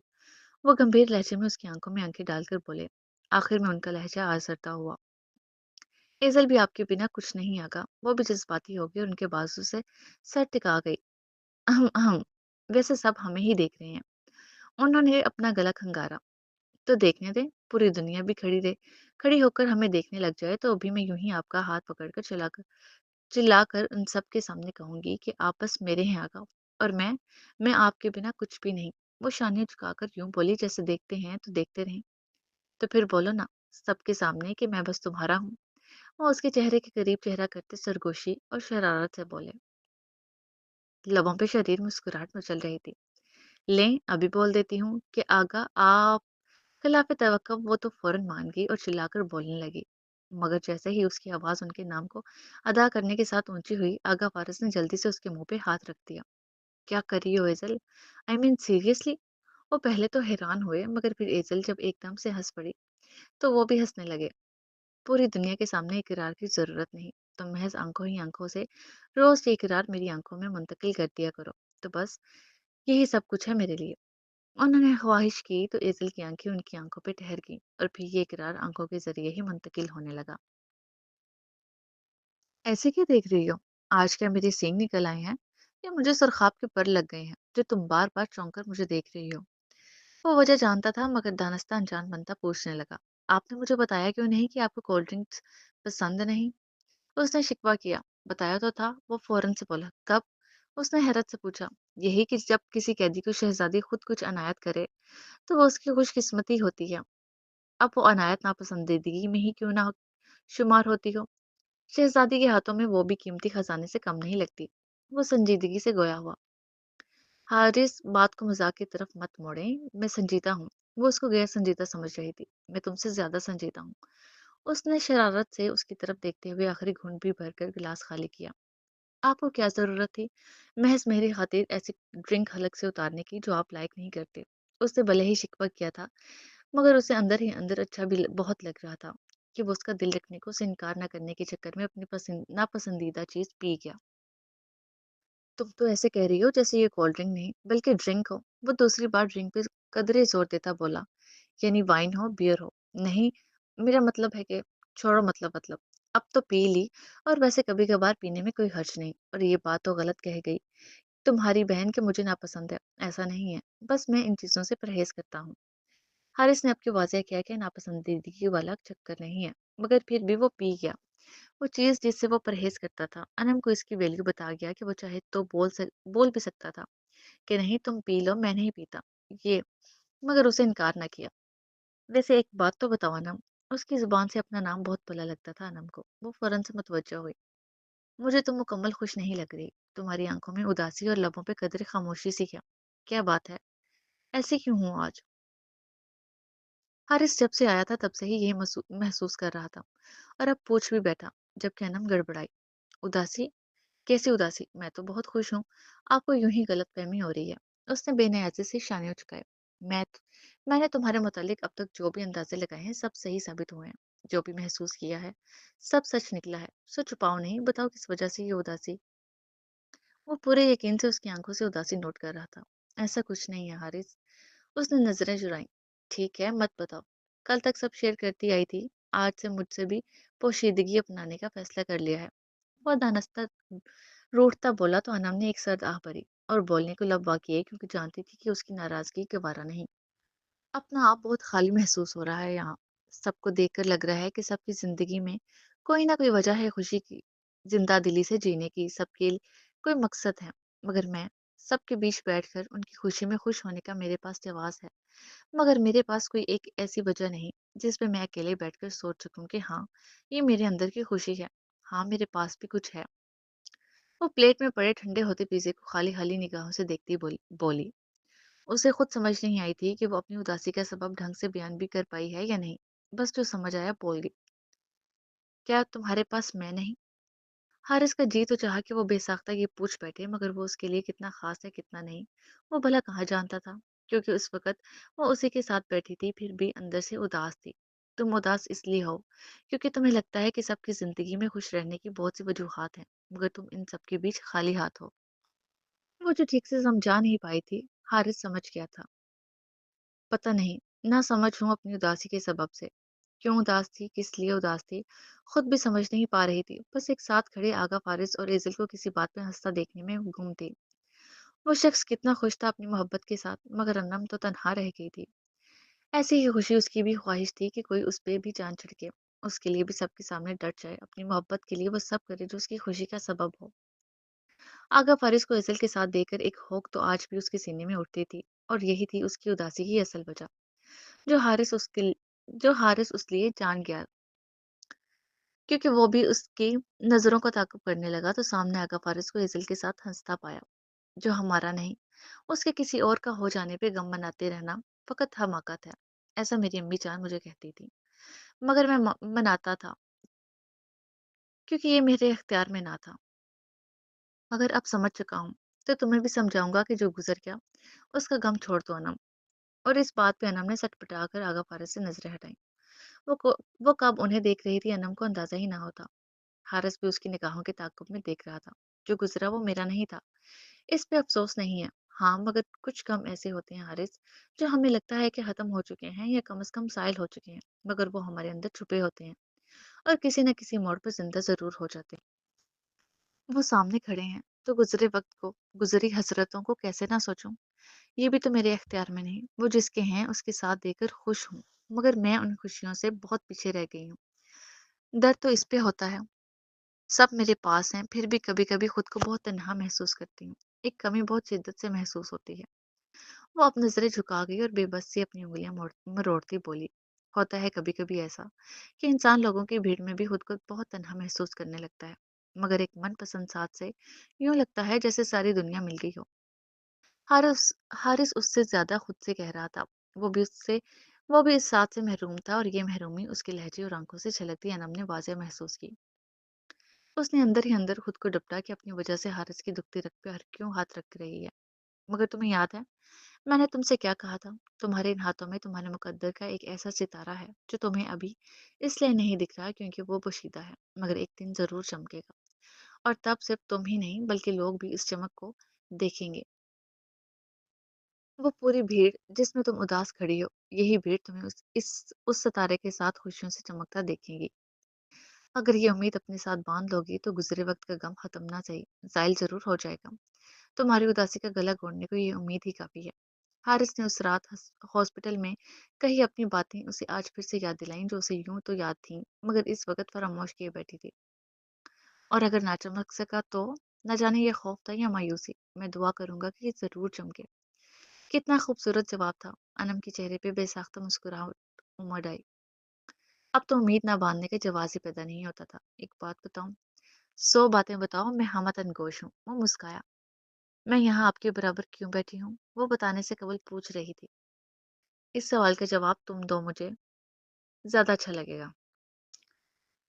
वो गंभीर लहजे में उसकी आंखों में आंखें डालकर बोले। आखिर में उनका लहजा आसरता हुआ, एजल भी आपके बिना कुछ नहीं आगा। वो भी जज्बाती हो गई और उनके बाजू से सर टिका गई। अहम अहम, वैसे सब हमें ही देख रहे हैं। उन्होंने अपना गला खंगारा, तो देखने दे, पूरी दुनिया भी खड़ी रहे, खड़ी होकर हमें देखने लग जाए, तो अभी मैं यूं ही आपका हाथ पकड़कर चिल्लाकर उन सब के सामने कहूंगी कि आप बस मेरे हैं आगा, और मैं आपके बिना कुछ भी नहीं। वो शानियां झुकाकर यूं बोली, जैसे देखते हैं तो देखते रहें। तो फिर बोलो ना, सबके सामने, कि मैं बस तुम्हारा हूँ। वो उसके चेहरे के करीब चेहरा करते सरगोशी और शरारत से बोले, लबों पे शरीर मुस्कुराहट मचल रही थी। लें, अभी बोल देती हूँ कि आगा आप। खिलाफ तवक्कुफ वो तो फौरन मान गई और चिल्लाकर बोलने लगी। मगर जैसे ही उसकी आवाज उनके नाम को अदा करने के साथ ऊंची हुई, आगा फारस ने जल्दी से उसके मुंह पे हाथ रख दिया। क्या कर रही हो एजल? I mean seriously? वो पहले तो हैरान हुए, मगर फिर एजल जब एकदम से हंस पड़ी, तो वो भी हंसने लगे। पूरी दुनिया के सामने इकरार की जरूरत नहीं, तुम महज आंखों ही आंखों से रोज ये इकरार मेरी आंखों में मुंतकिल कर दिया करो, तो बस यही सब कुछ है मेरे लिए। उन्होंने ख्वाहिश की तो एज़ल की आंखें उनकी आंखों पे ठहर गईं, और फिर ये इकरार आंखों के जरिए ही मुंतकिल होने लगा। ऐसे क्या देख रही हो? आज क्या मेरे सींग निकल आए हैं, या मुझे सुरखाब के पर लग गए हैं जो तुम बार बार चौंक कर मुझे देख रही हो? वो वजह जानता था, मगर दानिस्ता अनजान बनता पूछने लगा, आपने मुझे बताया क्यों नहीं कि आपको कोल्ड ड्रिंक्स पसंद नहीं? उसने शिकवा किया। बताया तो था, वो फौरन से बोला। कब? उसने हैरत से पूछा। यही कि जब किसी कैदी को शहजादी खुद कुछ अनायत करे, तो वो उसकी खुशकिस्मती होती है। अब वो अनायत नापसंदीदगी में ही क्यों ना शुमार होती हो, शहजादी के हाथों में वो भी कीमती खजाने से कम नहीं लगती। वो संजीदगी से गोया हुआ। हारिस, बात को मजाक की तरफ मत मोड़ें, मैं संजीदा हूँ। वो उसको गैर संजीदा समझ रही थी। मैं तुमसे ज्यादा संजीदा हूँ। उसने शरारत से उसकी तरफ देखते हुए आखिरी घूंट भी भरकर गिलास खाली किया। आपको क्या जरूरत थी महज मेरी खातिर ऐसी ड्रिंक हलक से उतारने की जो आप लायक नहीं करते? उसने भले ही शिकवा किया था, मगर उसे अंदर ही अंदर अच्छा भी बहुत लग रहा था कि वो उसका दिल रखने को उसे इनकार न करने के चक्कर में अपनी पसंद नापसंदीदा चीज पी गया। तुम तो ऐसे कह रही हो जैसे ये कोल्ड ड्रिंक नहीं बल्कि ड्रिंक हो। वो दूसरी बार ड्रिंक पे कदरे जोर देता बोला, यानी वाइन हो, बियर हो। नहीं, मेरा मतलब है कि छोड़ो, मतलब अब तो पी ली, और वैसे कभी कभार पीने में कोई हर्ज नहीं। और ये बात तो गलत कह गई तुम्हारी बहन के मुझे नापसंद है, ऐसा नहीं है। बस मैं इन चीजों से परहेज करता हूँ। हारिस ने आपकी वाज़ेह किया कि नापसंदीदगी वाला चक्कर नहीं है, मगर फिर भी वो पी गया। वो चीज़ जिससे वो परहेज़ करता था। अनम को इसकी वैल्यू बता गया कि वो चाहे तो बोल भी सकता था कि नहीं तुम पी लो, मैं नहीं पीता ये, मगर उसे इनकार ना किया। वैसे एक बात तो बताओ अनम, उसकी जुबान से अपना नाम बहुत भला लगता था अनम को। वो फौरन से मुतवज्जो हुई। मुझे तुम मुकम्मल खुश नहीं लग रही। तुम्हारी आंखों में उदासी और लबों पे कदरे खामोशी सी क्या? क्या बात है? ऐसी क्यों हूँ आज? हारिस जब से आया था तब से ही यही महसूस कर रहा था, और अब पूछ भी बैठा, जबकि अनम गड़बड़ाई। उदासी? कैसी उदासी? मैं तो बहुत खुश हूँ। आपको यूं ही गलतफहमी हो रही है। उसने बेनियाजी से शाने उचकाए। मैं मैंने तुम्हारे मुतालिक अब तक जो भी अंदाजे लगाए हैं सब सही साबित हुए हैं। जो भी महसूस किया है सब सच निकला है। सो छुपाओ नहीं, बताओ किस वजह से ये उदासी? वो पूरे यकीन से उसकी आंखों से उदासी नोट कर रहा था। ऐसा कुछ नहीं है हारिस। उसने नजरें चुराई। ठीक है, मत बताओ। कल तक सब शेयर करती आई थी। आज से मुझसे भी पोशीदगी अपनाने का फैसला कर लिया है। वो दानस्ता रूठता बोला तो अनम ने एक सर्द आह भरी और बोलने को लब किए, क्योंकि जानती थी कि उसकी नाराजगी गवारा नहीं। अपना आप बहुत खाली महसूस हो रहा है यहाँ। सबको देखकर लग रहा है कि सबकी जिंदगी में कोई ना कोई वजह है खुशी की, जिंदा दिली से जीने की। सबके कोई मकसद है। मगर मैं सबके बीच बैठकर उनकी खुशी में खुश होने का मेरे पास जवाब है। मगर मेरे पास कोई एक ऐसी वजह नहीं जिस पे मैं अकेले बैठकर सोच सकूं कि हाँ, ये मेरे अंदर की खुशी है। हाँ, मेरे पास भी कुछ है। वो प्लेट में पड़े ठंडे होते पिज़्ज़े को खाली खाली निगाहों से देखती बोली। उसे खुद समझ नहीं आई थी कि वो अपनी उदासी का सबब ढंग से बयान भी कर पाई है या नहीं। बस जो समझ आया बोल गई। क्या तुम्हारे पास मैं नहीं? हारिस का जी तो चाहा कि वो बेसाख्ता ये पूछ बैठे, मगर वो उसके लिए कितना खास है कितना नहीं, वो भला कहाँ जानता था। क्योंकि उस वक्त वो उसी के साथ बैठी थी, फिर भी अंदर से उदास थी। तुम उदास इसलिए हो क्योंकि तुम्हें लगता है कि सबकी जिंदगी में खुश रहने की बहुत सी वजूहात हैं, मगर तुम इन सब के बीच खाली हाथ हो। वो जो ठीक से समझा नहीं पाई थी, हारिस समझ गया था। पता नहीं, ना समझ हूँ अपनी उदासी के सबब से। क्यों उदास थी, किस लिए उदास थी, खुद भी समझ नहीं पा रही थी। बस एक साथ खड़े आगा फारिस और एजल को किसी बात में हंसता देखने में गुम थी। वो शख्स कितना खुश था अपनी मोहब्बत के साथ, मगर अन्नम तो तन्हा रह गई थी। ऐसी ही खुशी उसकी भी ख्वाहिश थी कि कोई उस पे भी जान छिड़के, उसके लिए भी सबके सामने डट जाए। अपनी मोहब्बत के लिए वो सब करे जो उसकी खुशी का सबब हो। आगा फारिस को एजल के साथ देखकर एक होक तो आज भी उसके सीने में उठती थी, और यही थी उसकी उदासी की असल वजह। जो हारिस उसके जो हारिस उस लिए जान गया, क्योंकि वो भी उसकी नजरों को ताक़ुब करने लगा तो सामने आगा फारिस को एजल के साथ हंसता पाया। जो हमारा नहीं, उसके किसी और का हो जाने पे गम मनाते रहना फकत हमाकत है। ऐसा मेरी अम्मी जान मुझे कहती थी, मगर मैं मनाता था, क्योंकि ये मेरे इख्तियार में ना था। मगर अब समझ चुका हूँ, तो तुम्हें भी समझाऊंगा कि जो गुजर गया उसका गम छोड़ दो अनम। और इस बात पे अनम ने सटपटा कर आगा फारिस से नजरें हटाई। वो कब उन्हें देख रही थी अनम को अंदाजा ही ना होता। हारिस भी उसकी निगाहों के ताक़ुब में देख रहा था। जो गुजरा वो मेरा नहीं था, इस पे अफ़सोस नहीं है। हाँ, मगर कुछ गम ऐसे होते हैं हारिस, जो हमें लगता है कि ख़त्म हो चुके हैं या कम से कम ज़ाइल हो चुके हैं, मगर वो हमारे अंदर छुपे होते हैं और किसी न किसी मोड़ पर ज़िंदा ज़रूर हो जाते हैं। वो सामने खड़े हैं, तो गुज़रे वक़्त को, गुज़री हसरतों को कैसे ना सोचूं? ये भी तो मेरे इख्तियार में नहीं। वो जिसके हैं उसके साथ देकर खुश हूँ, मगर मैं उन खुशियों से बहुत पीछे रह गई हूँ। दर्द तो इस पे होता है, सब मेरे पास हैं, फिर भी कभी-कभी खुद को बहुत तन्हा महसूस करती हूँ। एक कमी बहुत शिद्दत से महसूस होती है। वो अब नजरें झुका गई और बेबस सी अपनी उंगलियां मरोड़ती बोली। होता है कभी कभी ऐसा कि इंसान लोगों की भीड़ में भी खुद को बहुत तन्हा महसूस करने लगता है, मगर एक मनपसंद साथ से यूं लगता है जैसे सारी दुनिया मिल गई हो। हारिस हारिस उससे ज्यादा खुद से कह रहा था। वो भी उससे वो भी इस साथ से महरूम था, और ये महरूमी उसके लहजे और आंखों से छलकती अनम ने वाज़ेह महसूस की। उसने अंदर ही अंदर खुद को डपटा कि अपनी वजह से हारिस की दुखती रग पे हर क्यों हाथ रख रही है। मगर तुम्हें याद है मैंने तुमसे क्या कहा था? तुम्हारे इन हाथों में तुम्हारे मुकद्दर का एक ऐसा सितारा है जो तुम्हें अभी इसलिए नहीं दिख रहा क्योंकि वो पोशीदा है, मगर एक दिन जरूर चमकेगा। और तब सिर्फ तुम ही नहीं बल्कि लोग भी इस चमक को देखेंगे। वो पूरी भीड़ जिसमें तुम उदास खड़ी हो, यही भीड़ तुम्हें उस सितारे के साथ खुशियों से चमकता देखेगी। अगर ये उम्मीद अपने साथ बांध लोगी तो गुजरे वक्त का गम खत्म ना सही, जायल जरूर हो जाएगा। तुम्हारी उदासी का गला घोंटने को ये उम्मीद ही काफी है। हारिस ने उस रात हॉस्पिटल में कही अपनी बातें उसे आज फिर से याद दिलाईं, जो उसे यूं तो याद थीं, मगर इस वक्त फरामोश किए बैठी थी। और अगर ना चमक सका तो न जाने ये खौफ था या मायूसी, मैं दुआ करूंगा कि ये जरूर चमके। कितना खूबसूरत जवाब था। अनम के चेहरे पे बेसाख्ता मुस्कुराहट उमड़ आई। अब तो उम्मीद ना बांधने का जवाब ही पैदा नहीं होता था। एक बात बताऊं, 100 बातें बताओ, मैं हमतन गोश हूँ। वो मुस्काया। मैं यहाँ आपके बराबर क्यों बैठी हूँ? वो बताने से कबल पूछ रही थी। इस सवाल का जवाब तुम दो, मुझे ज्यादा अच्छा लगेगा।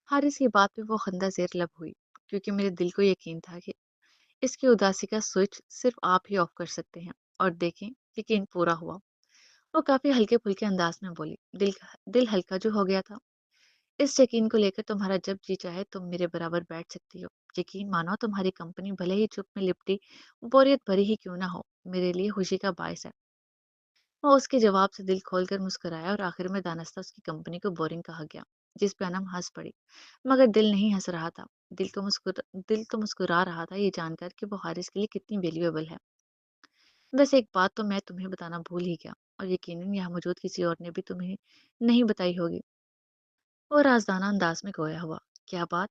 हारिस की बात पे वो खंदा जेर लब हुई, क्योंकि मेरे दिल को यकीन था कि इसकी उदासी का स्विच सिर्फ आप ही ऑफ कर सकते हैं। और देखें, यकीन पूरा हुआ। वो काफी हल्के फुल्के अंदाज में बोली, दिल हल्का जो हो गया था। इस यकीन को लेकर तुम्हारा जब जी चाहे तुम मेरे बराबर बैठ सकती हो। यकीन मानो, तुम्हारी कंपनी भले ही चुप में लिपटी बोरियत भरी ही क्यों ना हो, मेरे लिए खुशी का बायस है। वो उसके जवाब से दिल खोलकर मुस्कुराया और आखिर में दानस्ता उसकी कंपनी को बोरिंग कहा गया, जिस पे अनम हंस पड़ी। मगर दिल नहीं हंस रहा था। दिल तो मुस्कुरा रहा था, ये जानकर कि वो हारिस के लिए कितनी वैल्यूएबल है। वैसे एक बात तो मैं तुम्हें बताना भूल ही गया, और यकीनन यहाँ मौजूद किसी और ने भी तुम्हें नहीं बताई होगी। वो राजदाना अंदाज में गोया हुआ। क्या बात?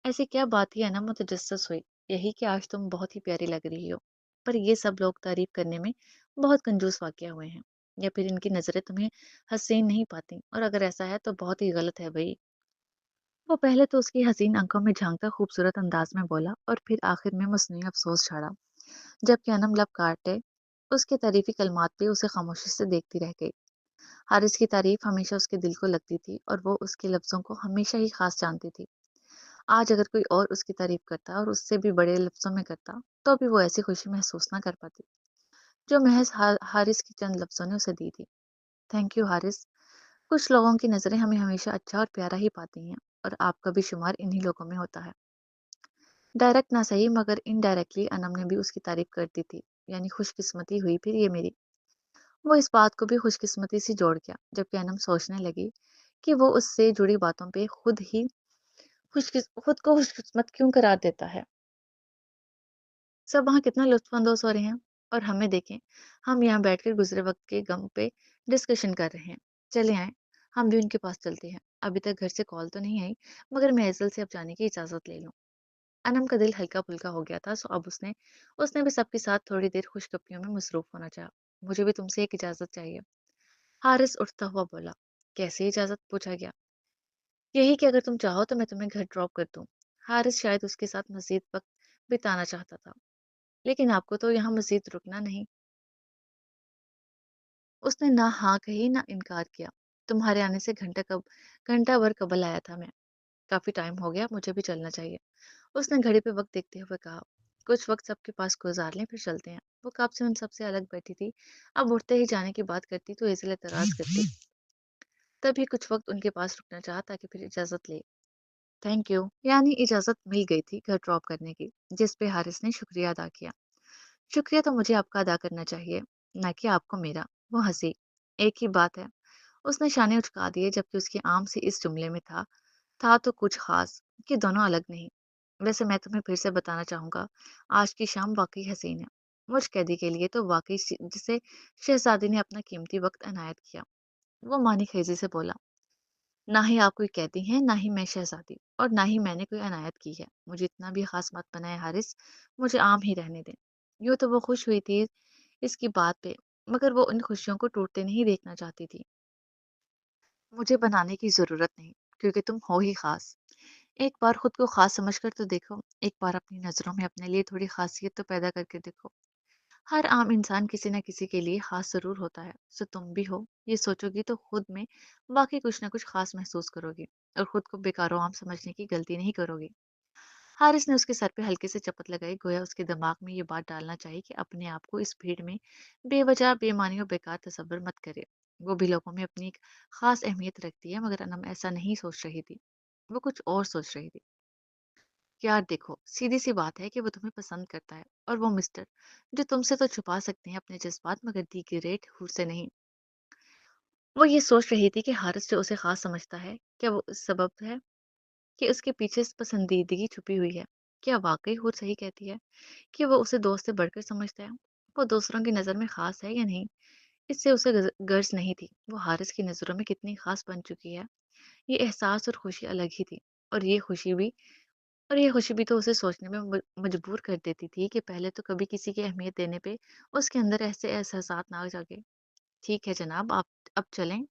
ऐसी क्या बात ही अनम मुतजस्सस हुई। यही कि आज तुम बहुत ही प्यारी लग रही हो। पर ये सब लोग तारीफ करने में बहुत कंजूस वाकया हुए हैं, या फिर इनकी नजरें तुम्हें हसीन नहीं पाती, और अगर ऐसा है तो बहुत ही गलत है भाई। वो पहले तो उसकी हसीन आंखों में झांकता खूबसूरत अंदाज में बोला, और फिर आखिर में मसनूई अफसोस छाड़ा, जबकि अनम लब काटे उसके तारीफी कलमात पे उसे खामोशी से देखती रह गई। हारिस की तारीफ हमेशा उसके दिल को लगती थी, और वो उसके लफ्जों को हमेशा ही खास जानती थी। आज अगर कोई और उसकी तारीफ करता और उससे भी बड़े लफ्जों में करता, तो भी वो ऐसी खुशी महसूस ना कर पाती जो महज हारिस की चंद लफ्जों ने उसे दी थी। Thank you Haris. कुछ लोगों की नजरें हमें हमेशा अच्छा और प्यारा ही पाती हैं, और आपका भी शुमार इन्हीं लोगों में होता है। डायरेक्ट ना सही, मगर इनडायरेक्टली अनम ने भी उसकी तारीफ कर दी थी। यानी खुशकिस्मती हुई फिर ये मेरी। वो इस बात को भी खुशकिस्मती से जोड़ गया, जबकि अनम सोचने लगी कि वो उससे जुड़ी बातों पे खुद को खुशकिस्मत क्यों करार देता है। सब वहाँ कितना लुत्फ़अंदोज़ हो रहे हैं, और हमें देखें, हम यहाँ बैठकर गुज़रे वक़्त के गम पे डिस्कशन कर रहे हैं। चलें आएँ, हम भी उनके पास चलते हैं। अभी तक घर से कॉल तो नहीं आई, मगर मैं एज़ल से अब जाने की इजाज़त ले लूँ। अनम का दिल हल्का-फुल्का हो गया था, सो अब उसने उसने भी सबके साथ थोड़ी देर खुशगपियों में मसरूफ़ होना चाहा। मुझे भी तुमसे एक इजाज़त चाहिए। हारिस उठता हुआ बोला। कैसी इजाज़त? पूछा गया। यही कि अगर तुम चाहो तो मैं तुम्हें घर ड्रॉप कर दूँ। हारिस शायद उसके साथ मज़ीद वक़्त बिताना चाहता था, लेकिन आपको तो यहाँ मज़ीद रुकना नहीं। उसने ना हाँ कही ना इनकार किया। तुम्हारे आने से घंटा भर कबल आया था मैं। काफी टाइम हो गया, मुझे भी चलना चाहिए। उसने घड़ी पे वक्त देखते हुए कहा। कुछ वक्त सबके पास गुजार लें, फिर चलते हैं। वो कब से उन सबसे अलग बैठी थी, अब उठते ही जाने की बात करती तो एज़िल एतराज करती। तभी कुछ वक्त उनके पास रुकना चाहा ताकि फिर इजाजत ले। थैंक यू, यानी इजाजत मिल गई थी घर ड्रॉप करने की, जिस पे हारिस ने शुक्रिया अदा किया। शुक्रिया तो मुझे आपका अदा करना चाहिए, ना कि आपको मेरा। वो हंसी। एक ही बात है। उसने शाने उचका दिए, जबकि उसकी आम से इस जुमले में था तो कुछ खास, कि दोनों अलग नहीं। वैसे मैं तुम्हें फिर से बताना चाहूंगा, आज की शाम वाकई हसीन है। मुझ कैदी के लिए तो वाकई जिसे शहजादी ने अपना कीमती वक्त अनायत किया। वो मानी खेजी से बोला। ना ही आप कोई कैदी हैं, ना ही मैं शहजादी, और ना ही मैंने कोई अनायत की है। मुझे इतना भी खास मत बनाए हारिस, मुझे आम ही रहने दें। यूँ तो वो खुश हुई थी इसकी बात पे, मगर वो इन खुशियों को टूटते नहीं देखना चाहती थी। मुझे बनाने की ज़रूरत नहीं, क्योंकि तुम हो ही ख़ास। एक बार खुद को ख़ास समझकर तो देखो, एक बार अपनी नज़रों में अपने लिए थोड़ी ख़ासियत तो पैदा करके देखो। हर आम इंसान किसी न किसी के लिए ख़ास ज़रूर होता है, सो तुम भी हो। ये सोचोगी तो खुद में वाक़ई कुछ न कुछ ख़ास महसूस करोगी, और खुद को बेकारो आम समझने की गलती नहीं करोगी। हारिस ने उसके सर पे हल्के से चपत लगाई, गोया उसके दिमाग में ये बात डालना चाहिए कि अपने आप को इस भीड़ में बेवजह बेमानी और बेकार तसव्वुर मत करे। वो भी लोगों में अपनी एक खास अहमियत रखती है, मगर अनम ऐसा नहीं सोच रही थी। वो कुछ और सोच रही थी। यार देखो, सीधी सी बात है कि वो तुम्हें पसंद करता है, और वो मिस्टर जो तुमसे तो छुपा सकते हैं अपने जज्बात, मगर दी की रेट हुर से नहीं। वो ये सोच रही थी कि हारिस जो उसे खास समझता है, क्या वो इस सबब है कि उसके पीछे इस पसंदीदगी छुपी हुई है। क्या वाकई हुर सही कहती है कि वो उसे दोस्त से बढ़कर समझता है? वो दूसरों की नज़र में खास है या नहीं, इससे उसे गर्ज नहीं थी। वो हारिस की नज़रों में कितनी खास बन चुकी है, ये एहसास और खुशी अलग ही थी। और ये खुशी भी तो उसे सोचने में मजबूर कर देती थी कि पहले तो कभी किसी की अहमियत देने पे उसके अंदर ऐसे एहसासात ना जागे। ठीक है जनाब, आप अब चलें।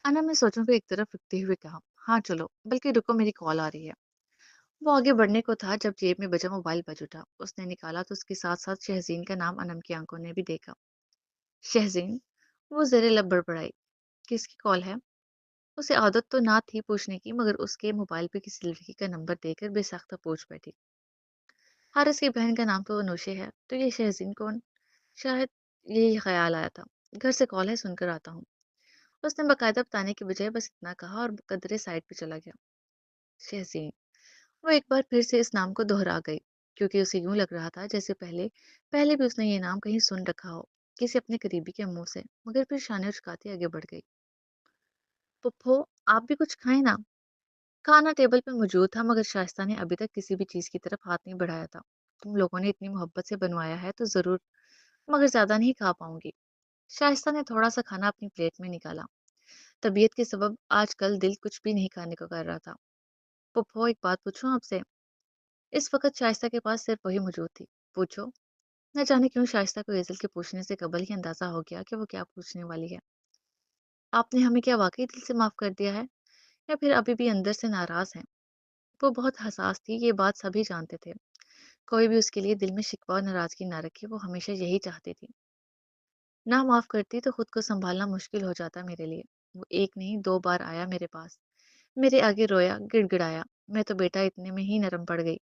अनम ने सोचों को एक तरफ रखते हुए कहा, हाँ चलो, बल्कि रुको, मेरी कॉल आ रही है। वो आगे बढ़ने को था जब जेब में बजा मोबाइल बज उठा। उसने निकाला तो उसके साथ साथ शहजीन का नाम अनम की आंखों ने भी देखा। शहजीन, वो जरे लब बड़बड़ाई, किसकी कॉल है? उसे आदत तो ना थी पूछने की, मगर उसके मोबाइल पे किसी लड़की का नंबर देकर बेसाख्ता पूछ बैठी। हारिस की बहन का नाम तो अनूशे है, तो ये शहजीन कौन? शायद यही ख्याल आया था। घर से कॉल है, सुनकर आता हूँ। उसने बाकायदा बताने की बजाय बस इतना कहा और कदरे साइड पे चला गया। शहजीन, वो एक बार फिर से इस नाम को दोहरा गई, क्योंकि उसे यूं लग रहा था जैसे पहले पहले भी उसने ये नाम कहीं सुन रखा हो, किसी अपने करीबी के मुंह से। मगर फिर शाने उचकाती आगे बढ़ गई। पुप्पो, आप भी कुछ खाएं ना। खाना टेबल पे मौजूद था, मगर शाइस्ता ने अभी तक किसी भी चीज की तरफ हाथ नहीं बढ़ाया था। तुम लोगों ने इतनी मोहब्बत से बनवाया है तो जरूर, मगर ज्यादा नहीं खा पाऊंगी। शाइस्ता ने थोड़ा सा खाना अपनी प्लेट में निकाला। तबीयत के सबब आजकल दिल कुछ भी नहीं खाने को कर रहा था। पुप्पो, एक बात पूछूं आपसे? इस वक्त शाइस्ता के पास सिर्फ वही मौजूद थी। पूछो। न जाने क्यों शाइस्ता को एजल के पूछने से कबल ही अंदाजा हो गया कि वो क्या पूछने वाली है। आपने हमें क्या वाकई दिल से माफ कर दिया है, या फिर अभी भी अंदर से नाराज हैं? वो बहुत हसास थी, ये बात सभी जानते थे। कोई भी उसके लिए दिल में शिकवा और नाराजगी ना रखे, वो हमेशा यही चाहती थी। ना माफ करती तो खुद को संभालना मुश्किल हो जाता मेरे लिए। वो एक नहीं, दो बार आया मेरे पास, मेरे आगे रोया, गिड़गिड़ाया। मैं तो बेटा इतने में ही नरम पड़ गई।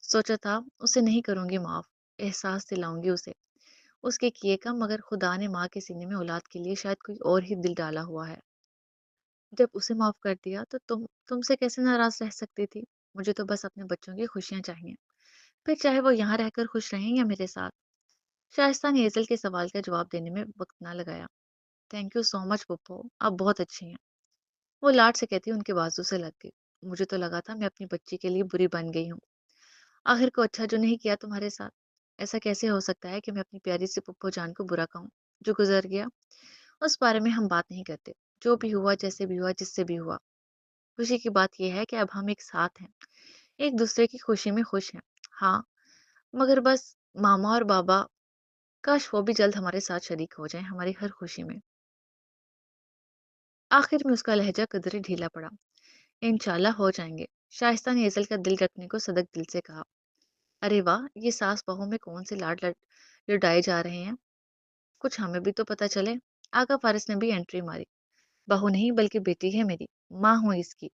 सोचा था उसे नहीं करूंगी माफ, एहसास दिलाऊंगी उसे उसके किए का, मगर खुदा ने माँ के सीने में औलाद के लिए शायद कोई और ही दिल डाला हुआ है। जब उसे माफ कर दिया तो तुमसे कैसे नाराज रह सकती थी? मुझे तो बस अपने बच्चों की खुशियां चाहिए, फिर चाहे वो यहाँ रहकर खुश रहें या मेरे साथ। शाइस्ता ने एजल के सवाल का जवाब देने में वक्त ना लगाया। Thank you so much Pappo, आप बहुत अच्छी हैं। वो लाड से कहती उनके बाजू से लग गई। मुझे तो लगा था मैं अपनी बच्ची के लिए बुरी बन गई हूँ। आखिर को अच्छा जो नहीं किया तुम्हारे साथ। ऐसा कैसे हो सकता है कि मैं अपनी प्यारी सी पप्पो जान को बुरा कहूँ? जो गुजर गया उस बारे में हम बात नहीं करते। जो भी हुआ, जैसे भी हुआ, जिससे भी हुआ, खुशी की बात यह है कि अब हम एक साथ हैं, एक दूसरे की खुशी में खुश हैं। हाँ, मगर बस मामा और बाबा, काश वो भी जल्द हमारे साथ शरीक हो जाएं हमारी हर खुशी में। आखिर में उसका लहजा कदरे ढीला पड़ा। इंशाल्लाह हो जाएंगे। शाइस्ता ने एजल का दिल रखने को सदक दिल से कहा। अरे वाह, ये सास बहू में कौन से लाड लुटाए जा रहे हैं? कुछ हमें भी तो पता चले। आगा फारिस ने भी एंट्री मारी। बहू नहीं, बल्कि बेटी है मेरी, माँ हूँ इसकी।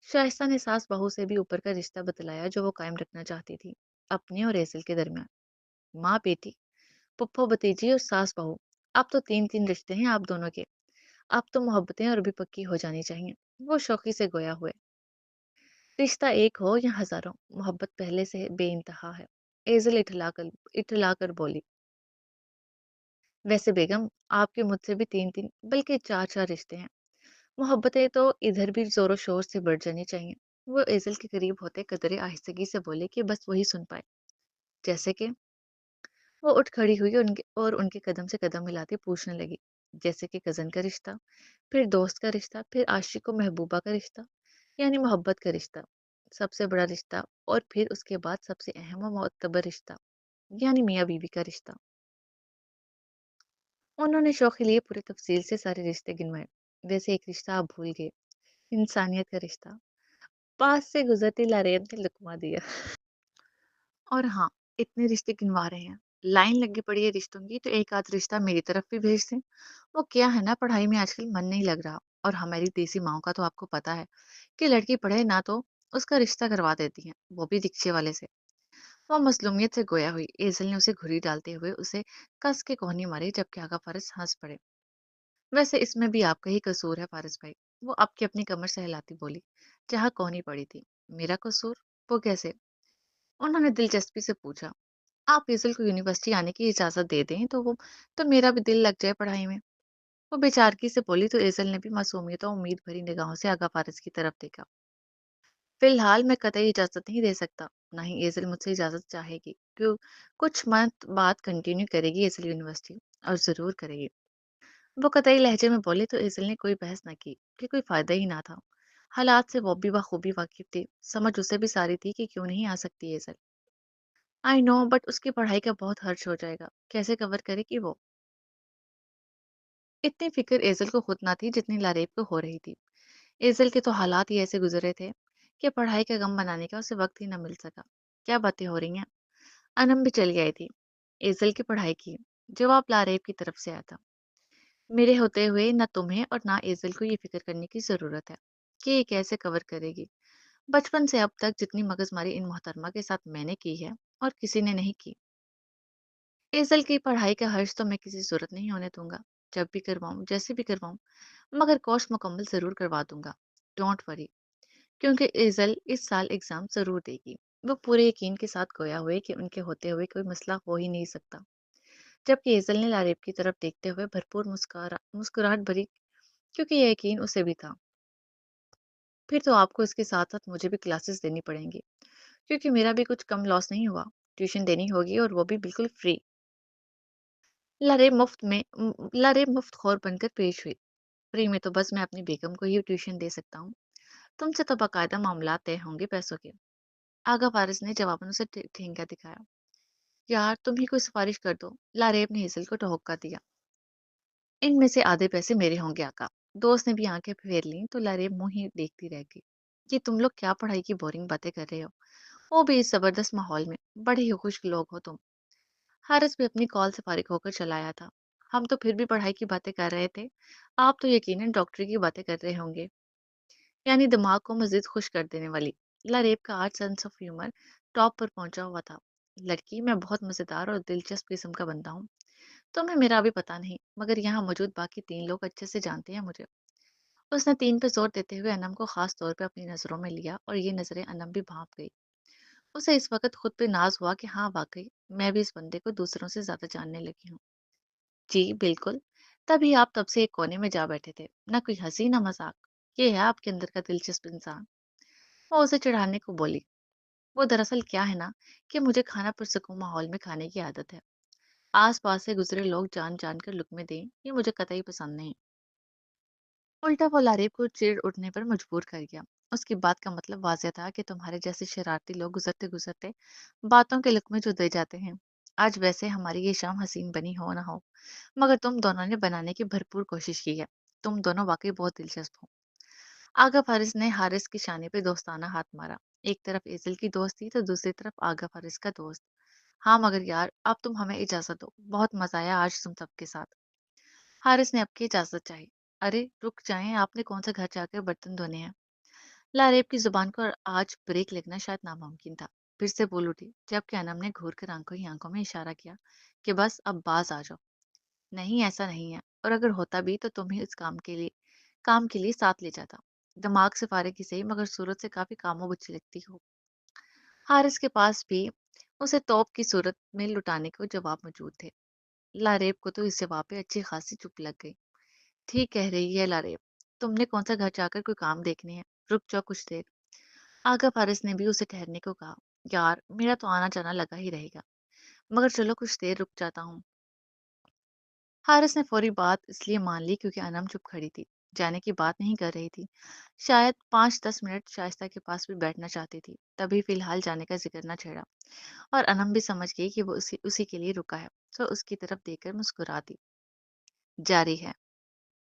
शाइस्ता ने सास बहू से भी ऊपर का रिश्ता बतलाया जो वो कायम रखना चाहती थी, अपने और एजल के दरमियान। माँ बेटी, पुप्पो भतीजी और सास बहू, अब तो तीन तीन रिश्ते हैं आप दोनों के। अब तो मोहब्बतें और भी पक्की हो जानी चाहिए। वो शौकी से गोया हुए। रिश्ता एक हो या हजारों, मोहब्बत पहले से बेइंतहा है। एजल इठला कर बोली। वैसे बेगम, आपके मुझसे भी तीन तीन, बल्कि चार चार रिश्ते हैं। मोहब्बतें तो इधर भी जोरों शोर से बढ़ जानी चाहिए। वो एजल के करीब होते कदरे आहिस्तगी से बोले कि बस वही सुन पाए। जैसे कि वो उठ खड़ी हुई और उनके कदम से कदम मिलाती पूछने लगी। जैसे कि कजन का रिश्ता, फिर दोस्त का रिश्ता, फिर आशिक और महबूबा का रिश्ता, यानी मोहब्बत का रिश्ता, सबसे बड़ा रिश्ता, और फिर उसके बाद सबसे अहम और मोतबर रिश्ता, यानी मियाँ बीवी का रिश्ता। उन्होंने शौक लिए पूरी तफसील से सारे रिश्ते गिनवाए। वैसे एक रिश्ता आप भूल गए, इंसानियत का रिश्ता। पास से गुजरती लारेब ने लुकमा दिया। और हाँ, इतने रिश्ते गिनवा रहे हैं, लाइन लगी पड़ी है रिश्तों की, तो एक आध रिश्ता मेरी तरफ भी भेज दें। वो क्या है ना, पढ़ाई में आजकल मन नहीं लग रहा, और हमारी देसी माओ का तो आपको पता है कि लड़की पढ़े ना तो उसका रिश्ता करवा देती हैं, वो भी रिक्शे वाले से। वो मसलूमियत से गोया हुई। एजल ने उसे घुरी डालते हुए उसे कस के कोहनी मारी, जबकि आगा फारिस हंस पड़े। वैसे इसमें भी आपका ही कसूर है फारिस भाई। वो आपकी अपनी कमर से हिलाती बोली, जहाँ कोहनी पड़ी थी। मेरा कसूर? वो कैसे? उन्होंने दिलचस्पी से पूछा। आप एजल को यूनिवर्सिटी आने की इजाजत दे दें तो मेरा भी दिल लग जाए पढ़ाई में। वो बेचारगी से बोली तो एजल ने भी मासूमियत और उम्मीद भरी निगाहों से आगा फारिस की तरफ देखा। फिलहाल मैं कतई इजाजत नहीं दे सकता, ना ही एजल मुझसे इजाजत चाहेगी। क्यों? कुछ मंथ बाद कंटिन्यू करेगी एजल यूनिवर्सिटी, और जरूर करेगी। वो कतई लहजे में बोले तो एजल ने कोई बहस न की, कि कोई फायदा ही ना था। हालात से वो भी बखूबी वाकिफ थी, समझ उसे भी सारी थी कि क्यों नहीं आ सकती एजल। आई नो, बट उसकी पढ़ाई का बहुत खर्च हो जाएगा, कैसे कवर करेगी वो? इतनी फिक्र एज़ल को खुद ना थी जितनी लारेब को हो रही थी। एज़ल के तो हालात ही ऐसे गुज़रे थे कि पढ़ाई का गम बनाने का उसे वक़्त ही ना मिल सका। क्या बातें हो रही हैं? अनम भी चली आई थी। एज़ल की पढ़ाई की। जवाब लारेब की तरफ से आया था। मेरे होते हुए ना तुम्हें और ना एज़ल को ये फ़िक्र करने की ज़रूरत है कि ये कैसे कवर करेगी। बचपन से अब तक जितनी मगजमारी इन मोहतरमा के साथ मैंने की है और किसी ने नहीं की। एज़ल की पढ़ाई का हर्ज तो मैं किसी सूरत नहीं होने दूंगा। जब भी करवाऊँ, जैसे भी करवाऊँ, मगर कोर्स मुकम्मल ज़रूर करवा दूंगा। डोंट वरी, क्योंकि एज़ल इस साल एग्ज़ाम ज़रूर देगी। वो पूरे यकीन के साथ गोया हुए कि उनके होते हुए कोई मसला हो ही नहीं सकता। जबकि एज़ल ने लारेब की तरफ देखते हुए भरपूर मुस्कुराहट भरी, क्योंकि यह यकीन उसे भी था। फिर तो आपको इसके साथ साथ मुझे भी क्लासेस देनी पड़ेंगी, क्योंकि मेरा भी कुछ कम लॉस नहीं हुआ। ट्यूशन देनी होगी और वो भी बिल्कुल फ्री। लारेब मुफ्त खौर बनकर पेश हुई। फ्री में तो बस मैं अपनी बेगम को ही ट्यूशन दे सकता हूँ। तुमसे तो बाकायदा मामला तय होंगे पैसों के। आगा फारिस ने जवाबन उसे ठेंगा दिखाया। यार तुम ही कोई सिफारिश कर दो। लारेब ने हेजल को टहोक्का दिया। इनमें से आधे पैसे मेरे होंगे आका। दोस्त ने भी आंखें फेर लीं तो लारेब मुंह ही देखती रह गई। कि तुम लोग क्या पढ़ाई की बोरिंग बातें कर रहे हो, वो भी इस जबरदस्त माहौल में। बड़े ही खुश लोग हो तुम। हारिस भी अपनी कॉल से फारिग होकर चला आया था। हम तो फिर भी पढ़ाई की बातें कर रहे थे। आप तो यकीनन डॉक्टरी की बातें कर रहे होंगे। यानी दिमाग को मजीद खुश कर देने वाली। लारेब का आज सेंस ऑफ ह्यूमर टॉप पर पहुंचा हुआ था। लड़की, मैं बहुत मजेदार और दिलचस्प किस्म का बंदा हूँ। तुम्हें मेरा अभी पता नहीं, मगर यहाँ मौजूद बाकी 3 लोग अच्छे से जानते हैं मुझे। उसने 3 पे जोर देते हुए अनम को खास तौर पे अपनी नजरों में लिया और ये नजरें अनम भी भांप गई। उसे इस वक्त खुद पे नाज हुआ कि हाँ वाकई मैं भी इस बंदे को दूसरों से ज्यादा जानने लगी हूँ। जी बिल्कुल। तभी आप तब से एक कोने में जा बैठे थे, ना कोई हंसी ना मजाक। ये है आपके अंदर का दिलचस्प इंसान। वो उसे चिढ़ाने को बोली। वो दरअसल क्या है ना, कि मुझे खाना पुरसकून माहौल में खाने की आदत है। आस पास से गुजरे लोग जान जान कर लुकमे दें, ये मुझे कतई पसंद नहीं। उल्टा वो लारेब को चिढ़ उठने पर मजबूर कर गया। उसकी बात का मतलब वाज़ेह था कि तुम्हारे जैसे शरारती लोग गुजरते गुजरते बातों के लुक में जो दे जाते हैं। आज वैसे हमारी ये शाम हसीन बनी हो ना हो, मगर तुम दोनों ने बनाने की भरपूर कोशिश की है। तुम दोनों वाकई बहुत दिलचस्प हो। आगा फारिस ने हारिस की शाने पे दोस्ताना हाथ मारा। एक तरफ एजल की दोस्त थी तो दूसरी तरफ आगा फारिस का दोस्त। हाँ मगर यार, अब तुम हमें इजाजत दो। बहुत मजा आया आज तुम सबके साथ। हारिस ने अब की इजाजत चाही। अरे रुक जाएं, आपने कौन सा घर जाकर बर्तन धोने हैं। लारेब की जुबान को आज ब्रेक लगना शायद नामुमकिन था। फिर से बोल उठी, जबकि अनम ने घूर कर आंखों ही आंखों में इशारा किया कि बस अब बाज आ जाओ। नहीं ऐसा नहीं है, और अगर होता भी तो तुम ही इस काम के लिए साथ ले जाता। दिमाग से फारिग ही सही, मगर सूरत से काफी कामों बुच्ची लगती हो। हारिस के पास भी उसे तोप की सूरत में लुटाने को जवाब मौजूद थे। लारेब को तो इस जवाब पे अच्छी खासी चुप लग गई। ठीक कह रही है लारेब। तुमने कौन सा घर जाकर कोई काम देखने है। रुक जाओ कुछ देर। आगा फारिस ने भी उसे ठहरने को कहा। यार मेरा तो आना जाना लगा ही रहेगा, मगर चलो कुछ देर रुक जाता हूँ। हारिस ने फौरी बात इसलिए मान ली क्योंकि अनम चुप खड़ी थी। जाने की बात नहीं कर रही थी। शायद 5-10 मिनट शाइस्ता के पास भी बैठना चाहती थी, तभी फिलहाल जाने का जिक्र न छेड़ा। और अनम भी समझ गई कि वो उसी उसी के लिए रुका है, तो उसकी तरफ देखकर मुस्कुरा दी। जारी है।